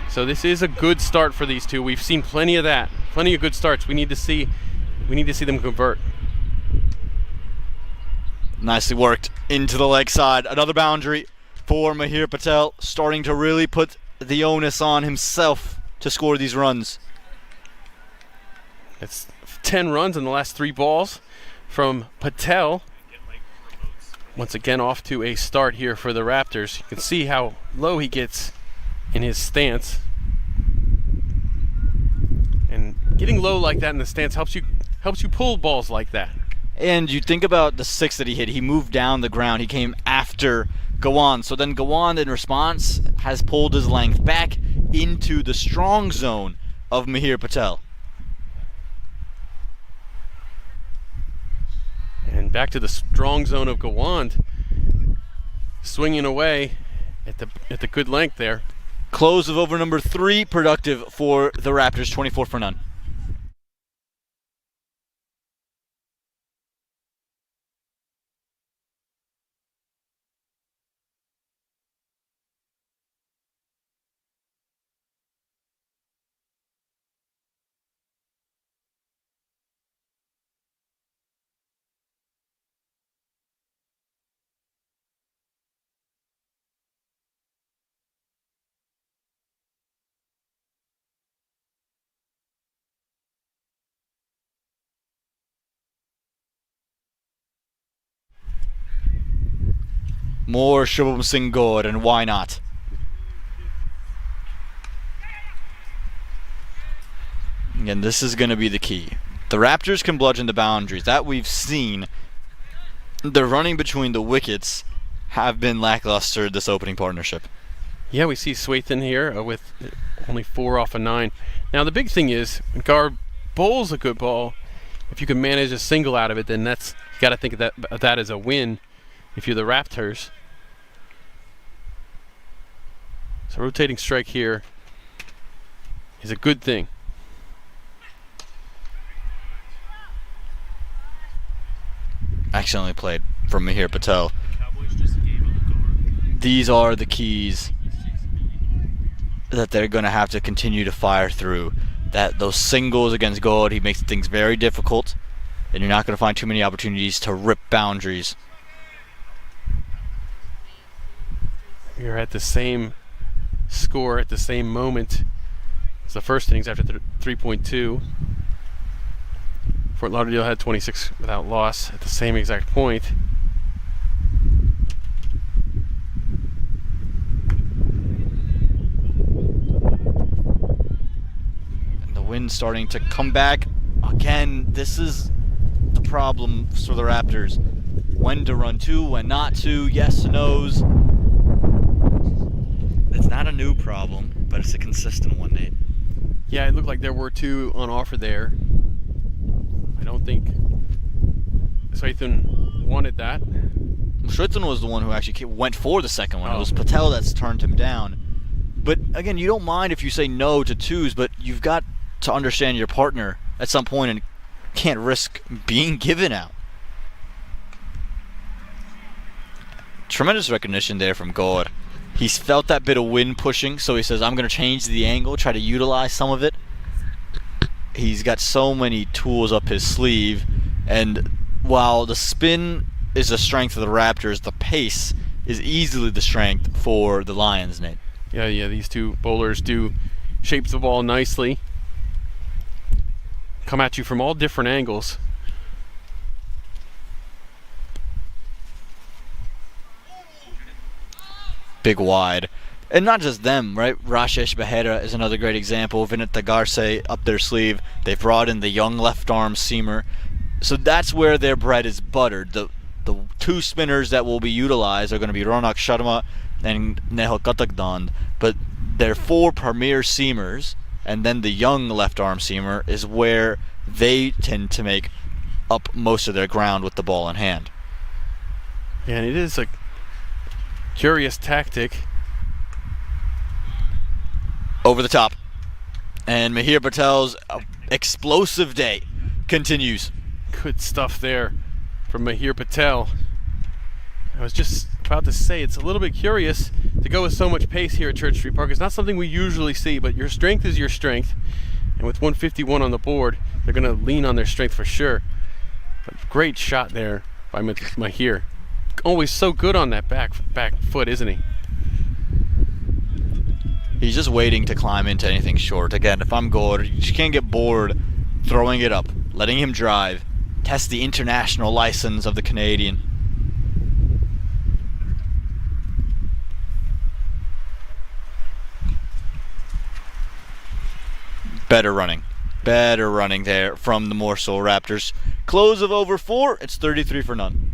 Speaker 5: So this is a good start for these two. We've seen plenty of that, plenty of good starts. We need to see them convert.
Speaker 1: Nicely worked into the leg side. Another boundary for Mahir Patel, starting to really put the onus on himself to score these runs.
Speaker 5: It's 10 runs in the last 3 balls from Patel. Once again off to a start here for the Raptors. You can see how low he gets in his stance. And getting low like that in the stance helps you pull balls like that.
Speaker 1: And you think about the 6 that he hit. He moved down the ground. He came after Gawand. So then Gawand, in response, has pulled his length back into the strong zone of Mahir Patel.
Speaker 5: And back to the strong zone of Gawand. Swinging away at the good length there.
Speaker 1: Close of over number 3, productive for the Raptors, 24 for none. More Shubham Singh Gaur, and why not? Again, this is going to be the key. The Raptors can bludgeon the boundaries. That we've seen. The running between the wickets have been lackluster this opening partnership.
Speaker 5: Yeah, we see Swathan here with only 4 off of 9. Now the big thing is, when Gar bowls a good ball, if you can manage a single out of it, then you got to think of that as a win if you're the Raptors. So rotating strike here is a good thing.
Speaker 1: Excellently played from Mahir Patel. These are the keys that they're going to have to continue to fire through. Those singles against Gaur, he makes things very difficult, and you're not going to find too many opportunities to rip boundaries.
Speaker 5: You're at the same score at the same moment as the first innings after 3.2. Fort Lauderdale had 26 without loss at the same exact point.
Speaker 1: And the wind's starting to come back. Again, this is the problem for the Raptors. When to run to, when not to, yes, no's. It's not a new problem, but it's a consistent one, Nate.
Speaker 5: Yeah, it looked like there were 2 on offer there. I don't think Swathan wanted that.
Speaker 1: Swathan was the one who actually went for the second one. It was Patel that's turned him down. But again, you don't mind if you say no to 2s, but you've got to understand your partner at some point and can't risk being given out. Tremendous recognition there from Gaur. He's felt that bit of wind pushing, so he says, I'm going to change the angle, try to utilize some of it. He's got so many tools up his sleeve, and while the spin is the strength of the Raptors, the pace is easily the strength for the Lions, Nate.
Speaker 5: Yeah, these 2 bowlers do shape the ball nicely. Come at you from all different angles.
Speaker 1: Big wide And not just them, right? Rashesh Behera is another great example. Vinit Tagarse up their sleeve. They've brought in the young left arm seamer. So that's where their bread is buttered. The two spinners that will be utilized are going to be Ronak Sharma and Nehal Katakdand. But their four premier seamers and then the young left arm seamer is where they tend to make up most of their ground with the ball in hand.
Speaker 5: And it is a curious tactic.
Speaker 1: Over the top. And Mihir Patel's explosive day continues.
Speaker 5: Good stuff there from Mihir Patel. I was just about to say, it's a little bit curious to go with so much pace here at Church Street Park. It's not something we usually see, but your strength is your strength. And with 151 on the board, they're going to lean on their strength for sure. But great shot there by Mihir. Always so good on that back foot, isn't he?
Speaker 1: He's just waiting to climb into anything short. Again, if I'm Gore, you just can't get bored throwing it up, letting him drive, test the international license of the Canadian. Better running there from the Morrisville Raptors. Close of over 4, it's 33 for none.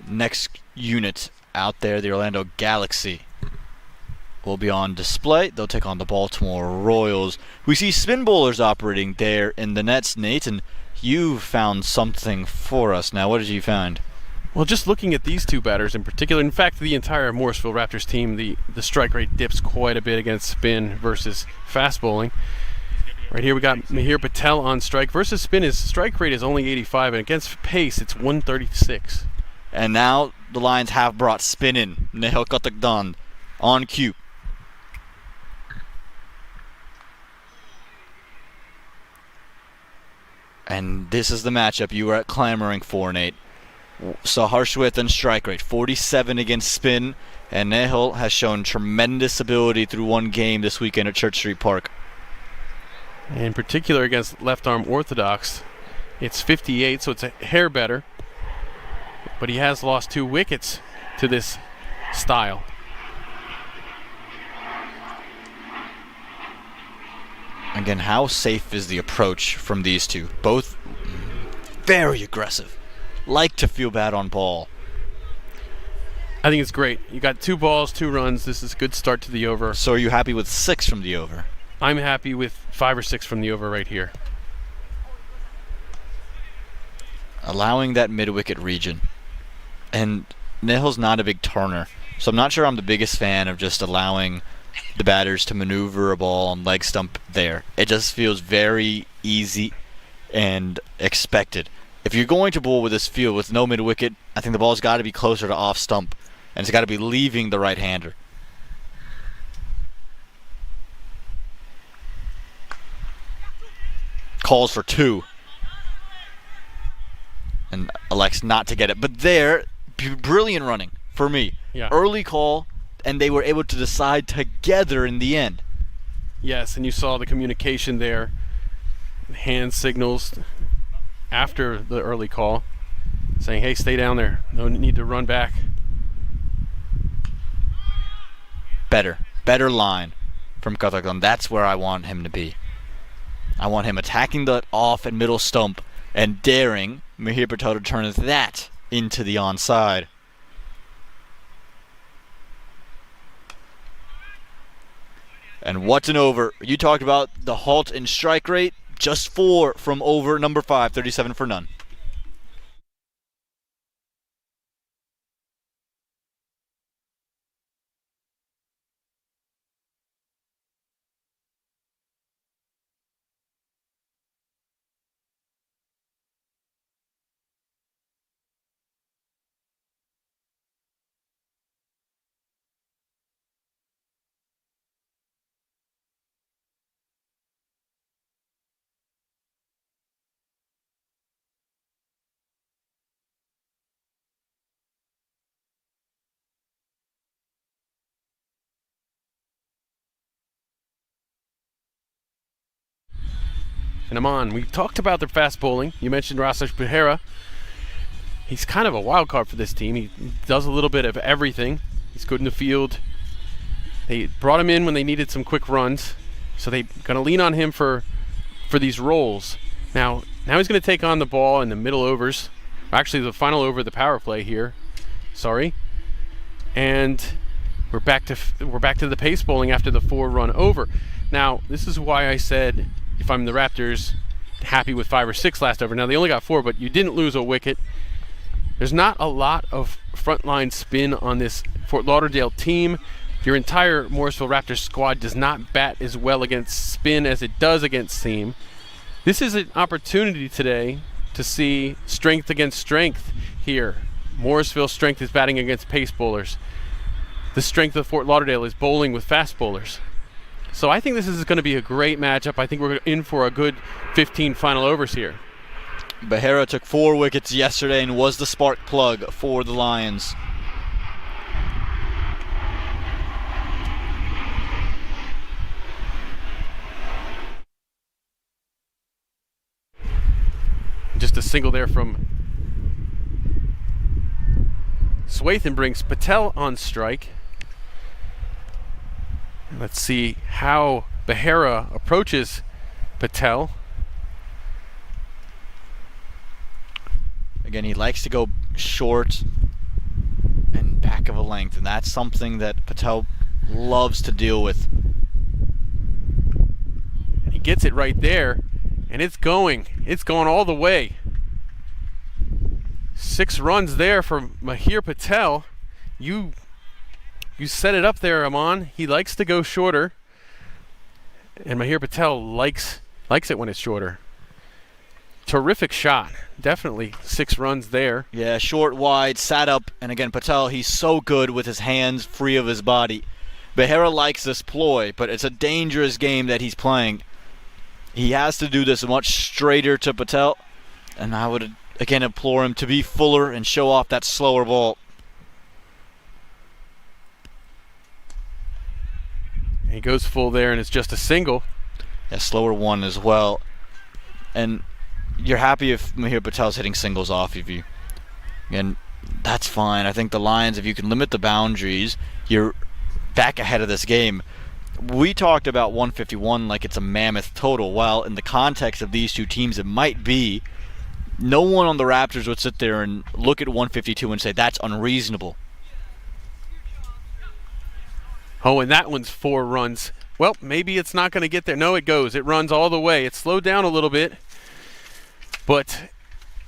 Speaker 1: Next unit out there, the Orlando Galaxy, will be on display. They'll take on the Baltimore Royals. We see spin bowlers operating there in the nets. Nathan, you found something for us. Now, what did you find?
Speaker 5: Well, just looking at these two batters in particular, in fact, the entire Morrisville Raptors team, the strike rate dips quite a bit against spin versus fast bowling. Right here we got Mihir Patel on strike. Versus spin, his strike rate is only 85, and against pace, it's 136.
Speaker 1: And now the Lions have brought spin in. Nehal Katakdand on cue. And this is the matchup you were clamoring for, Nate. Saharshwith and strike rate, 47 against spin, and Nehal has shown tremendous ability through one game this weekend at Church Street Park.
Speaker 5: In particular against left arm orthodox, it's 58, so it's a hair better. But he has lost 2 wickets to this style.
Speaker 1: Again, how safe is the approach from these two? Both very aggressive. Like to feel bad on ball.
Speaker 5: I think it's great. You got 2 balls, 2 runs. This is a good start to the over.
Speaker 1: So are you happy with 6 from the over?
Speaker 5: I'm happy with 5 or 6 from the over right here.
Speaker 1: Allowing that mid-wicket region. And Nehal's not a big turner, so I'm not sure I'm the biggest fan of just allowing the batters to maneuver a ball on leg stump there. It just feels very easy and expected. If you're going to bowl with this field with no mid-wicket, I think the ball's got to be closer to off stump, and it's got to be leaving the right-hander. Calls for 2. And elects not to get it. But there, brilliant running for me.
Speaker 5: Yeah.
Speaker 1: Early call, and they were able to decide together in the end.
Speaker 5: Yes, and you saw the communication there. Hand signals after the early call saying, hey, stay down there. No need to run back.
Speaker 1: Better line from Kathakon. That's where I want him to be. I want him attacking the off and middle stump and daring Mihir Patel to turn that into the onside. And what's an over? You talked about the halt in strike rate. Just 4 from over number 5, 37 for none.
Speaker 5: and Amon. We talked about their fast bowling. You mentioned Rasesh Behera. He's kind of a wild card for this team. He does a little bit of everything. He's good in the field. They brought him in when they needed some quick runs, so they're going to lean on him for these roles. Now he's going to take on the ball in the middle overs. Actually, the final over of the power play here. Sorry. And we're back to the pace bowling after the 4-run over. Now, this is why I said if I'm the Raptors, happy with 5 or 6 last over. Now, they only got 4, but you didn't lose a wicket. There's not a lot of frontline spin on this Fort Lauderdale team. Your entire Morrisville Raptors squad does not bat as well against spin as it does against seam. This is an opportunity today to see strength against strength here. Morrisville's strength is batting against pace bowlers. The strength of Fort Lauderdale is bowling with fast bowlers. So I think this is going to be a great matchup. I think we're in for a good 15 final overs here.
Speaker 1: Behera took 4 wickets yesterday and was the spark plug for the Lions.
Speaker 5: Just a single there from Swathan brings Patel on strike. Let's see how Behera approaches Patel.
Speaker 1: Again, he likes to go short and back of a length, and that's something that Patel loves to deal with.
Speaker 5: And he gets it right there, and it's going all the way. 6 runs there for Mahir Patel. You set it up there, Amon. He likes to go shorter, and Mahir Patel likes it when it's shorter. Terrific shot. Definitely 6 runs there.
Speaker 1: Yeah, short, wide, sat up, and again, Patel, he's so good with his hands free of his body. Behera likes this ploy, but it's a dangerous game that he's playing. He has to do this much straighter to Patel, and I would again implore him to be fuller and show off that slower ball.
Speaker 5: He goes full there, and it's just a single.
Speaker 1: Yeah, slower one as well. And you're happy if Mahir Patel's hitting singles off of you. And that's fine. I think the Lions, if you can limit the boundaries, you're back ahead of this game. We talked about 151 like it's a mammoth total. While in the context of these two teams, it might be. No one on the Raptors would sit there and look at 152 and say that's unreasonable.
Speaker 5: Oh, and that one's 4 runs. Well, maybe it's not going to get there. No, it goes. It runs all the way. It slowed down a little bit, but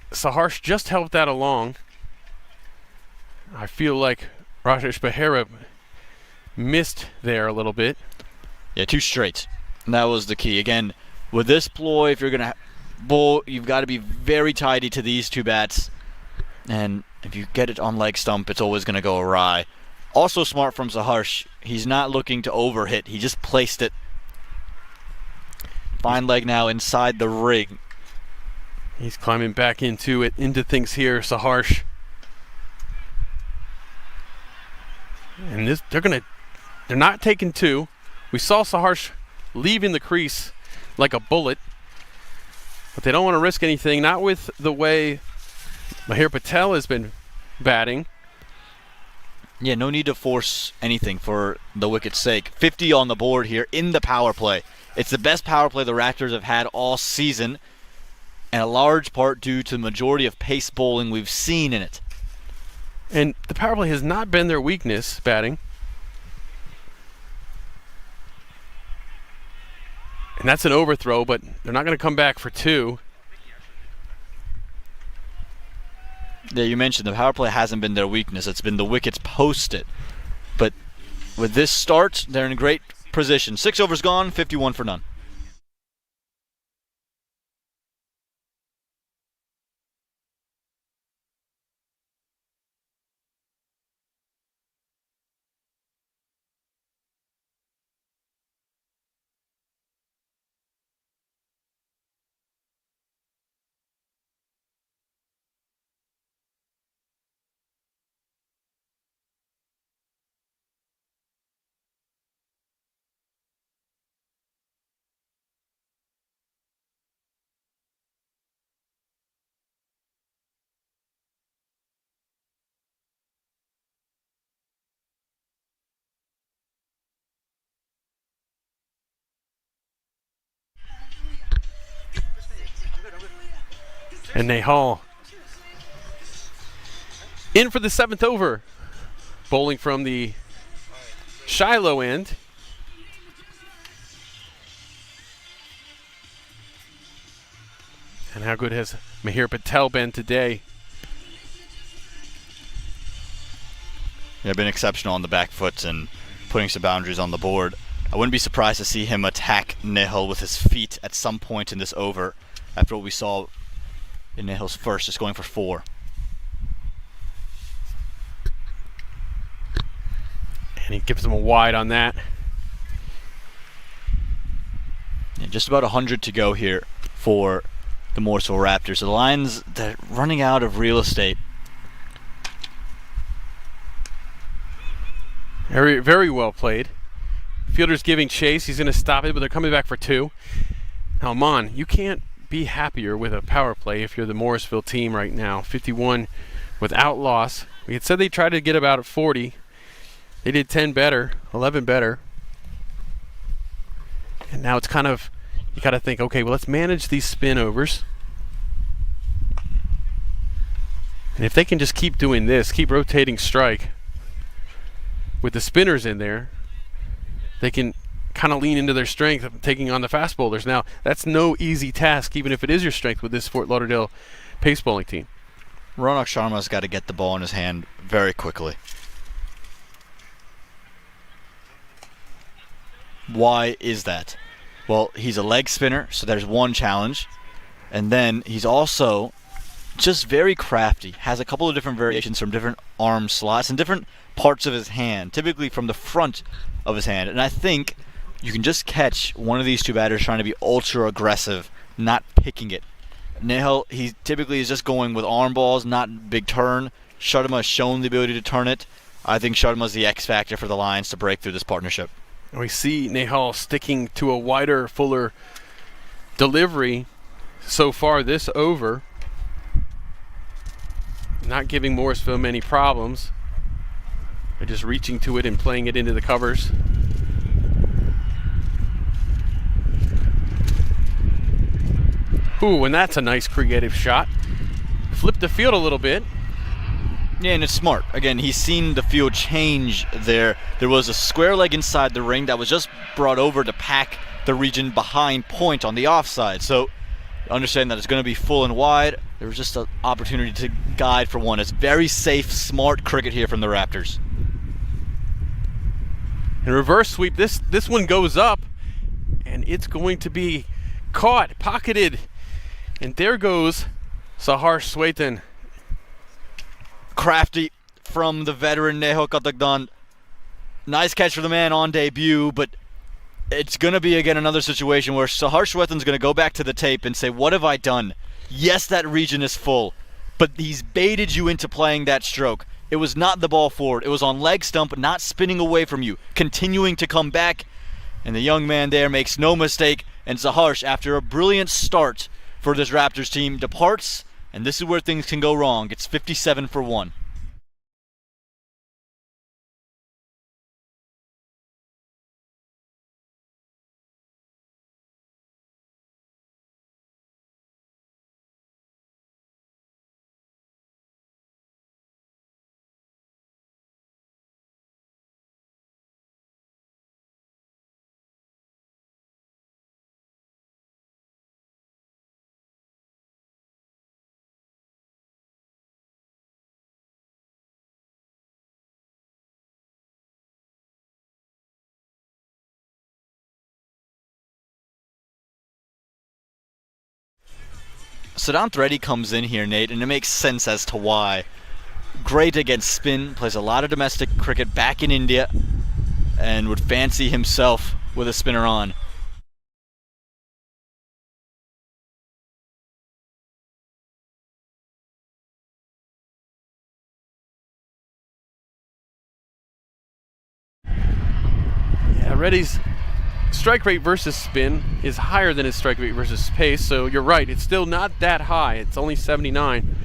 Speaker 5: Saharsh just helped that along. I feel like Rajesh Behera missed there a little bit.
Speaker 1: Yeah, 2 straights. And that was the key. Again, with this ploy, if you're going to bowl, you've got to be very tidy to these 2 bats. And if you get it on leg stump, it's always going to go awry. Also smart from Saharsh. He's not looking to overhit. He just placed it. Fine leg now inside the ring.
Speaker 5: He's climbing back into things here, Saharsh. And they're not taking 2. We saw Saharsh leaving the crease like a bullet, but they don't want to risk anything, not with the way Mahir Patel has been batting.
Speaker 1: Yeah, no need to force anything for the wicket's sake. 50 on the board here in the power play. It's the best power play the Raptors have had all season, and a large part due to the majority of pace bowling we've seen in it.
Speaker 5: And the power play has not been their weakness, batting. And that's an overthrow, but they're not going to come back for 2.
Speaker 1: Yeah, you mentioned the power play hasn't been their weakness. It's been the wickets posted. But with this start, they're in great position. 6 overs gone, 51 for none.
Speaker 5: And Nehal in for the 7th over. Bowling from the Shiloh end. And how good has Mahir Patel been today?
Speaker 1: Yeah, been exceptional on the back foot and putting some boundaries on the board. I wouldn't be surprised to see him attack Nehal with his feet at some point in this over after what we saw in Nehal's first, just going for 4.
Speaker 5: And he gives him a wide on that.
Speaker 1: Yeah, just about 100 to go here for the Morrisville Raptors. The Lions, they're running out of real estate.
Speaker 5: Very, very well played. Fielder's giving chase. He's going to stop it, but they're coming back for 2. Now, Mon, you can't be happier with a power play if you're the Morrisville team right now. 51 without loss. We had said they tried to get about 40. They did 10 better, 11 better. And now it's kind of, you got to think, okay, well, let's manage these spin overs. And if they can just keep doing this, keep rotating strike with the spinners in there, they can kind of lean into their strength of taking on the fast bowlers. Now, that's no easy task, even if it is your strength with this Fort Lauderdale pace bowling team.
Speaker 1: Ronak Sharma's got to get the ball in his hand very quickly. Why is that? Well, he's a leg spinner, so there's one challenge. And then he's also just very crafty. Has a couple of different variations from different arm slots and different parts of his hand, typically from the front of his hand. And I think you can just catch one of these two batters trying to be ultra aggressive, not picking it. Nehal, he typically is just going with arm balls, not big turn. Sharma has shown the ability to turn it. I think Sharma's the X factor for the Lions to break through this partnership.
Speaker 5: We see Nehal sticking to a wider, fuller delivery so far this over. Not giving Morrisville many problems. They're just reaching to it and playing it into the covers. Ooh, and that's a nice creative shot. Flipped the field a little bit.
Speaker 1: Yeah, and it's smart. Again, he's seen the field change there. There was a square leg inside the ring that was just brought over to pack the region behind point on the offside. So understand that it's going to be full and wide. There was just an opportunity to guide for one. It's very safe, smart cricket here from the Raptors.
Speaker 5: And reverse sweep, this one goes up, and it's going to be caught, pocketed. And there goes Sahar Swethan.
Speaker 1: Crafty from the veteran Nehal Katagdan. Nice catch for the man on debut, but it's going to be, again, another situation where Sahar Swethan's going to go back to the tape and say, what have I done? Yes, that region is full, but he's baited you into playing that stroke. It was not the ball forward. It was on leg stump, not spinning away from you, continuing to come back. And the young man there makes no mistake, and Sahar, after a brilliant start for this Raptors team, departs. And this is where things can go wrong. It's 57 for 1. Siddhant Reddy comes in here, Nate, and it makes sense as to why. Great against spin, plays a lot of domestic cricket back in India, and would fancy himself with a spinner on.
Speaker 5: Yeah, Reddy's strike rate versus spin is higher than his strike rate versus pace, so you're right, it's still not that high. It's only 79.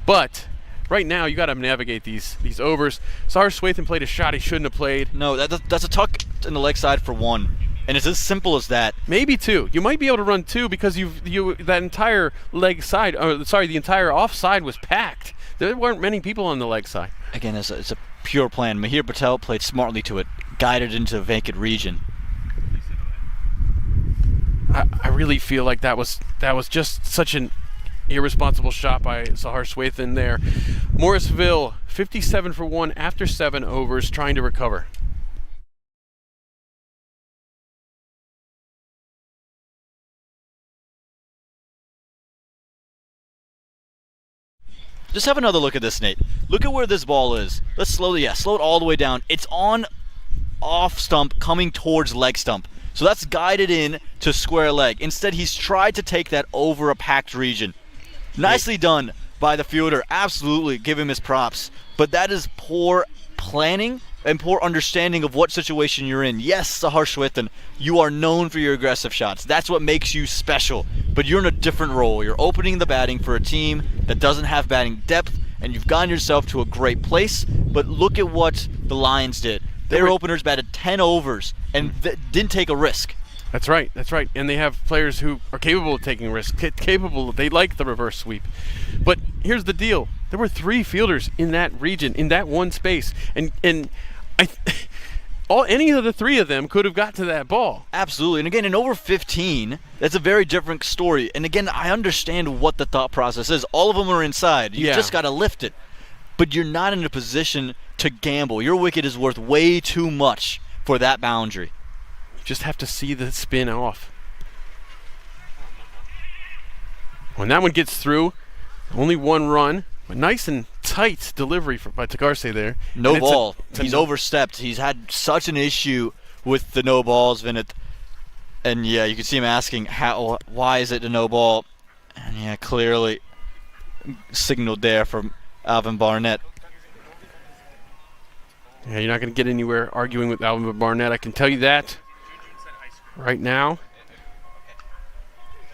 Speaker 5: But right now you got to navigate these overs. Sahar Swethan played a shot he shouldn't have played.
Speaker 1: No, that's a tuck in the leg side for 1. And it's as simple as that.
Speaker 5: Maybe 2. You might be able to run 2 because that entire leg side, the entire offside was packed. There weren't many people on the leg side.
Speaker 1: Again, it's a pure plan. Mahir Patel played smartly to it, guided into a vacant region.
Speaker 5: I really feel like that was just such an irresponsible shot by Sahar Swathan there. Morrisville, 57 for 1 after 7 overs, trying to recover.
Speaker 1: Just have another look at this, Nate. Look at where this ball is. Let's slow it all the way down. It's on off stump coming towards leg stump. So that's guided in to square leg. Instead, he's tried to take that over a packed region. Nicely done by the fielder. Absolutely, give him his props. But that is poor planning and poor understanding of what situation you're in. Yes, Sahar Swathan, you are known for your aggressive shots. That's what makes you special. But you're in a different role. You're opening the batting for a team that doesn't have batting depth, and you've gotten yourself to a great place. But look at what the Lions did. Their openers batted 10 overs and didn't take a risk.
Speaker 5: That's right. And they have players who are capable of taking risks, they like the reverse sweep. But here's the deal. There were 3 fielders in that region, in that one space. And any of the 3 of them could have got to that ball.
Speaker 1: Absolutely. And again, in over 15, that's a very different story. And again, I understand what the thought process is. All of them are inside. You've just got to lift it. But you're not in a position to gamble. Your wicket is worth way too much for that boundary.
Speaker 5: You just have to see the spin off. When that one gets through, only 1 run, but nice and tight delivery by Tagarse there.
Speaker 1: No ball. He's overstepped. He's had such an issue with the no balls, Vinit. And yeah, you can see him asking, why is it a no ball? And yeah, clearly signaled there from Alvin Barnett.
Speaker 5: Yeah, you're not going to get anywhere arguing with Alvin Barnett. I can tell you that right now.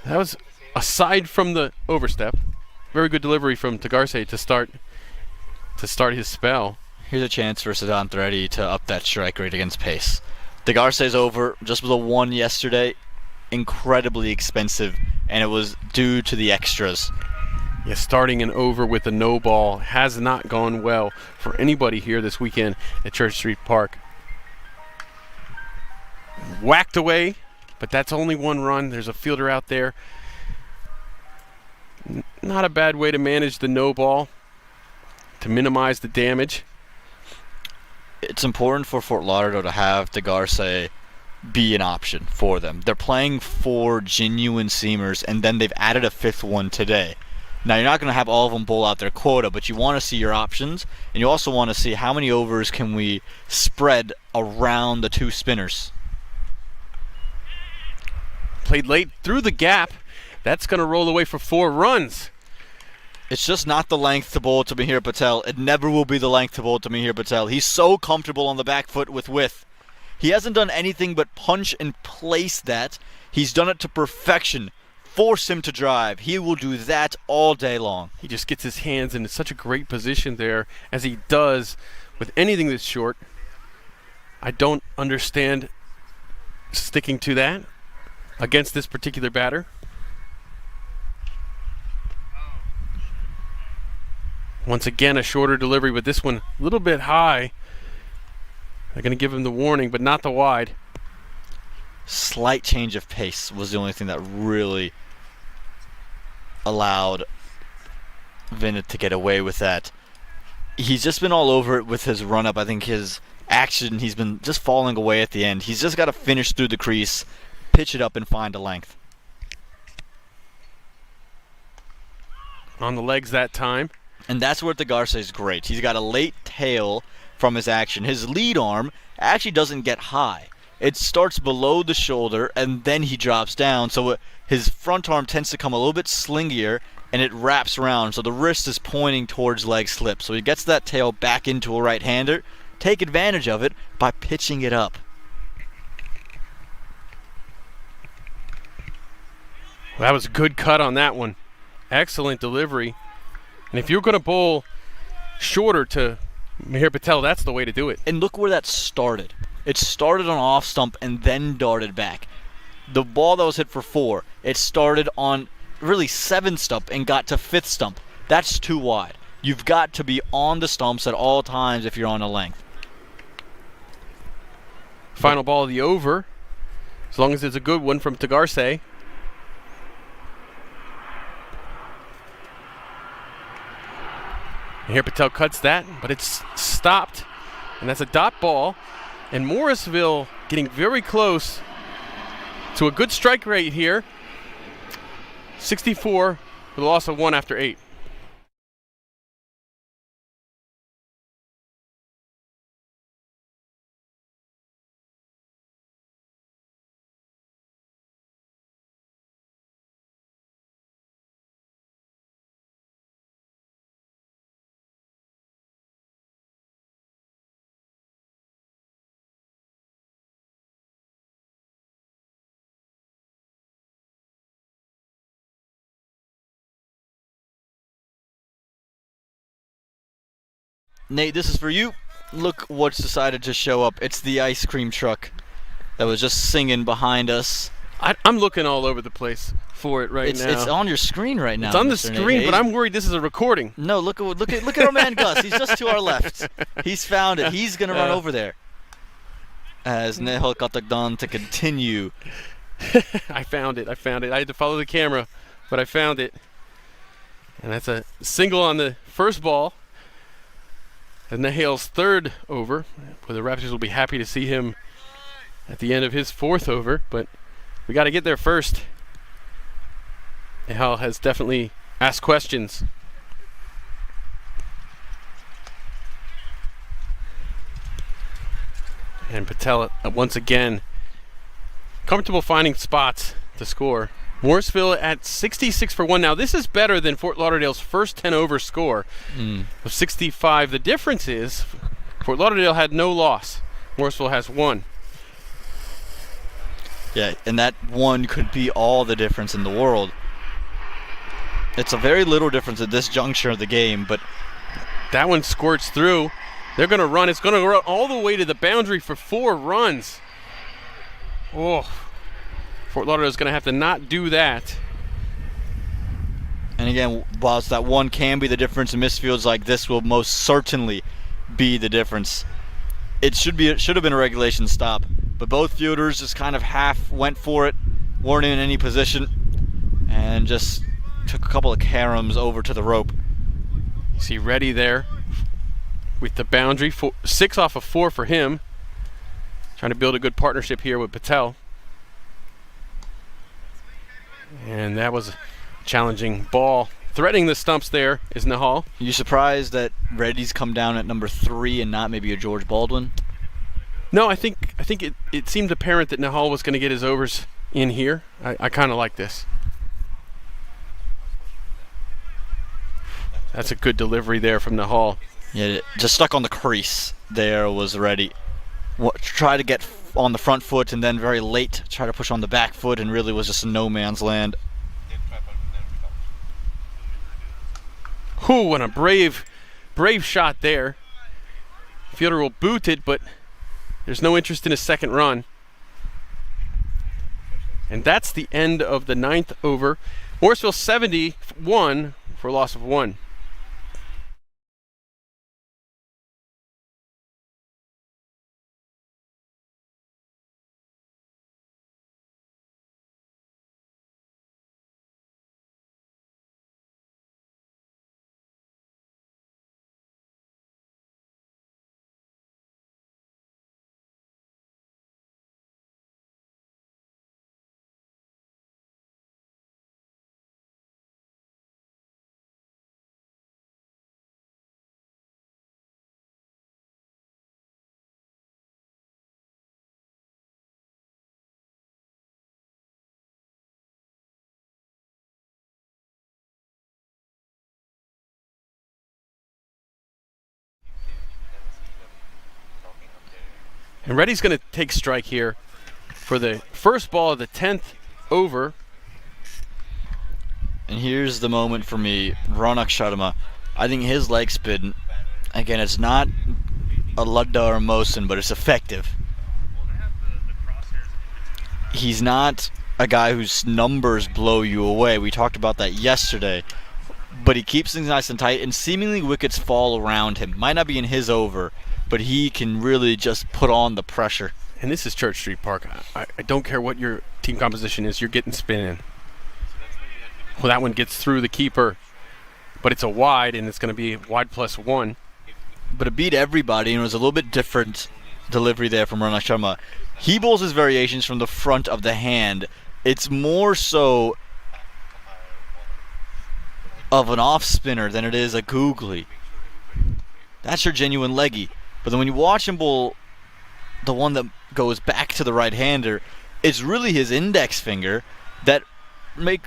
Speaker 5: That was, aside from the overstep, very good delivery from Tagarse to start his spell.
Speaker 1: Here's a chance for Sadan Reddy to up that strike rate against pace. Tagarse's over just with a 1 yesterday. Incredibly expensive, and it was due to the extras.
Speaker 5: Yeah, starting an over with a no ball has not gone well for anybody here this weekend at Church Street Park. Whacked away, but that's only 1 run. There's a fielder out there. Not a bad way to manage the no ball, to minimize the damage.
Speaker 1: It's important for Fort Lauderdale to have Tagarse be an option for them. They're playing 4 genuine seamers, and then they've added a 5th one today. Now, you're not going to have all of them bowl out their quota, but you want to see your options, and you also want to see how many overs can we spread around the 2 spinners.
Speaker 5: Played late through the gap. That's going to roll away for 4 runs.
Speaker 1: It's just not the length to bowl to Mahir Patel. It never will be the length to bowl to Mahir Patel. He's so comfortable on the back foot with width. He hasn't done anything but punch and place that. He's done it to perfection. Force him to drive. He will do that all day long.
Speaker 5: He just gets his hands in such a great position there, as he does with anything that's short. I don't understand sticking to that against this particular batter. Once again, a shorter delivery, but this one a little bit high. They're going to give him the warning, but not the wide.
Speaker 1: Slight change of pace was the only thing that really allowed Vinit to get away with that. He's just been all over it with his run-up. I think his action, he's been just falling away at the end. He's just got to finish through the crease, pitch it up, and find a length.
Speaker 5: On the legs that time.
Speaker 1: And that's where Tagarse is great. He's got a late tail from his action. His lead arm actually doesn't get high. It starts below the shoulder, and then he drops down. So his front arm tends to come a little bit slingier, and it wraps around. So the wrist is pointing towards leg slip. So he gets that tail back into a right-hander. Take advantage of it by pitching it up.
Speaker 5: Well, that was a good cut on that one. Excellent delivery. And if you're going to bowl shorter to Mahir Patel, that's the way to do it.
Speaker 1: And look where that started. It started on off stump and then darted back. The ball that was hit for 4, it started on really 7 stump and got to 5th stump. That's too wide. You've got to be on the stumps at all times if you're on a length.
Speaker 5: Final ball of the over, as long as it's a good one from Tagarse. And here Patel cuts that, but it's stopped, and that's a dot ball. And Morrisville getting very close to a good strike rate here. 64 with a loss of 1 after 8.
Speaker 1: Nate, this is for you. Look what's decided to show up. It's the ice cream truck that was just singing behind us.
Speaker 5: I'm looking all over the place for it right now.
Speaker 1: It's on your screen right now.
Speaker 5: It's on the
Speaker 1: Mr.
Speaker 5: screen,
Speaker 1: Nate.
Speaker 5: but I'm worried this is a recording.
Speaker 1: No, look at our man Gus. He's just to our left. He's found it. He's gonna run over there. As Nehal Katakdan to continue.
Speaker 5: I found it. I had to follow the camera, but I found it. And that's a single on the first ball. And Nehal's 3rd over. Well, the Raptors will be happy to see him at the end of his 4th over, but we got to get there first. Nehal has definitely asked questions. And Patel once again comfortable finding spots to score. Morrisville at 66 for 1. Now this is better than Fort Lauderdale's first 10 over score of 65. The difference is Fort Lauderdale had no loss. Morrisville has 1.
Speaker 1: Yeah, and that 1 could be all the difference in the world. It's a very little difference at this juncture of the game, but
Speaker 5: that one squirts through. They're going to run. It's going to run all the way to the boundary for 4 runs. Oh, Fort Lauderdale is going to have to not do that.
Speaker 1: And again, whilst that 1 can be the difference in misfields like this will most certainly be the difference. It should have been a regulation stop, but both fielders just kind of half went for it, weren't in any position, and just took a couple of caroms over to the rope.
Speaker 5: Is he ready there with the boundary? 6 off of 4 for him. Trying to build a good partnership here with Patel. And that was a challenging ball. Threatening the stumps there is Nehal.
Speaker 1: You surprised that Reddy's come down at number 3 and not maybe a George Baldwin?
Speaker 5: No, I think it seemed apparent that Nehal was going to get his overs in here. I kind of like this. That's a good delivery there from Nehal.
Speaker 1: Yeah, just stuck on the crease there was Reddy. Try to get on the front foot and then very late try to push on the back foot and really was just a no man's land.
Speaker 5: Whew, what a brave shot there. Fielder will boot it, but there's no interest in a second run. And that's the end of the 9th over. Morrisville 71 for a loss of 1. And Reddy's going to take strike here for the first ball of the 10th over.
Speaker 1: And here's the moment for me. Ronak Sharma, I think his leg spin, again, it's not a Ludda or Mosin, but it's effective. he's not a guy whose numbers blow you away. We talked about that yesterday. But he keeps things nice and tight, and seemingly wickets fall around him. Might not be in his over, but he can really just put on the pressure.
Speaker 5: And this is Church Street Park. I don't care what your team composition is, you're getting spin in. Well, that one gets through the keeper, but it's a wide, and it's going to be wide +1.
Speaker 1: But it beat everybody, and it was a little bit different delivery there from Ronak Sharma. He bowls his variations from the front of the hand. It's more so of an off spinner than it is a googly. That's your genuine leggy. But then when you watch him bowl the one that goes back to the right-hander, it's really his index finger that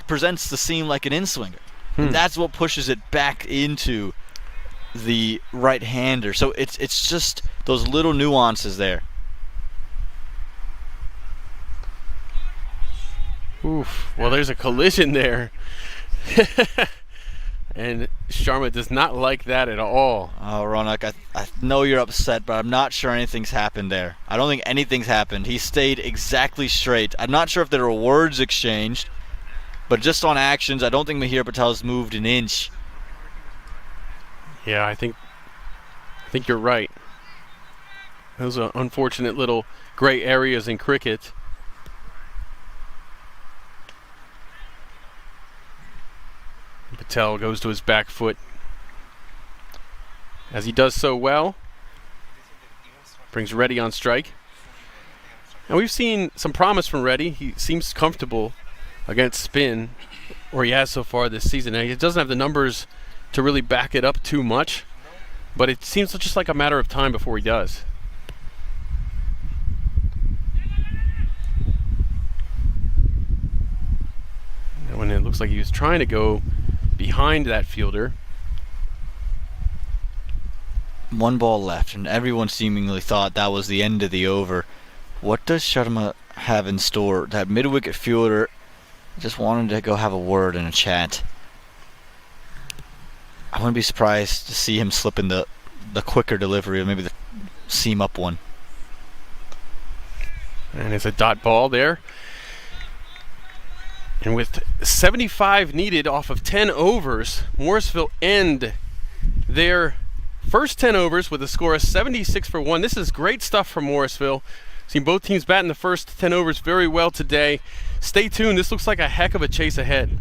Speaker 1: presents the seam like an in-swinger. And that's what pushes it back into the right-hander. So it's just those little nuances there.
Speaker 5: Oof. Well, there's a collision there. And Sharma does not like that at all.
Speaker 1: Oh, Ronak, I know you're upset, but I'm not sure anything's happened there. I don't think anything's happened. He stayed exactly straight. I'm not sure if there were words exchanged, but just on actions, I don't think Mihir Patel's moved an inch.
Speaker 5: Yeah, I think you're right. Those are unfortunate little gray areas in cricket. Patel goes to his back foot. As he does so well, brings Reddy on strike. And we've seen some promise from Reddy. He seems comfortable against spin, or he has so far this season. Now, he doesn't have the numbers to really back it up too much, but it seems just like a matter of time before he does. And when it looks like he was trying to go behind that fielder.
Speaker 1: One ball left, and everyone seemingly thought that was the end of the over. What does Sharma have in store? That mid-wicket fielder just wanted to go have a word and a chat. I wouldn't be surprised to see him slip in the quicker delivery, or maybe the seam up one.
Speaker 5: And it's a dot ball there. And with 75 needed off of 10 overs, Morrisville end their first 10 overs with a score of 76 for 1. This is great stuff from Morrisville. Seen both teams bat in the first 10 overs very well today. Stay tuned. This looks like a heck of a chase ahead.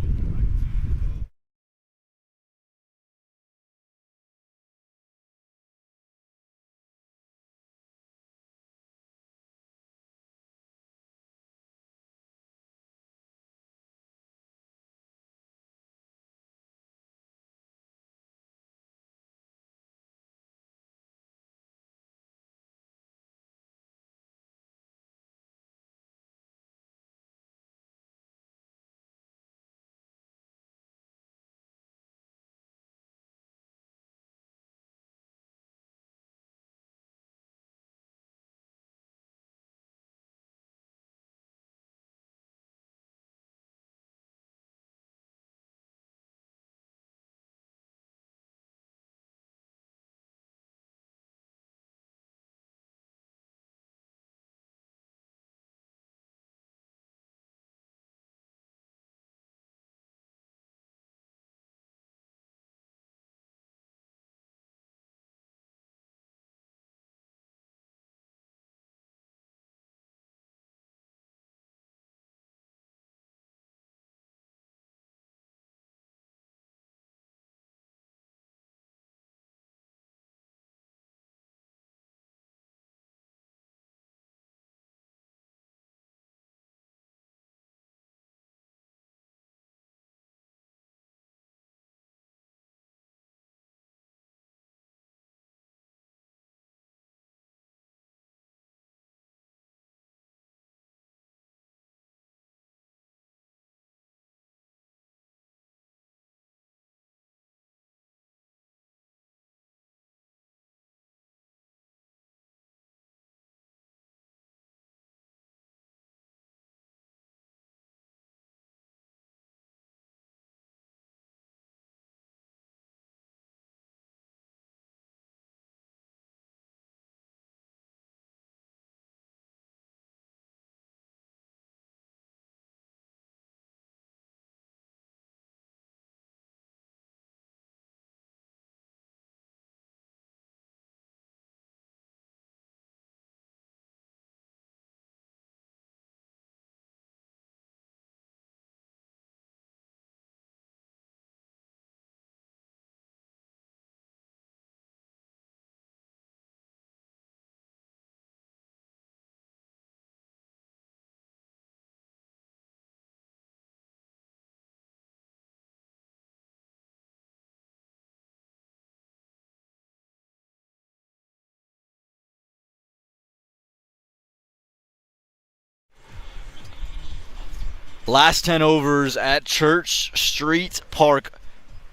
Speaker 1: Last 10 overs at Church Street Park,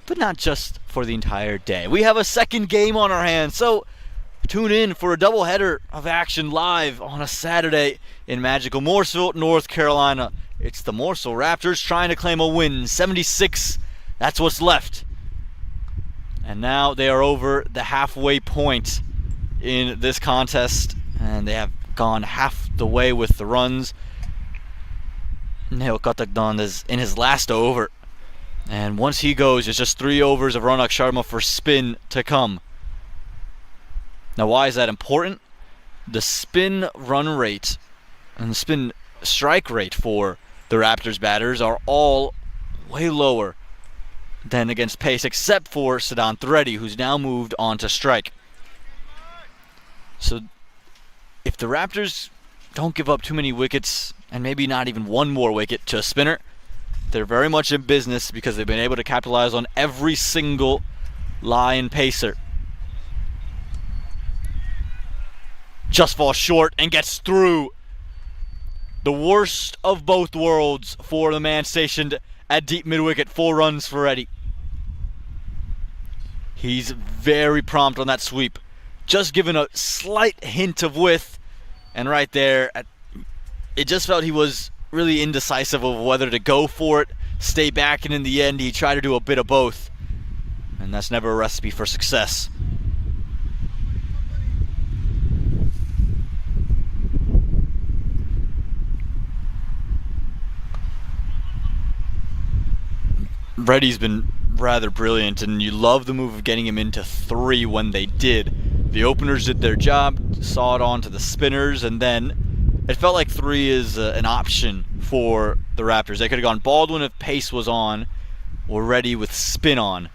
Speaker 1: but not just for the entire day. We have a second game on our hands, so tune in for a doubleheader of action live on a Saturday in magical Morrisville, North Carolina. It's the Morrisville Raptors trying to claim a win. 76, that's what's left. And now they are over the halfway point in this contest, and they have gone half the way with the runs. Neo Katakdan is in his last over, and once he goes, it's just 3 overs of Ronak Sharma for spin to come. Now, why is that important? The spin run rate and the spin strike rate for the Raptors batters are all way lower than against pace, except for Siddhant Reddy, who's now moved on to strike. So if the Raptors don't give up too many wickets, and maybe not even one more wicket to a spinner, they're very much in business because they've been able to capitalize on every single line pacer. Just falls short and gets through. The worst of both worlds for the man stationed at deep mid-wicket. 4 runs for Eddie. He's very prompt on that sweep. Just given a slight hint of width, and right there, it just felt he was really indecisive of whether to go for it, stay back, and in the end he tried to do a bit of both. And that's never a recipe for success. Reddy's been rather brilliant, and you love the move of getting him into 3 when they did. The openers did their job, saw it on to the spinners, and then it felt like 3 is an option for the Raptors. They could have gone Baldwin if pace was on, or Reddy with spin on.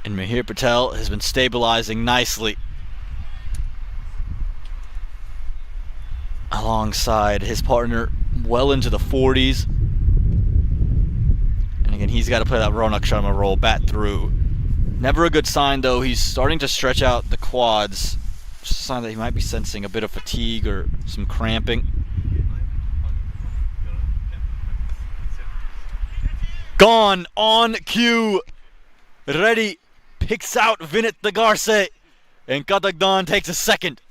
Speaker 1: And Mihir Patel has been stabilizing nicely alongside his partner well into the 40s. And again, he's got to play that Ronak Sharma role, bat through. Never a good sign, though. He's starting to stretch out the quads. Just a sign that he might be sensing a bit of fatigue or some cramping. Gone on cue. Reddy picks out Vinit Dagarse, and Katakdan takes a second.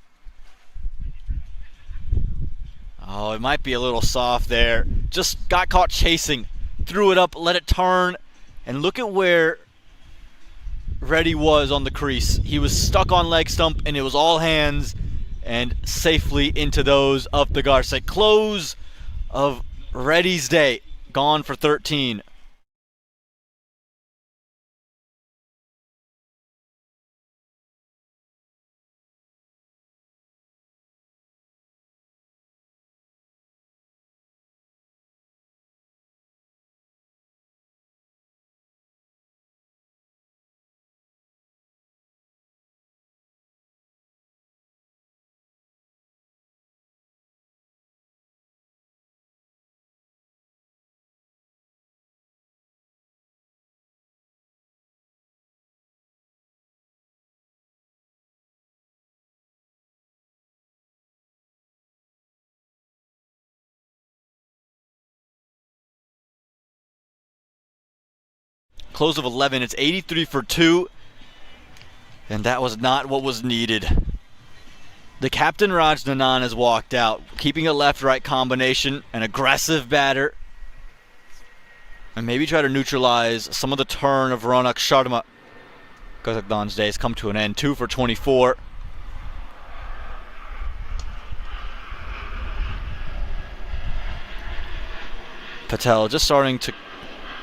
Speaker 1: Oh, it might be a little soft there. Just got caught chasing. Threw it up, let it turn, and look at where Reddy was on the crease. He was stuck on leg stump, and it was all hands and safely into those of Dagarse. Close of Reddy's day. Gone for 13. Close of 11, it's 83 for 2, and that was not what was needed. The captain, Raj Nanan, has walked out, keeping a left-right combination, an aggressive batter, and maybe try to neutralize some of the turn of Ronak Sharma. Katakdan's day has come to an end, 2 for 24. Patel just starting to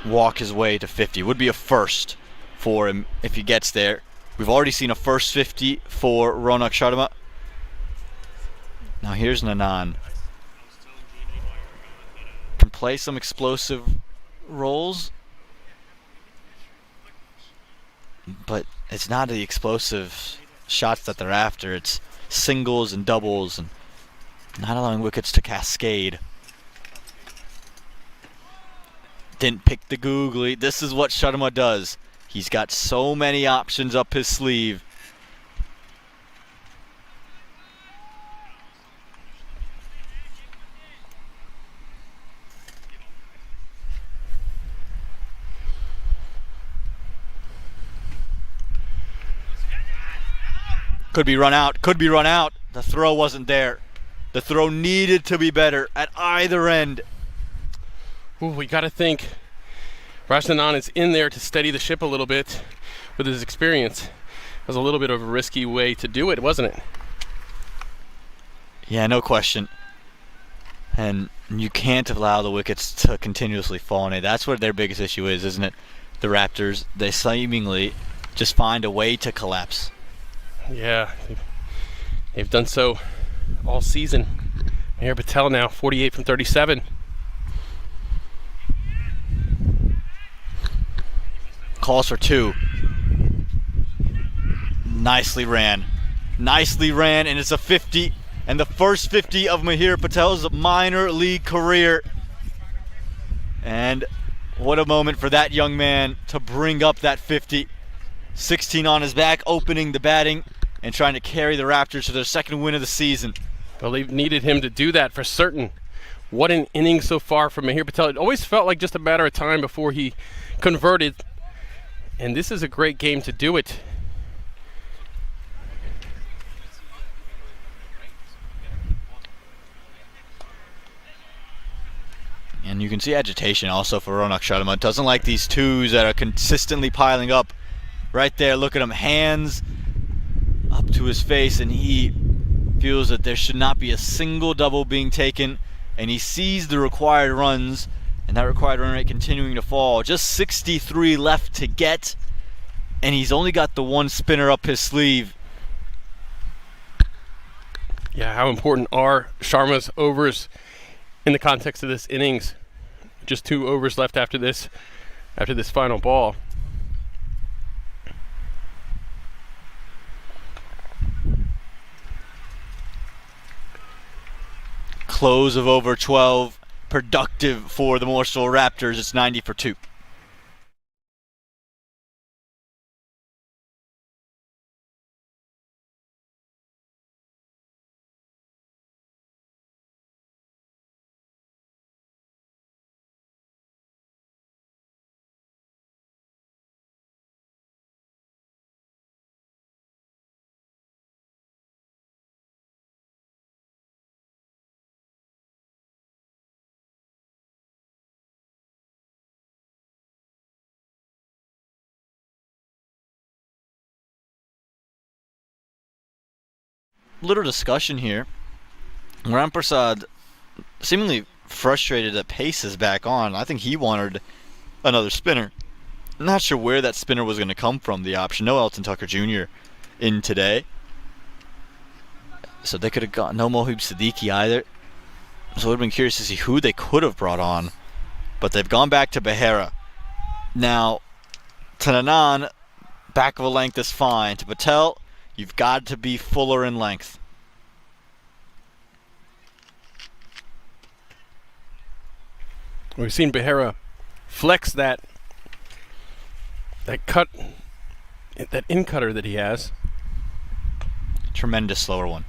Speaker 1: walk his way to 50. Would be a first for him if he gets there. We've already seen a first 50 for Ronak Sharma. Now here's Nanan. Can play some explosive roles, but it's not the explosive shots that they're after. It's singles and doubles and not allowing wickets to cascade. Didn't pick the googly. This is what Sharma does. He's got so many options up his sleeve. Could be run out. Could be run out. The throw wasn't there. The throw needed to be better at either end.
Speaker 5: Ooh, we got to think Rajnanan is in there to steady the ship a little bit with his experience. It was a little bit of a risky way to do it, wasn't it?
Speaker 1: Yeah, no question. And you can't allow the wickets to continuously fall. And that's what their biggest issue is, isn't it? The Raptors, they seemingly just find a way to collapse.
Speaker 5: Yeah, they've done so all season. Mahir Patel now 48 from 37.
Speaker 1: Calls for 2. Nicely ran, and it's a 50, and the first 50 of Mahir Patel's minor league career. And what a moment for that young man to bring up that 50. 16 on his back, opening the batting and trying to carry the Raptors to their second win of the season.
Speaker 5: Well, they've needed him to do that for certain. What an inning so far from Mahir Patel. It always felt like just a matter of time before he converted. And this is a great game to do it.
Speaker 1: And you can see agitation also for Ronak Sharma. Doesn't like these twos that are consistently piling up. Right there, look at him, hands up to his face, and he feels that there should not be a single double being taken, and he sees the required runs, and that required run rate continuing to fall. Just 63 left to get, and he's only got the one spinner up his sleeve.
Speaker 5: Yeah, how important are Sharma's overs in the context of this innings? Just 2 overs left after this final ball.
Speaker 1: Close of over 12, productive for the Morrisville Raptors. It's 90 for 2. Little discussion here. Ram Prasad seemingly frustrated that Pace is back on. I think he wanted another spinner. Not sure where that spinner was going to come from, the option. No Elton Tucker Jr. in today. So they could have got no Mohib Siddiqui either. So it would have been curious to see who they could have brought on. But they've gone back to Behera. Now, to Nanan, back of a length is fine. To Patel, you've got to be fuller in length.
Speaker 5: We've seen Behera flex that cut, that in cutter that he has.
Speaker 1: Tremendous slower one.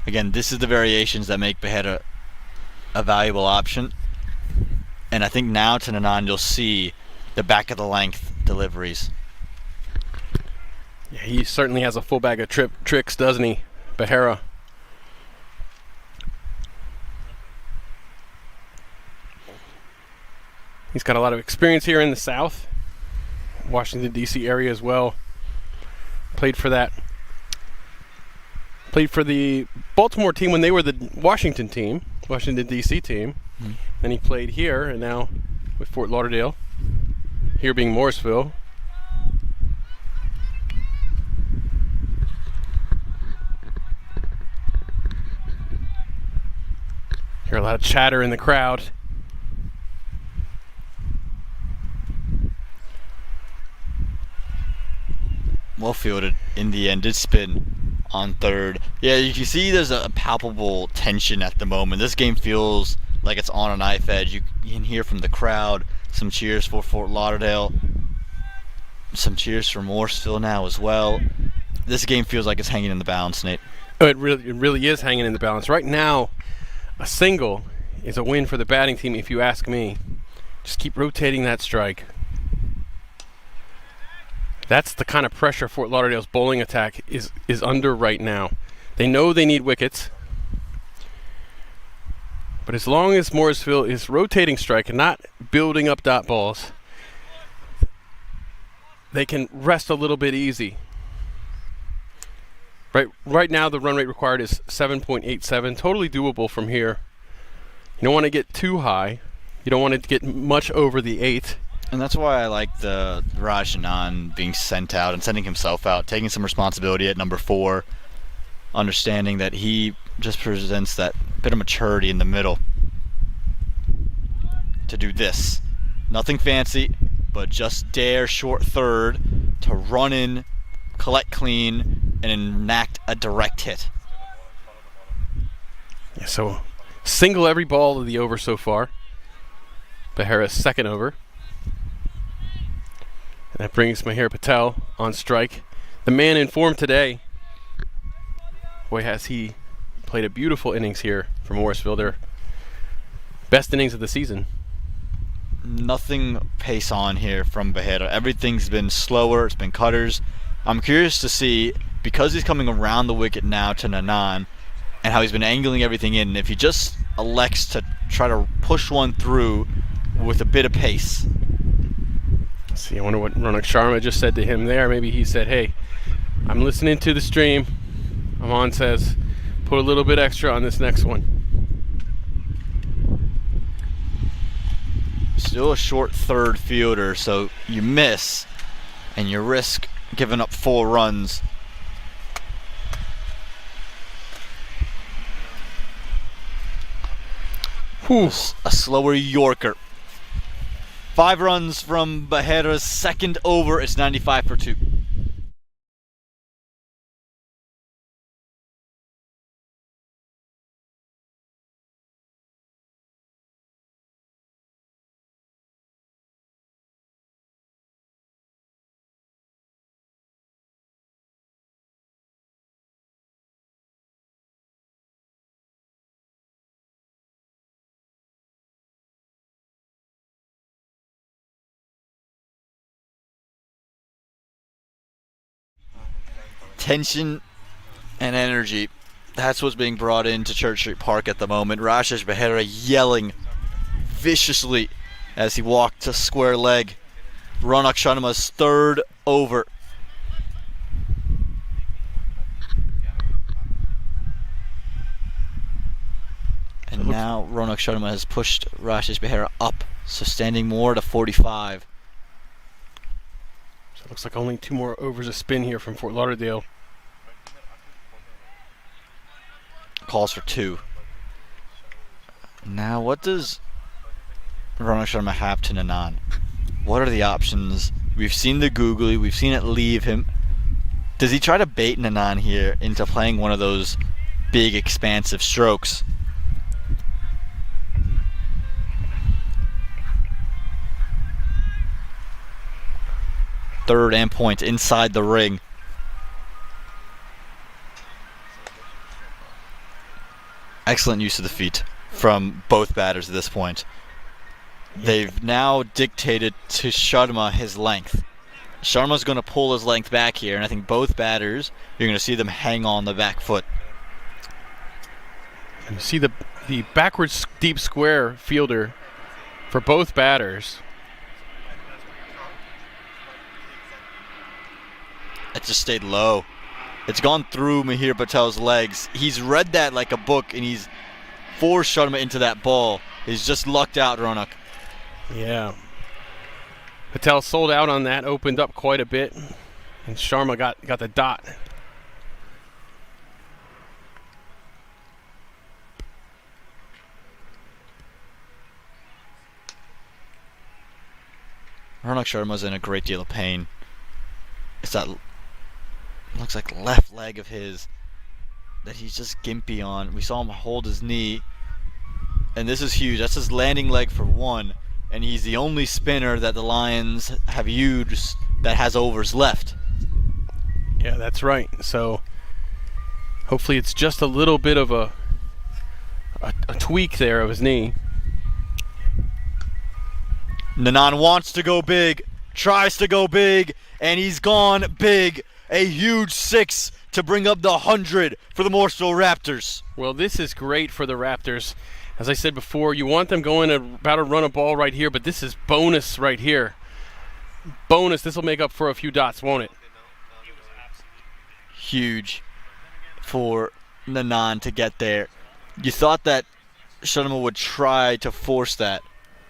Speaker 1: Again, this is the variations that make Behera a valuable option. And I think now to Nanan you'll see the back of the length deliveries.
Speaker 5: Yeah, he certainly has a full bag of tricks, doesn't he, Behera? He's got a lot of experience here in the South, Washington, D.C. area as well. Played for the Baltimore team when they were the Washington team, Washington, D.C. team. Mm-hmm. Then he played here, and now with Fort Lauderdale, here being Morrisville. Hear a lot of chatter in the crowd.
Speaker 1: Well fielded in the end. Did spin on third. Yeah, you can see there's a palpable tension at the moment. This game feels like it's on a knife edge. You can hear from the crowd some cheers for Fort Lauderdale, some cheers for Morrisville now as well. This game feels like it's hanging in the balance, Nate.
Speaker 5: Oh, it really is hanging in the balance right now. A single is a win for the batting team, if you ask me. Just keep rotating that strike. That's the kind of pressure Fort Lauderdale's bowling attack is under right now. They know they need wickets. But as long as Morrisville is rotating strike and not building up dot balls, they can rest a little bit easy. Right now the run rate required is 7.87, totally doable from here. You don't want to get too high. You don't want to get much over the 8.
Speaker 1: And that's why I like the Raj Anand being sent out and sending himself out, taking some responsibility at number 4, understanding that he just presents that bit of maturity in the middle to do this. Nothing fancy, but just dare short third to run in, collect clean, and enact a direct hit.
Speaker 5: Yeah, so single every ball of the over so far. Behera's second over. And that brings Mahir Patel on strike. The man in form today. Boy, has he played a beautiful innings here for Morrisville. Their best innings of the season.
Speaker 1: Nothing pace on here from Behera. Everything's been slower. It's been cutters. I'm curious to see, because he's coming around the wicket now to Nanan, and how he's been angling everything in, if he just elects to try to push one through with a bit of pace.
Speaker 5: Let's see, I wonder what Ronak Sharma just said to him there. Maybe he said, hey, I'm listening to the stream. Aman says, put a little bit extra on this next one.
Speaker 1: Still a short third fielder, so you miss, and you risk giving up 4 runs.
Speaker 5: Whew.
Speaker 1: A slower Yorker. 5 runs from Behera's second over. It's 95 for 2. Tension and energy. That's what's being brought into Church Street Park at the moment. Rashesh Behera yelling viciously as he walked to square leg. Ronak Sharma's third over. And now Ronak Sharma has pushed Rashesh Behera up, so standing more to 45.
Speaker 5: So it looks like only 2 more overs a spin here from Fort Lauderdale.
Speaker 1: Calls for 2. Now what does Ronak Sharma have to Nanan? What are the options? We've seen the googly, we've seen it leave him. Does he try to bait Nanan here into playing one of those big expansive strokes? Third and point inside the ring. Excellent use of the feet from both batters at this point. They've now dictated to Sharma his length. Sharma's going to pull his length back here, and I think both batters, you're going to see them hang on the back foot.
Speaker 5: And you see the backwards deep square fielder for both batters.
Speaker 1: It just stayed low. It's gone through Mahir Patel's legs. He's read that like a book, and he's forced Sharma into that ball. He's just lucked out, Ronak.
Speaker 5: Yeah. Patel sold out on that, opened up quite a bit, and Sharma got the dot.
Speaker 1: Ronak Sharma's in a great deal of pain. It's that looks like left leg of his that he's just gimpy on. We saw him hold his knee, and this is huge. That's his landing leg for 1, and he's the only spinner that the Lions have used that has overs left.
Speaker 5: Yeah, that's right. So hopefully it's just a little bit of a tweak there of his knee.
Speaker 1: Nanan wants to go big, tries to go big, and he's gone big. A huge 6 to bring up the 100 for the Morrisville Raptors.
Speaker 5: Well, this is great for the Raptors. As I said before, you want them going about to run a ball right here, but this is bonus right here. Bonus. This will make up for a few dots, won't it?
Speaker 1: Huge for Nanan to get there. You thought that Shuttleman would try to force that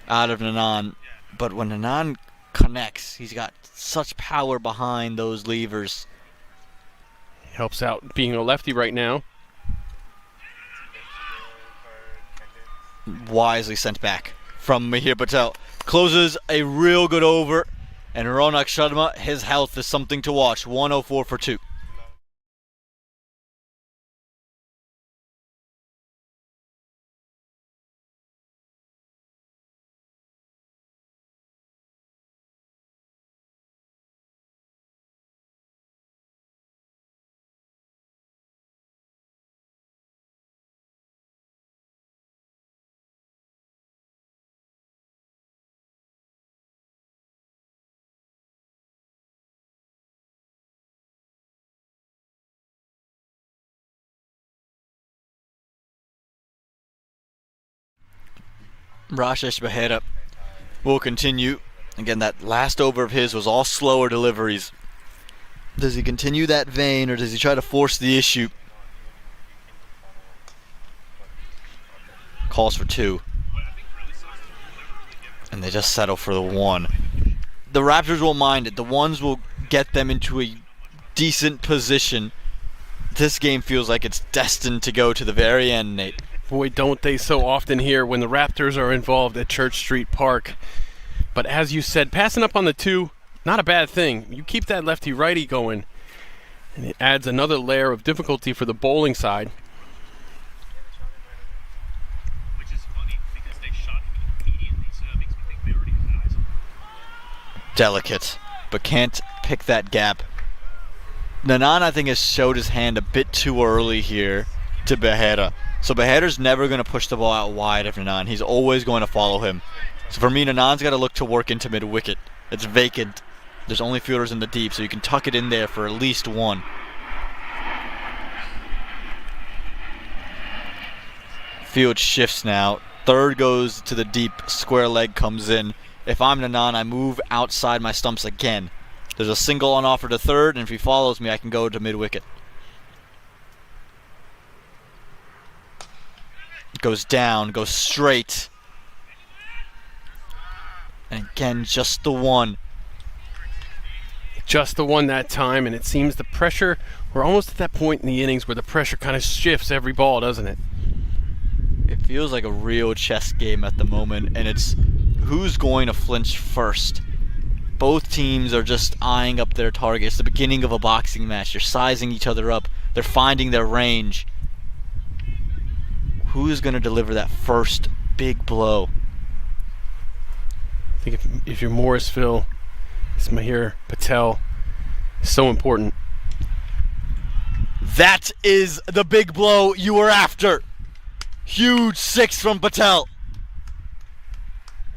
Speaker 1: out of Nanan, but when Nanan connects, he's got such power behind those levers.
Speaker 5: Helps out being a lefty right now.
Speaker 1: Wisely sent back from Mihir Patel. Closes a real good over, and Ronak Sharma, his health is something to watch. 104 for 2. Rashesh Behera will continue. Again, that last over of his was all slower deliveries. Does he continue that vein, or does he try to force the issue? Calls for 2. And they just settle for the 1. The Raptors won't mind it. The 1s will get them into a decent position. This game feels like it's destined to go to the very end, Nate.
Speaker 5: Boy, don't they so often here when the Raptors are involved at Church Street Park. But as you said, passing up on the 2, not a bad thing. You keep that lefty-righty going, and it adds another layer of difficulty for the bowling side.
Speaker 8: Which is funny because they shot him immediately, so that makes me think they already have eyes on him.
Speaker 1: Delicate, but can't pick that gap. Nanan, I think, has showed his hand a bit too early here to Behera. So Behera's never going to push the ball out wide of Nanan. He's always going to follow him. So for me, Nanan's got to look to work into mid-wicket. It's vacant. There's only fielders in the deep, so you can tuck it in there for at least 1. Field shifts now. Third goes to the deep. Square leg comes in. If I'm Nanan, I move outside my stumps again. There's a single on offer to third, and if he follows me, I can go to mid-wicket. Goes down, goes straight. And again, just the 1.
Speaker 5: Just the 1 that time, and it seems the pressure, we're almost at that point in the innings where the pressure kind of shifts every ball, doesn't it?
Speaker 1: It feels like a real chess game at the moment, and it's who's going to flinch first. Both teams are just eyeing up their targets. The beginning of a boxing match. They're sizing each other up. They're finding their range. Who's going to deliver that first big blow?
Speaker 5: I think if you're Morrisville, it's Mihir Patel. So important.
Speaker 1: That is the big blow you were after. Huge 6 from Patel.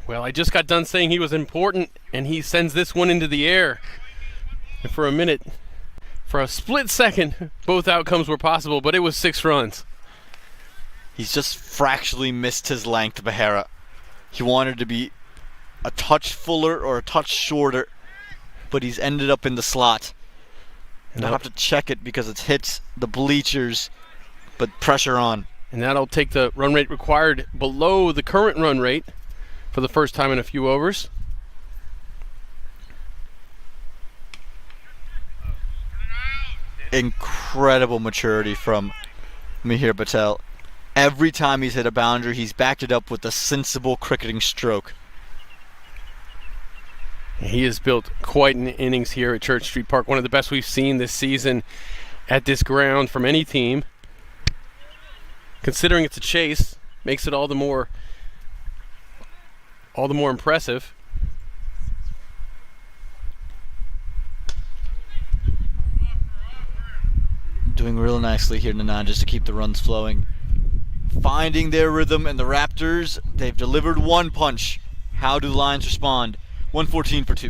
Speaker 5: Well, I just got done saying he was important, and he sends this one into the air. And for a minute, for a split second, both outcomes were possible, but it was 6 runs.
Speaker 1: He's just fractionally missed his length, Behera. He wanted to be a touch fuller or a touch shorter, but he's ended up in the slot. And I'll have to check it because it's hit the bleachers, but pressure on.
Speaker 5: And that'll take the run rate required below the current run rate for the first time in a few overs.
Speaker 1: Incredible maturity from Mihir Patel. Every time he's hit a boundary, he's backed it up with a sensible cricketing stroke.
Speaker 5: He has built quite an innings here at Church Street Park, one of the best we've seen this season at this ground from any team. Considering it's a chase, makes it all the more impressive.
Speaker 1: Doing real nicely here, Nanan, just to keep the runs flowing. Finding their rhythm, and the Raptors, they've delivered one punch. How do the Lions respond? 114 for 2.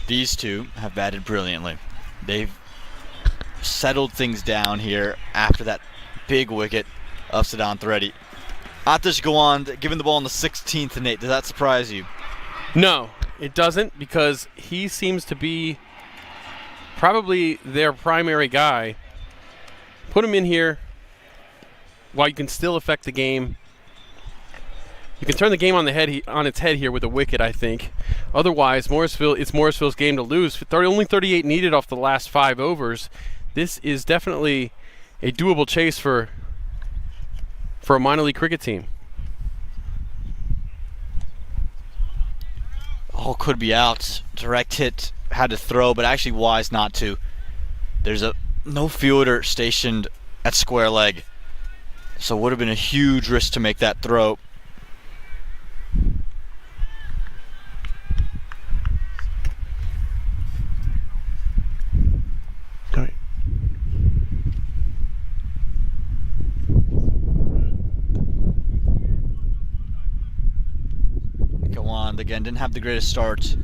Speaker 1: These two have batted brilliantly. They've settled things down here after that big wicket of Sadan Thready. Atish Gawand giving the ball in the 16th, Nate. Does that surprise you?
Speaker 5: No, it doesn't, because he seems to be probably their primary guy. Put him in here while you can still affect the game. You can turn the game on its head here with a wicket, I think. Otherwise, it's Morrisville's game to lose. Only 38 needed off the last 5 overs. This is definitely a doable chase for a minor league cricket team.
Speaker 1: Oh, could be out. Direct hit, had to throw, but actually wise not to. There's no fielder stationed at square leg, so it would have been a huge risk to make that throw. Gawand again didn't have the greatest start,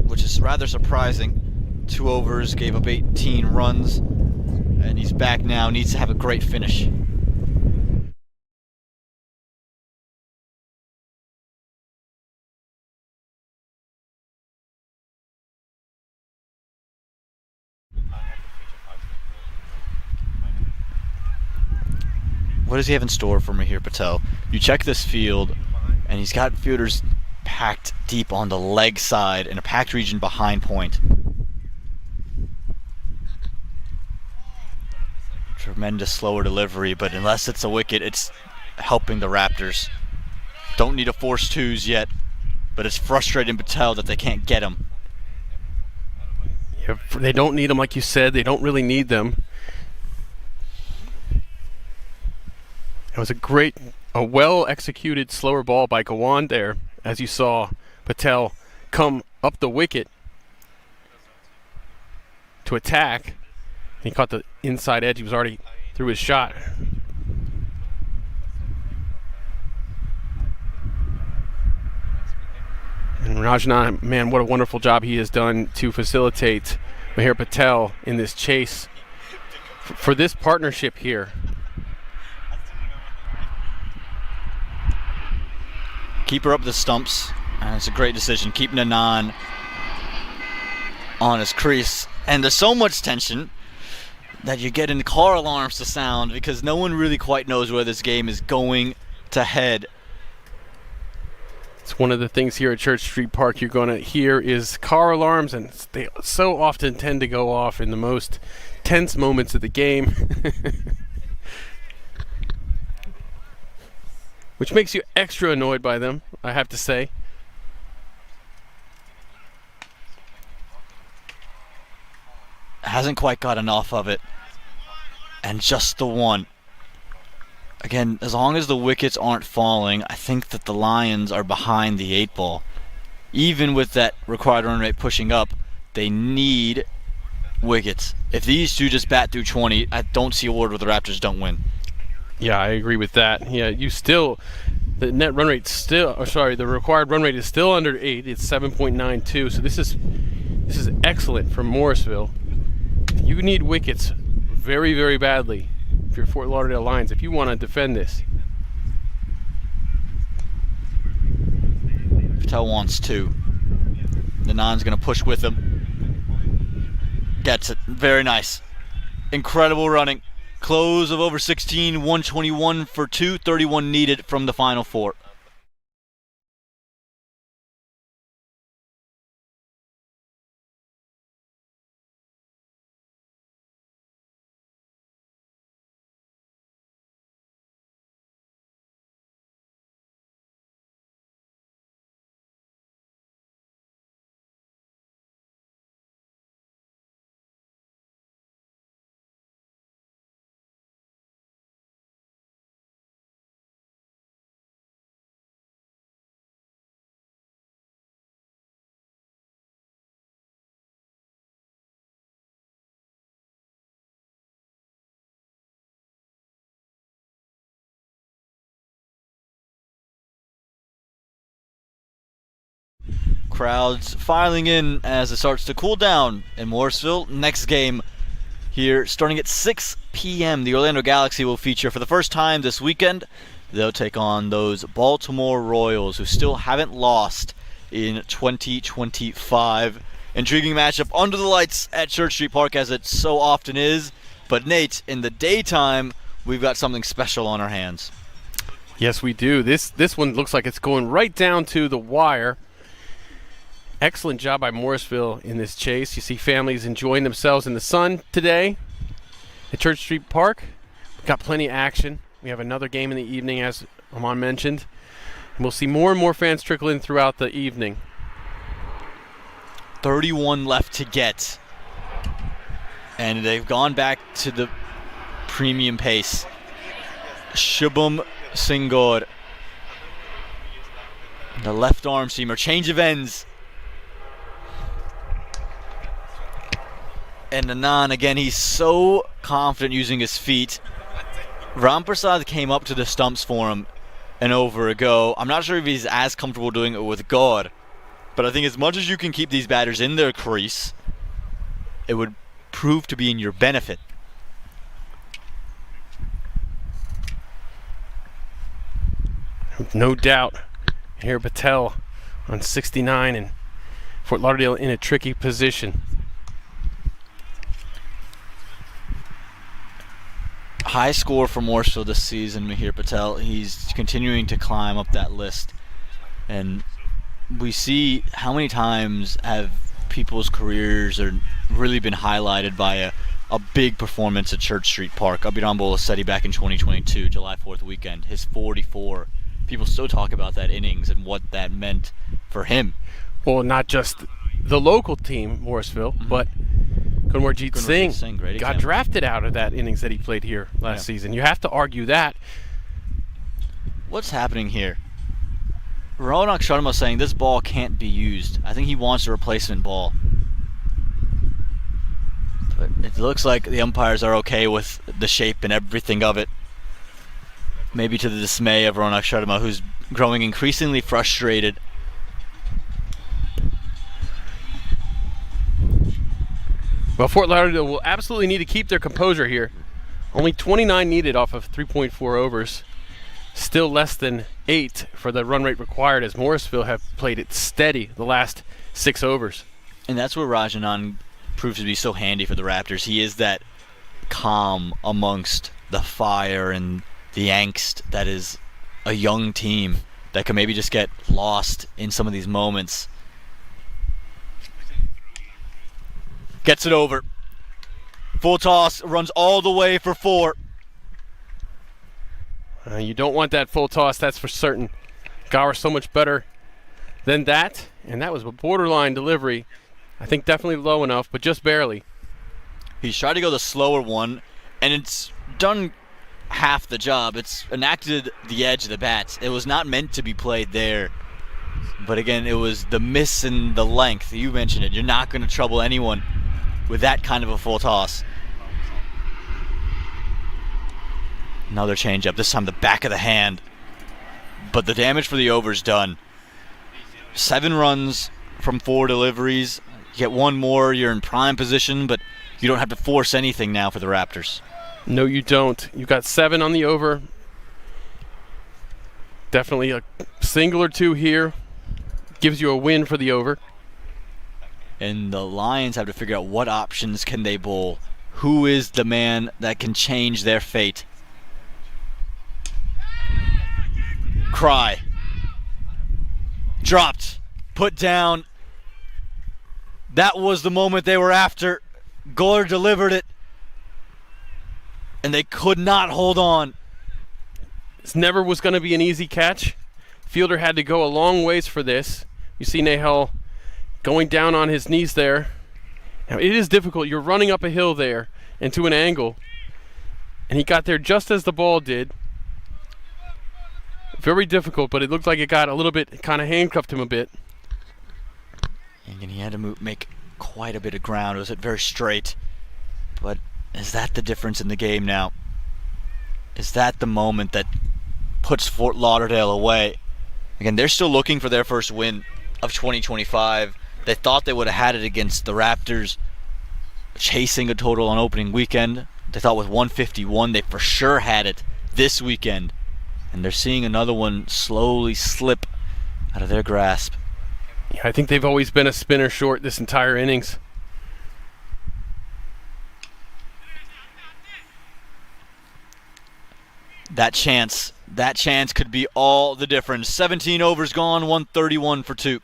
Speaker 1: which is rather surprising. 2 overs, gave up 18 runs, and he's back now. Needs to have a great finish. What does he have in store for me here, Patel? You check this field, and he's got fielders packed deep on the leg side in a packed region behind point. Tremendous slower delivery, but unless it's a wicket, it's helping the Raptors. Don't need a force twos yet, but it's frustrating Patel that they can't get him.
Speaker 5: Yeah, they don't need them, like you said. They don't really need them. It was a well-executed slower ball by Gawand there, as you saw Patel come up the wicket to attack. He caught the inside edge. He was already through his shot. And Rajna, man, what a wonderful job he has done to facilitate Mahir Patel in this chase for this partnership here.
Speaker 1: Keep her up the stumps, and it's a great decision. Keeping Anand on his crease. And there's so much tension that you're getting car alarms to sound because no one really quite knows where this game is going to head.
Speaker 5: It's one of the things here at Church Street Park you're going to hear is car alarms, and they so often tend to go off in the most tense moments of the game. Which makes you extra annoyed by them, I have to say.
Speaker 1: Hasn't quite got enough of it. And just the one. Again, as long as the wickets aren't falling, I think that the Lions are behind the 8 ball. Even with that required run rate pushing up, they need wickets. If these two just bat through 20, I don't see a world where the Raptors don't win.
Speaker 5: Yeah, I agree with that. Yeah, the net run rate the required run rate is still under 8. It's 7.92. So this is excellent from Morrisville. You need wickets very, very badly if you're Fort Lauderdale Lions, if you want to defend this.
Speaker 1: Patel wants 2. Nanan's going to push with him. Gets it. Very nice. Incredible running. Close of over 16, 121 for 2, 31 needed from the final 4. Crowds filing in as it starts to cool down in Morrisville. Next game here starting at 6 p.m. The Orlando Galaxy will feature for the first time this weekend. They'll take on those Baltimore Royals who still haven't lost in 2025. Intriguing matchup under the lights at Church Street Park as it so often is. But Nate, in the daytime, we've got something special on our hands.
Speaker 5: Yes, we do. This one looks like it's going right down to the wire. Excellent job by Morrisville in this chase. You see families enjoying themselves in the sun today at Church Street Park. We've got plenty of action. We have another game in the evening, as Amon mentioned. And we'll see more and more fans trickle in throughout the evening.
Speaker 1: 31 left to get. And they've gone back to the premium pace. Shubham Singh, the left arm seamer. Change of ends. And Anand, again, he's so confident using his feet. Ramprasad came up to the stumps for him an over ago. I'm not sure if he's as comfortable doing it with God, but I think as much as you can keep these batters in their crease, it would prove to be in your benefit.
Speaker 5: No doubt. Here Patel on 69 and Fort Lauderdale in a tricky position.
Speaker 1: High score for Morrisville this season, Mihir Patel. He's continuing to climb up that list. And we see how many times have people's careers are really been highlighted by a big performance at Church Street Park. Abhiram Bolasetti back in 2022, July 4th weekend, his 44. People still talk about that innings and what that meant for him.
Speaker 5: Well, not just the local team, Morrisville, but Kunwarjeet Singh
Speaker 1: great
Speaker 5: got
Speaker 1: example.
Speaker 5: drafted out of that innings that he played here last season. You have to argue that.
Speaker 1: What's happening here? Ronak Sharma saying this ball can't be used. I think he wants a replacement ball. But it looks like the umpires are okay with the shape and everything of it. Maybe to the dismay of Ronak Sharma, who's growing increasingly frustrated.
Speaker 5: Well, Fort Lauderdale will absolutely need to keep their composure here. Only 29 needed off of 3.4 overs. Still less than 8 for the run rate required, as Morrisville have played it steady the last 6 overs.
Speaker 1: And that's where Rajanan proves to be so handy for the Raptors. He is that calm amongst the fire and the angst that is a young team that can maybe just get lost in some of these moments. Gets it over. Full toss, runs all the way for 4.
Speaker 5: You don't want that full toss, that's for certain. Gower so much better than that, and that was a borderline delivery. I think definitely low enough, but just barely.
Speaker 1: He's tried to go the slower one, and it's done half the job. It's enacted the edge of the bats. It was not meant to be played there. But again, it was the miss and the length. You mentioned it. You're not going to trouble anyone with that kind of a full toss. Another changeup, this time the back of the hand. But the damage for the over's done. 7 runs from 4 deliveries. You get one more, you're in prime position, but you don't have to force anything now for the Raptors.
Speaker 5: No, you don't. You got 7 on the over. Definitely a single or 2 here. Gives you a win for the over.
Speaker 1: And the Lions have to figure out what options can they bowl. Who is the man that can change their fate? Cry. Dropped. Put down. That was the moment they were after. Gore delivered it. And they could not hold on.
Speaker 5: This never was going to be an easy catch. Fielder had to go a long ways for this. You see Nahal going down on his knees there. Now it is difficult. You're running up a hill there into an angle. And he got there just as the ball did. Very difficult, but it looked like it got a little bit, kind of handcuffed him a bit.
Speaker 1: And he had to make quite a bit of ground. It was very straight. But is that the difference in the game now? Is that the moment that puts Fort Lauderdale away? Again, they're still looking for their first win of 2025. They thought they would have had it against the Raptors, chasing a total on opening weekend. They thought with 151 they for sure had it this weekend. And they're seeing another one slowly slip out of their grasp.
Speaker 5: Yeah, I think they've always been a spinner short this entire innings.
Speaker 1: That chance could be all the difference. 17 overs gone, 131 for 2.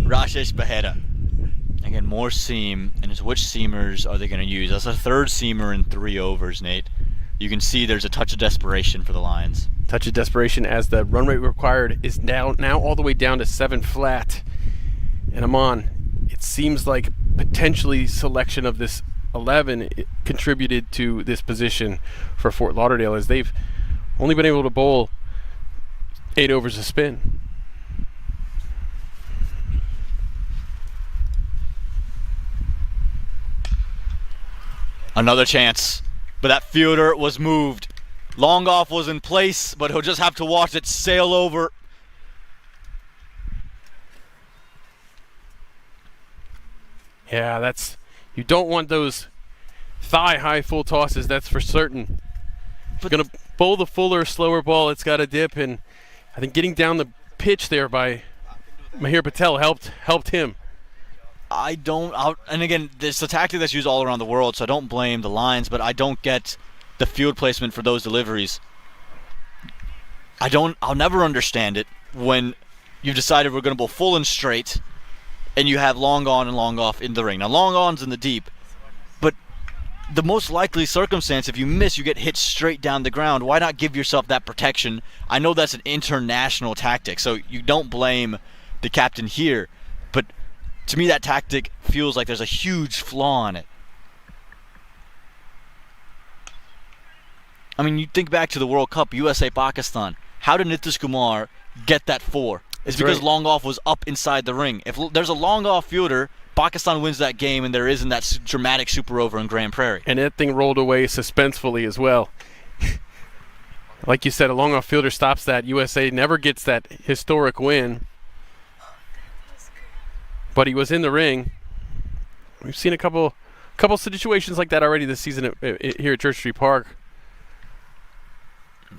Speaker 1: Rajesh Behera. Again, more seam, and it's which seamers are they going to use? That's a third seamer in 3 overs, Nate. You can see there's a touch of desperation for the Lions.
Speaker 5: Touch of desperation as the run rate required is now all the way down to 7 flat. And Amon, it seems like potentially selection of this 11 contributed to this position for Fort Lauderdale, as they've only been able to bowl 8 overs of spin.
Speaker 1: Another chance, but that fielder was moved. Long off was in place, but he'll just have to watch it sail over.
Speaker 5: Yeah, you don't want those thigh-high full tosses, that's for certain. If you're going to bowl the fuller, slower ball, it's got to dip, and I think getting down the pitch there by Mahir Patel helped him.
Speaker 1: And again, it's a tactic that's used all around the world, so I don't blame the Lions, but I don't get the field placement for those deliveries. I'll never understand it when you've decided we're going to bowl full and straight, and you have long on and long off in the ring. Now, long on's in the deep, but the most likely circumstance, if you miss, you get hit straight down the ground. Why not give yourself that protection? I know that's an international tactic, so you don't blame the captain here, but to me, that tactic feels like there's a huge flaw in it. I mean, you think back to the World Cup, USA-Pakistan. How did Nitish Kumar get that 4? It's because
Speaker 5: right.
Speaker 1: long off was up inside the ring. If there's a long off fielder, Pakistan wins that game, and there isn't that dramatic super over in Grand Prairie.
Speaker 5: And that thing rolled away suspensefully as well. Like you said, a long off fielder stops that. USA never gets that historic win. But he was in the ring. We've seen a couple situations like that already this season here at Church Street Park.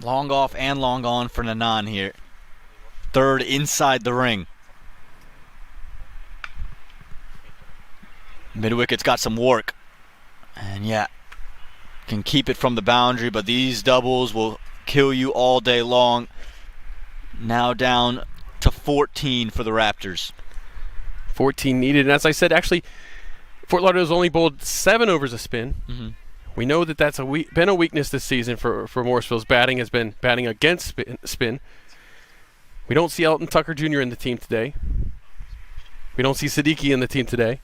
Speaker 1: Long off and long on for Nanan here. Third inside the ring. Mid-wicket's got some work. And yeah, can keep it from the boundary, but these doubles will kill you all day long. Now down to 14 for the Raptors.
Speaker 5: 14 needed, and as I said, actually, Fort Lauderdale's only bowled 7 overs of spin.
Speaker 1: Mm-hmm.
Speaker 5: We know that that's been a weakness this season for Morrisville's batting, has been batting against spin. We don't see Elton Tucker Jr. in the team today. We don't see Siddiqui in the team today.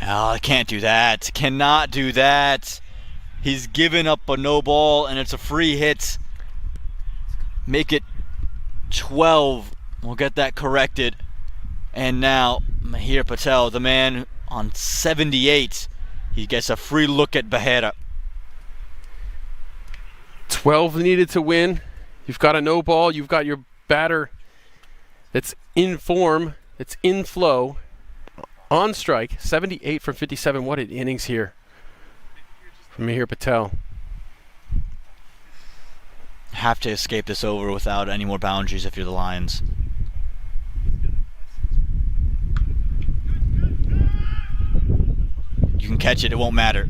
Speaker 1: Oh, I can't do that. Cannot do that. He's given up a no ball, and it's a free hit. Make it 12. We'll get that corrected. And now, Mahir Patel, the man on 78, he gets a free look at Behera.
Speaker 5: 12 needed to win. You've got a no ball. You've got your batter that's in form, that's in flow, on strike. 78 from 57. What an innings here from Mahir Patel.
Speaker 1: Have to escape this over without any more boundaries if you're the Lions. You can catch it, it won't matter.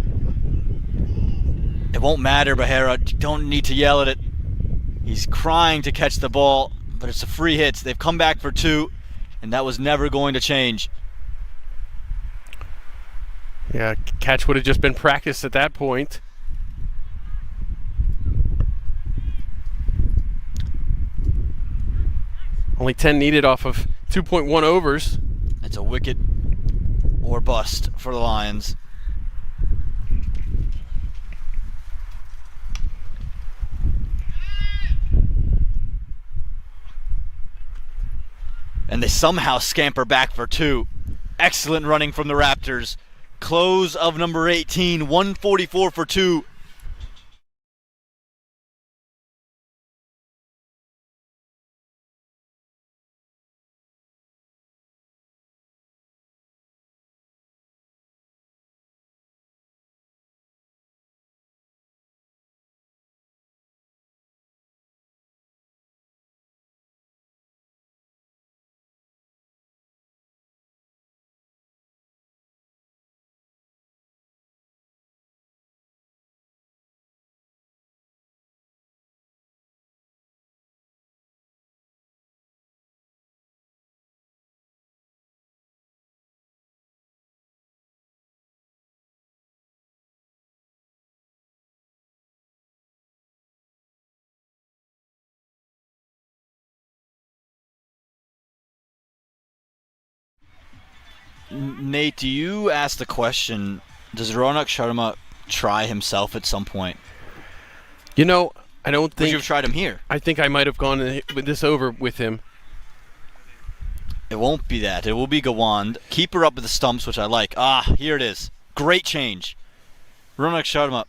Speaker 1: It won't matter, Behera. You don't need to yell at it. He's crying to catch the ball, but it's a free hit. They've come back for 2, and that was never going to change.
Speaker 5: Yeah, catch would have just been practice at that point. Only 10 needed off of 2.1 overs.
Speaker 1: It's a wicket or bust for the Lions. And they somehow scamper back for 2. Excellent running from the Raptors. Close of number 18, 144 for 2. Nate, do you ask the question, does Ronak Sharma try himself at some point?
Speaker 5: You know, I don't
Speaker 1: Would
Speaker 5: think...
Speaker 1: you have tried him here?
Speaker 5: I think I might have gone with this over with him.
Speaker 1: It won't be that. It will be Gawand. Keep her up with the stumps, which I like. Ah, here it is. Great change. Ronak Sharma,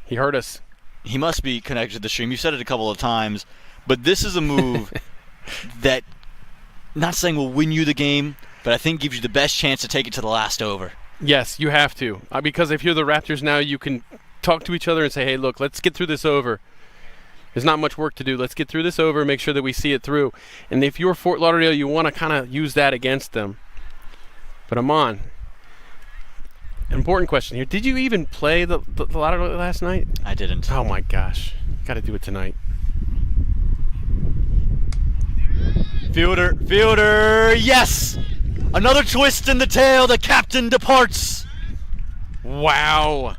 Speaker 5: He hurt us.
Speaker 1: he must be connected to the stream. You said it a couple of times, but this is a move that, not saying will win you the game, but I think gives you the best chance to take it to the last over.
Speaker 5: Yes, you have to. Because if you're the Raptors now, you can talk to each other and say, hey, look, let's get through this over. There's not much work to do. Let's get through this over and make sure that we see it through. And if you're Fort Lauderdale, you want to kind of use that against them. But Aman, an important question here. Did you even play the Lauderdale last night?
Speaker 1: I didn't.
Speaker 5: Oh, my gosh. Got to do it tonight.
Speaker 1: Fielder, yes! Another twist in the tail, the captain departs.
Speaker 5: Wow.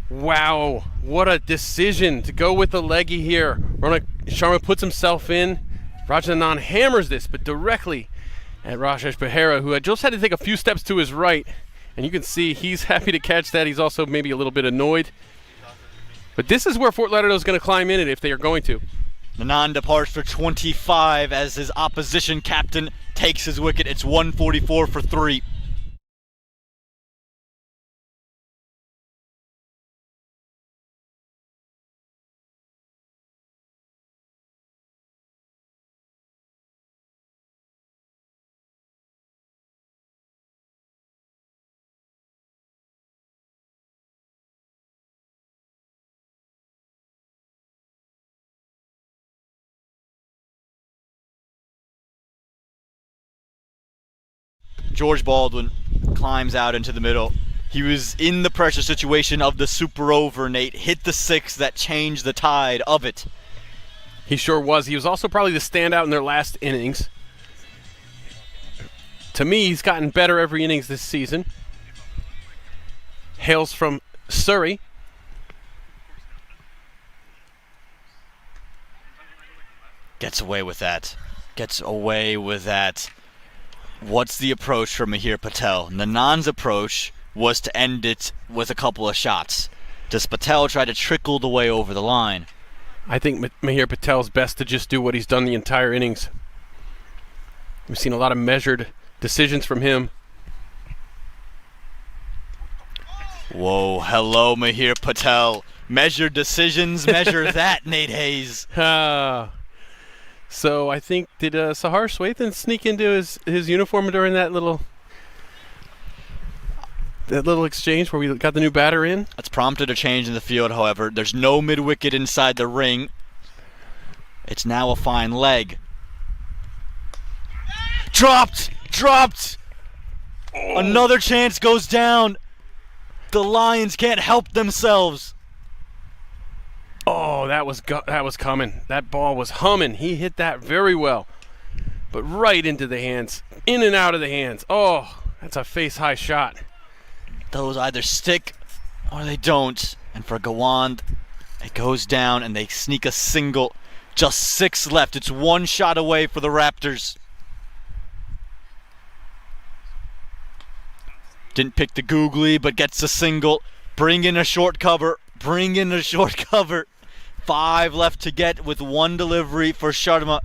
Speaker 5: Wow. What a decision to go with the leggy here. Ronak Sharma puts himself in. Rajanan hammers this, but directly at Rajesh Behera, who had just had to take a few steps to his right. And you can see he's happy to catch that. He's also maybe a little bit annoyed. But this is where Fort Lauderdale is going to climb in it if they are going to.
Speaker 1: Nanan departs for 25 as his opposition captain takes his wicket. It's 144 for 3. George Baldwin climbs out into the middle. He was in the pressure situation of the super over, Nate. Hit the 6 that changed the tide of it.
Speaker 5: He sure was. He was also probably the standout in their last innings. To me, he's gotten better every innings this season. Hails from Surrey.
Speaker 1: Gets away with that. Gets away with that. What's the approach from Mahir Patel? Nanan's approach was to end it with a couple of shots. Does Patel try to trickle the way over the line?
Speaker 5: I think Mahir Patel's best to just do what he's done the entire innings. We've seen a lot of measured decisions from him.
Speaker 1: Whoa, hello Mahir Patel. Measured decisions, measure that, Nate Hayes.
Speaker 5: So I think, did Sahar Swathan sneak into his uniform during that little exchange where we got the new batter in?
Speaker 1: That's prompted a change in the field, however. There's no mid-wicket inside the ring. It's now a fine leg. Dropped! Another chance goes down. The Lions can't help themselves.
Speaker 5: that was coming. That ball was humming. He hit that very well, but right into the hands, in and out of the hands. Oh, that's a face-high shot.
Speaker 1: Those either stick or they don't. And for Gawand, it goes down and they sneak a single. Just 6 left. It's 1 shot away for the Raptors. Didn't pick the googly, but gets a single. Bring in a short cover. 5 left to get with 1 delivery for Sharma.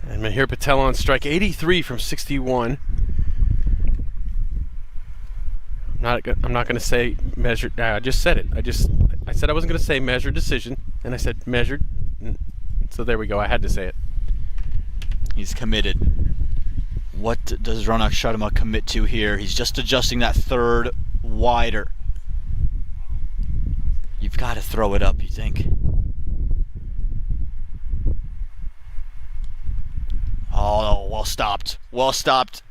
Speaker 5: And Mihir Patel on strike, 83 from 61. I'm not going to say measured. I just said it. I said I wasn't going to say measured decision, and I said measured. So there we go. I had to say it.
Speaker 1: He's committed. What does Ronak Sharma commit to here? He's just adjusting that third wider. You've got to throw it up, you think? Oh, well stopped. Well stopped.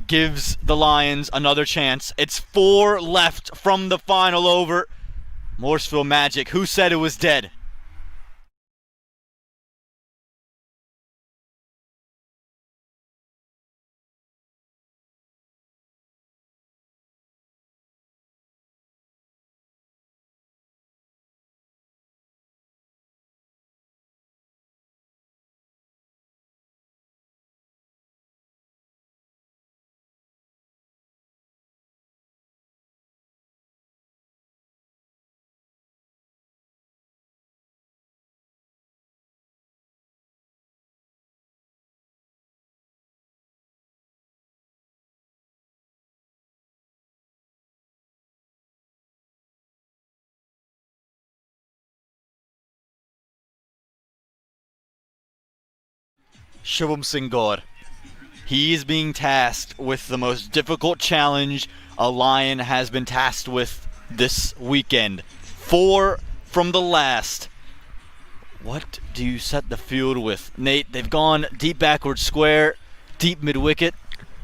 Speaker 1: Gives the Lions another chance. It's 4 left from the final over. Morrisville Magic. Who said it was dead? Shubham Singh Gaur. He is being tasked with the most difficult challenge a Lion has been tasked with this weekend. 4 from the last. What do you set the field with? Nate, they've gone deep backward square, deep mid-wicket,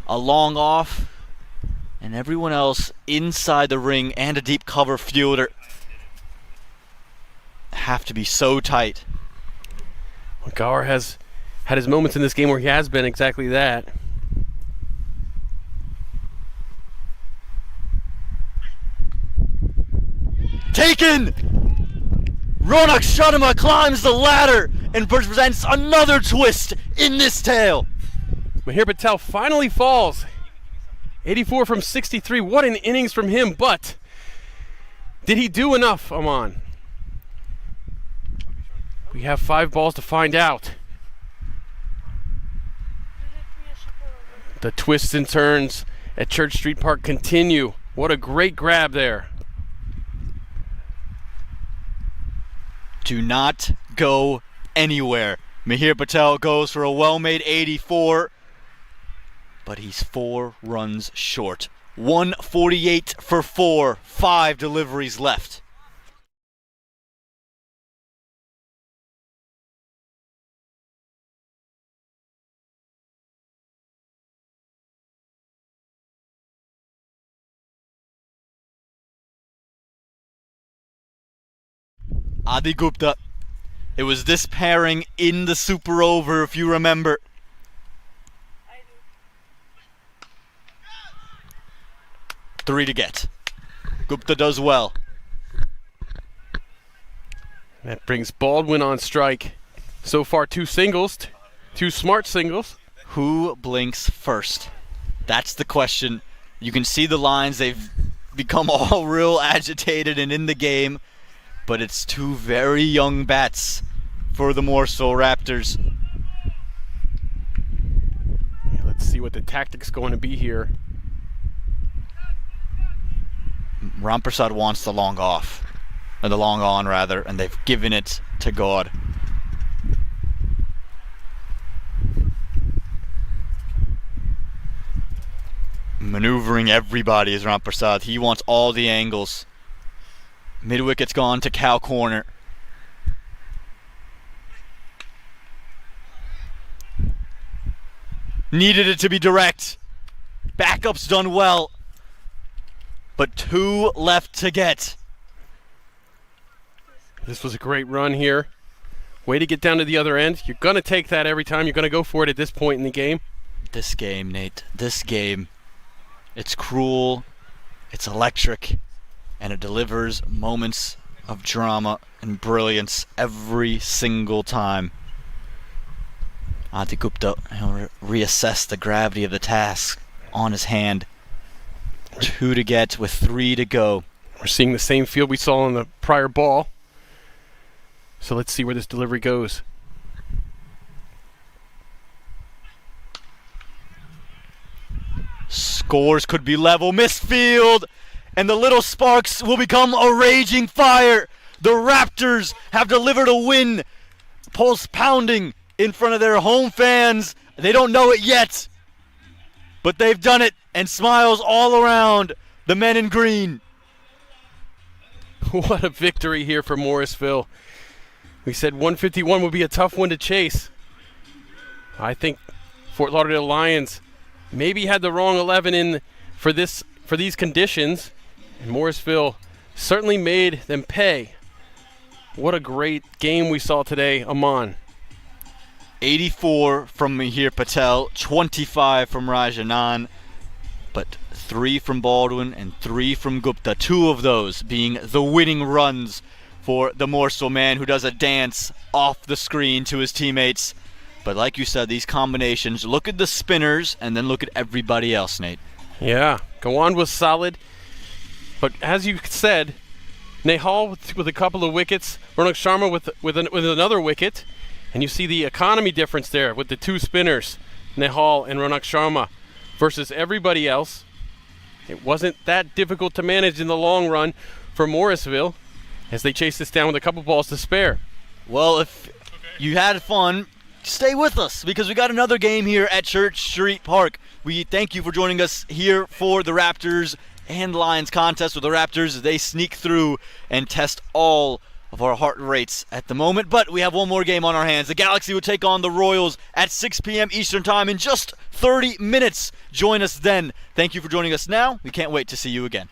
Speaker 1: a long off, and everyone else inside the ring and a deep cover fielder have to be so tight.
Speaker 5: Well, Gaur has had his moments in this game where he has been exactly that.
Speaker 1: Taken! Ronak Sharma climbs the ladder and presents another twist in this tale.
Speaker 5: Mihir Patel finally falls. 84 from 63. What an innings from him, but did he do enough, Aman? We have 5 balls to find out. The twists and turns at Church Street Park continue. What a great grab there.
Speaker 1: Do not go anywhere. Mihir Patel goes for a well-made 84, but he's 4 runs short. 148 for 4, 5 deliveries left. Adi Gupta. It was this pairing in the Super Over, if you remember. Three to get. Gupta does well.
Speaker 5: That brings Baldwin on strike. So far, 2 singles, 2 smart singles.
Speaker 1: Who blinks first? That's the question. You can see the lines. They've become all real agitated and in the game. But it's 2 very young bats for the Morrisville Raptors.
Speaker 5: Yeah, let's see what the tactic's going to be here.
Speaker 1: Ramprasad wants the long off, or the long on rather, and they've given it to God. Maneuvering everybody is Ramprasad. He wants all the angles. Mid-wicket's gone to cow corner. Needed it to be direct. Backup's done well. but 2 left to get.
Speaker 5: This was a great run here. Way to get down to the other end. You're going to take that every time. You're going to go for it at this point in the game.
Speaker 1: This game, Nate, this game, it's cruel, it's electric, and it delivers moments of drama and brilliance every single time. Adi Gupta, he'll reassess the gravity of the task on his hand. 2 to get with 3 to go.
Speaker 5: We're seeing the same field we saw on the prior ball. So let's see where this delivery goes.
Speaker 1: Scores could be level. Missed field. And the little sparks will become a raging fire. The Raptors have delivered a win. Pulse pounding in front of their home fans. They don't know it yet. But they've done it. And smiles all around the men in green.
Speaker 5: What a victory here for Morrisville. We said 151 would be a tough one to chase. I think Fort Lauderdale Lions maybe had the wrong 11 in for these conditions, and Morrisville certainly made them pay. What a great game we saw today, Aman.
Speaker 1: 84 from Mihir Patel, 25 from Rajanan, but 3 from Baldwin and 3 from Gupta. 2 of those being the winning runs for the Morrisville man, who does a dance off the screen to his teammates. But like you said, these combinations, look at the spinners and then look at everybody else, Nate.
Speaker 5: Yeah, Gawan was solid. But as you said, Nehal with a couple of wickets, Ronak Sharma with another wicket. And you see the economy difference there with the 2 spinners, Nehal and Ronak Sharma, versus everybody else. It wasn't that difficult to manage in the long run for Morrisville as they chase this down with a couple balls to spare.
Speaker 1: Well, if you had fun, stay with us because we got another game here at Church Street Park. We thank you for joining us here for the Raptors and Lions contest with the Raptors as they sneak through and test all of our heart rates at the moment. But we have one more game on our hands. The Galaxy will take on the Royals at 6 p.m. Eastern Time in just 30 minutes. Join us then. Thank you for joining us now. We can't wait to see you again.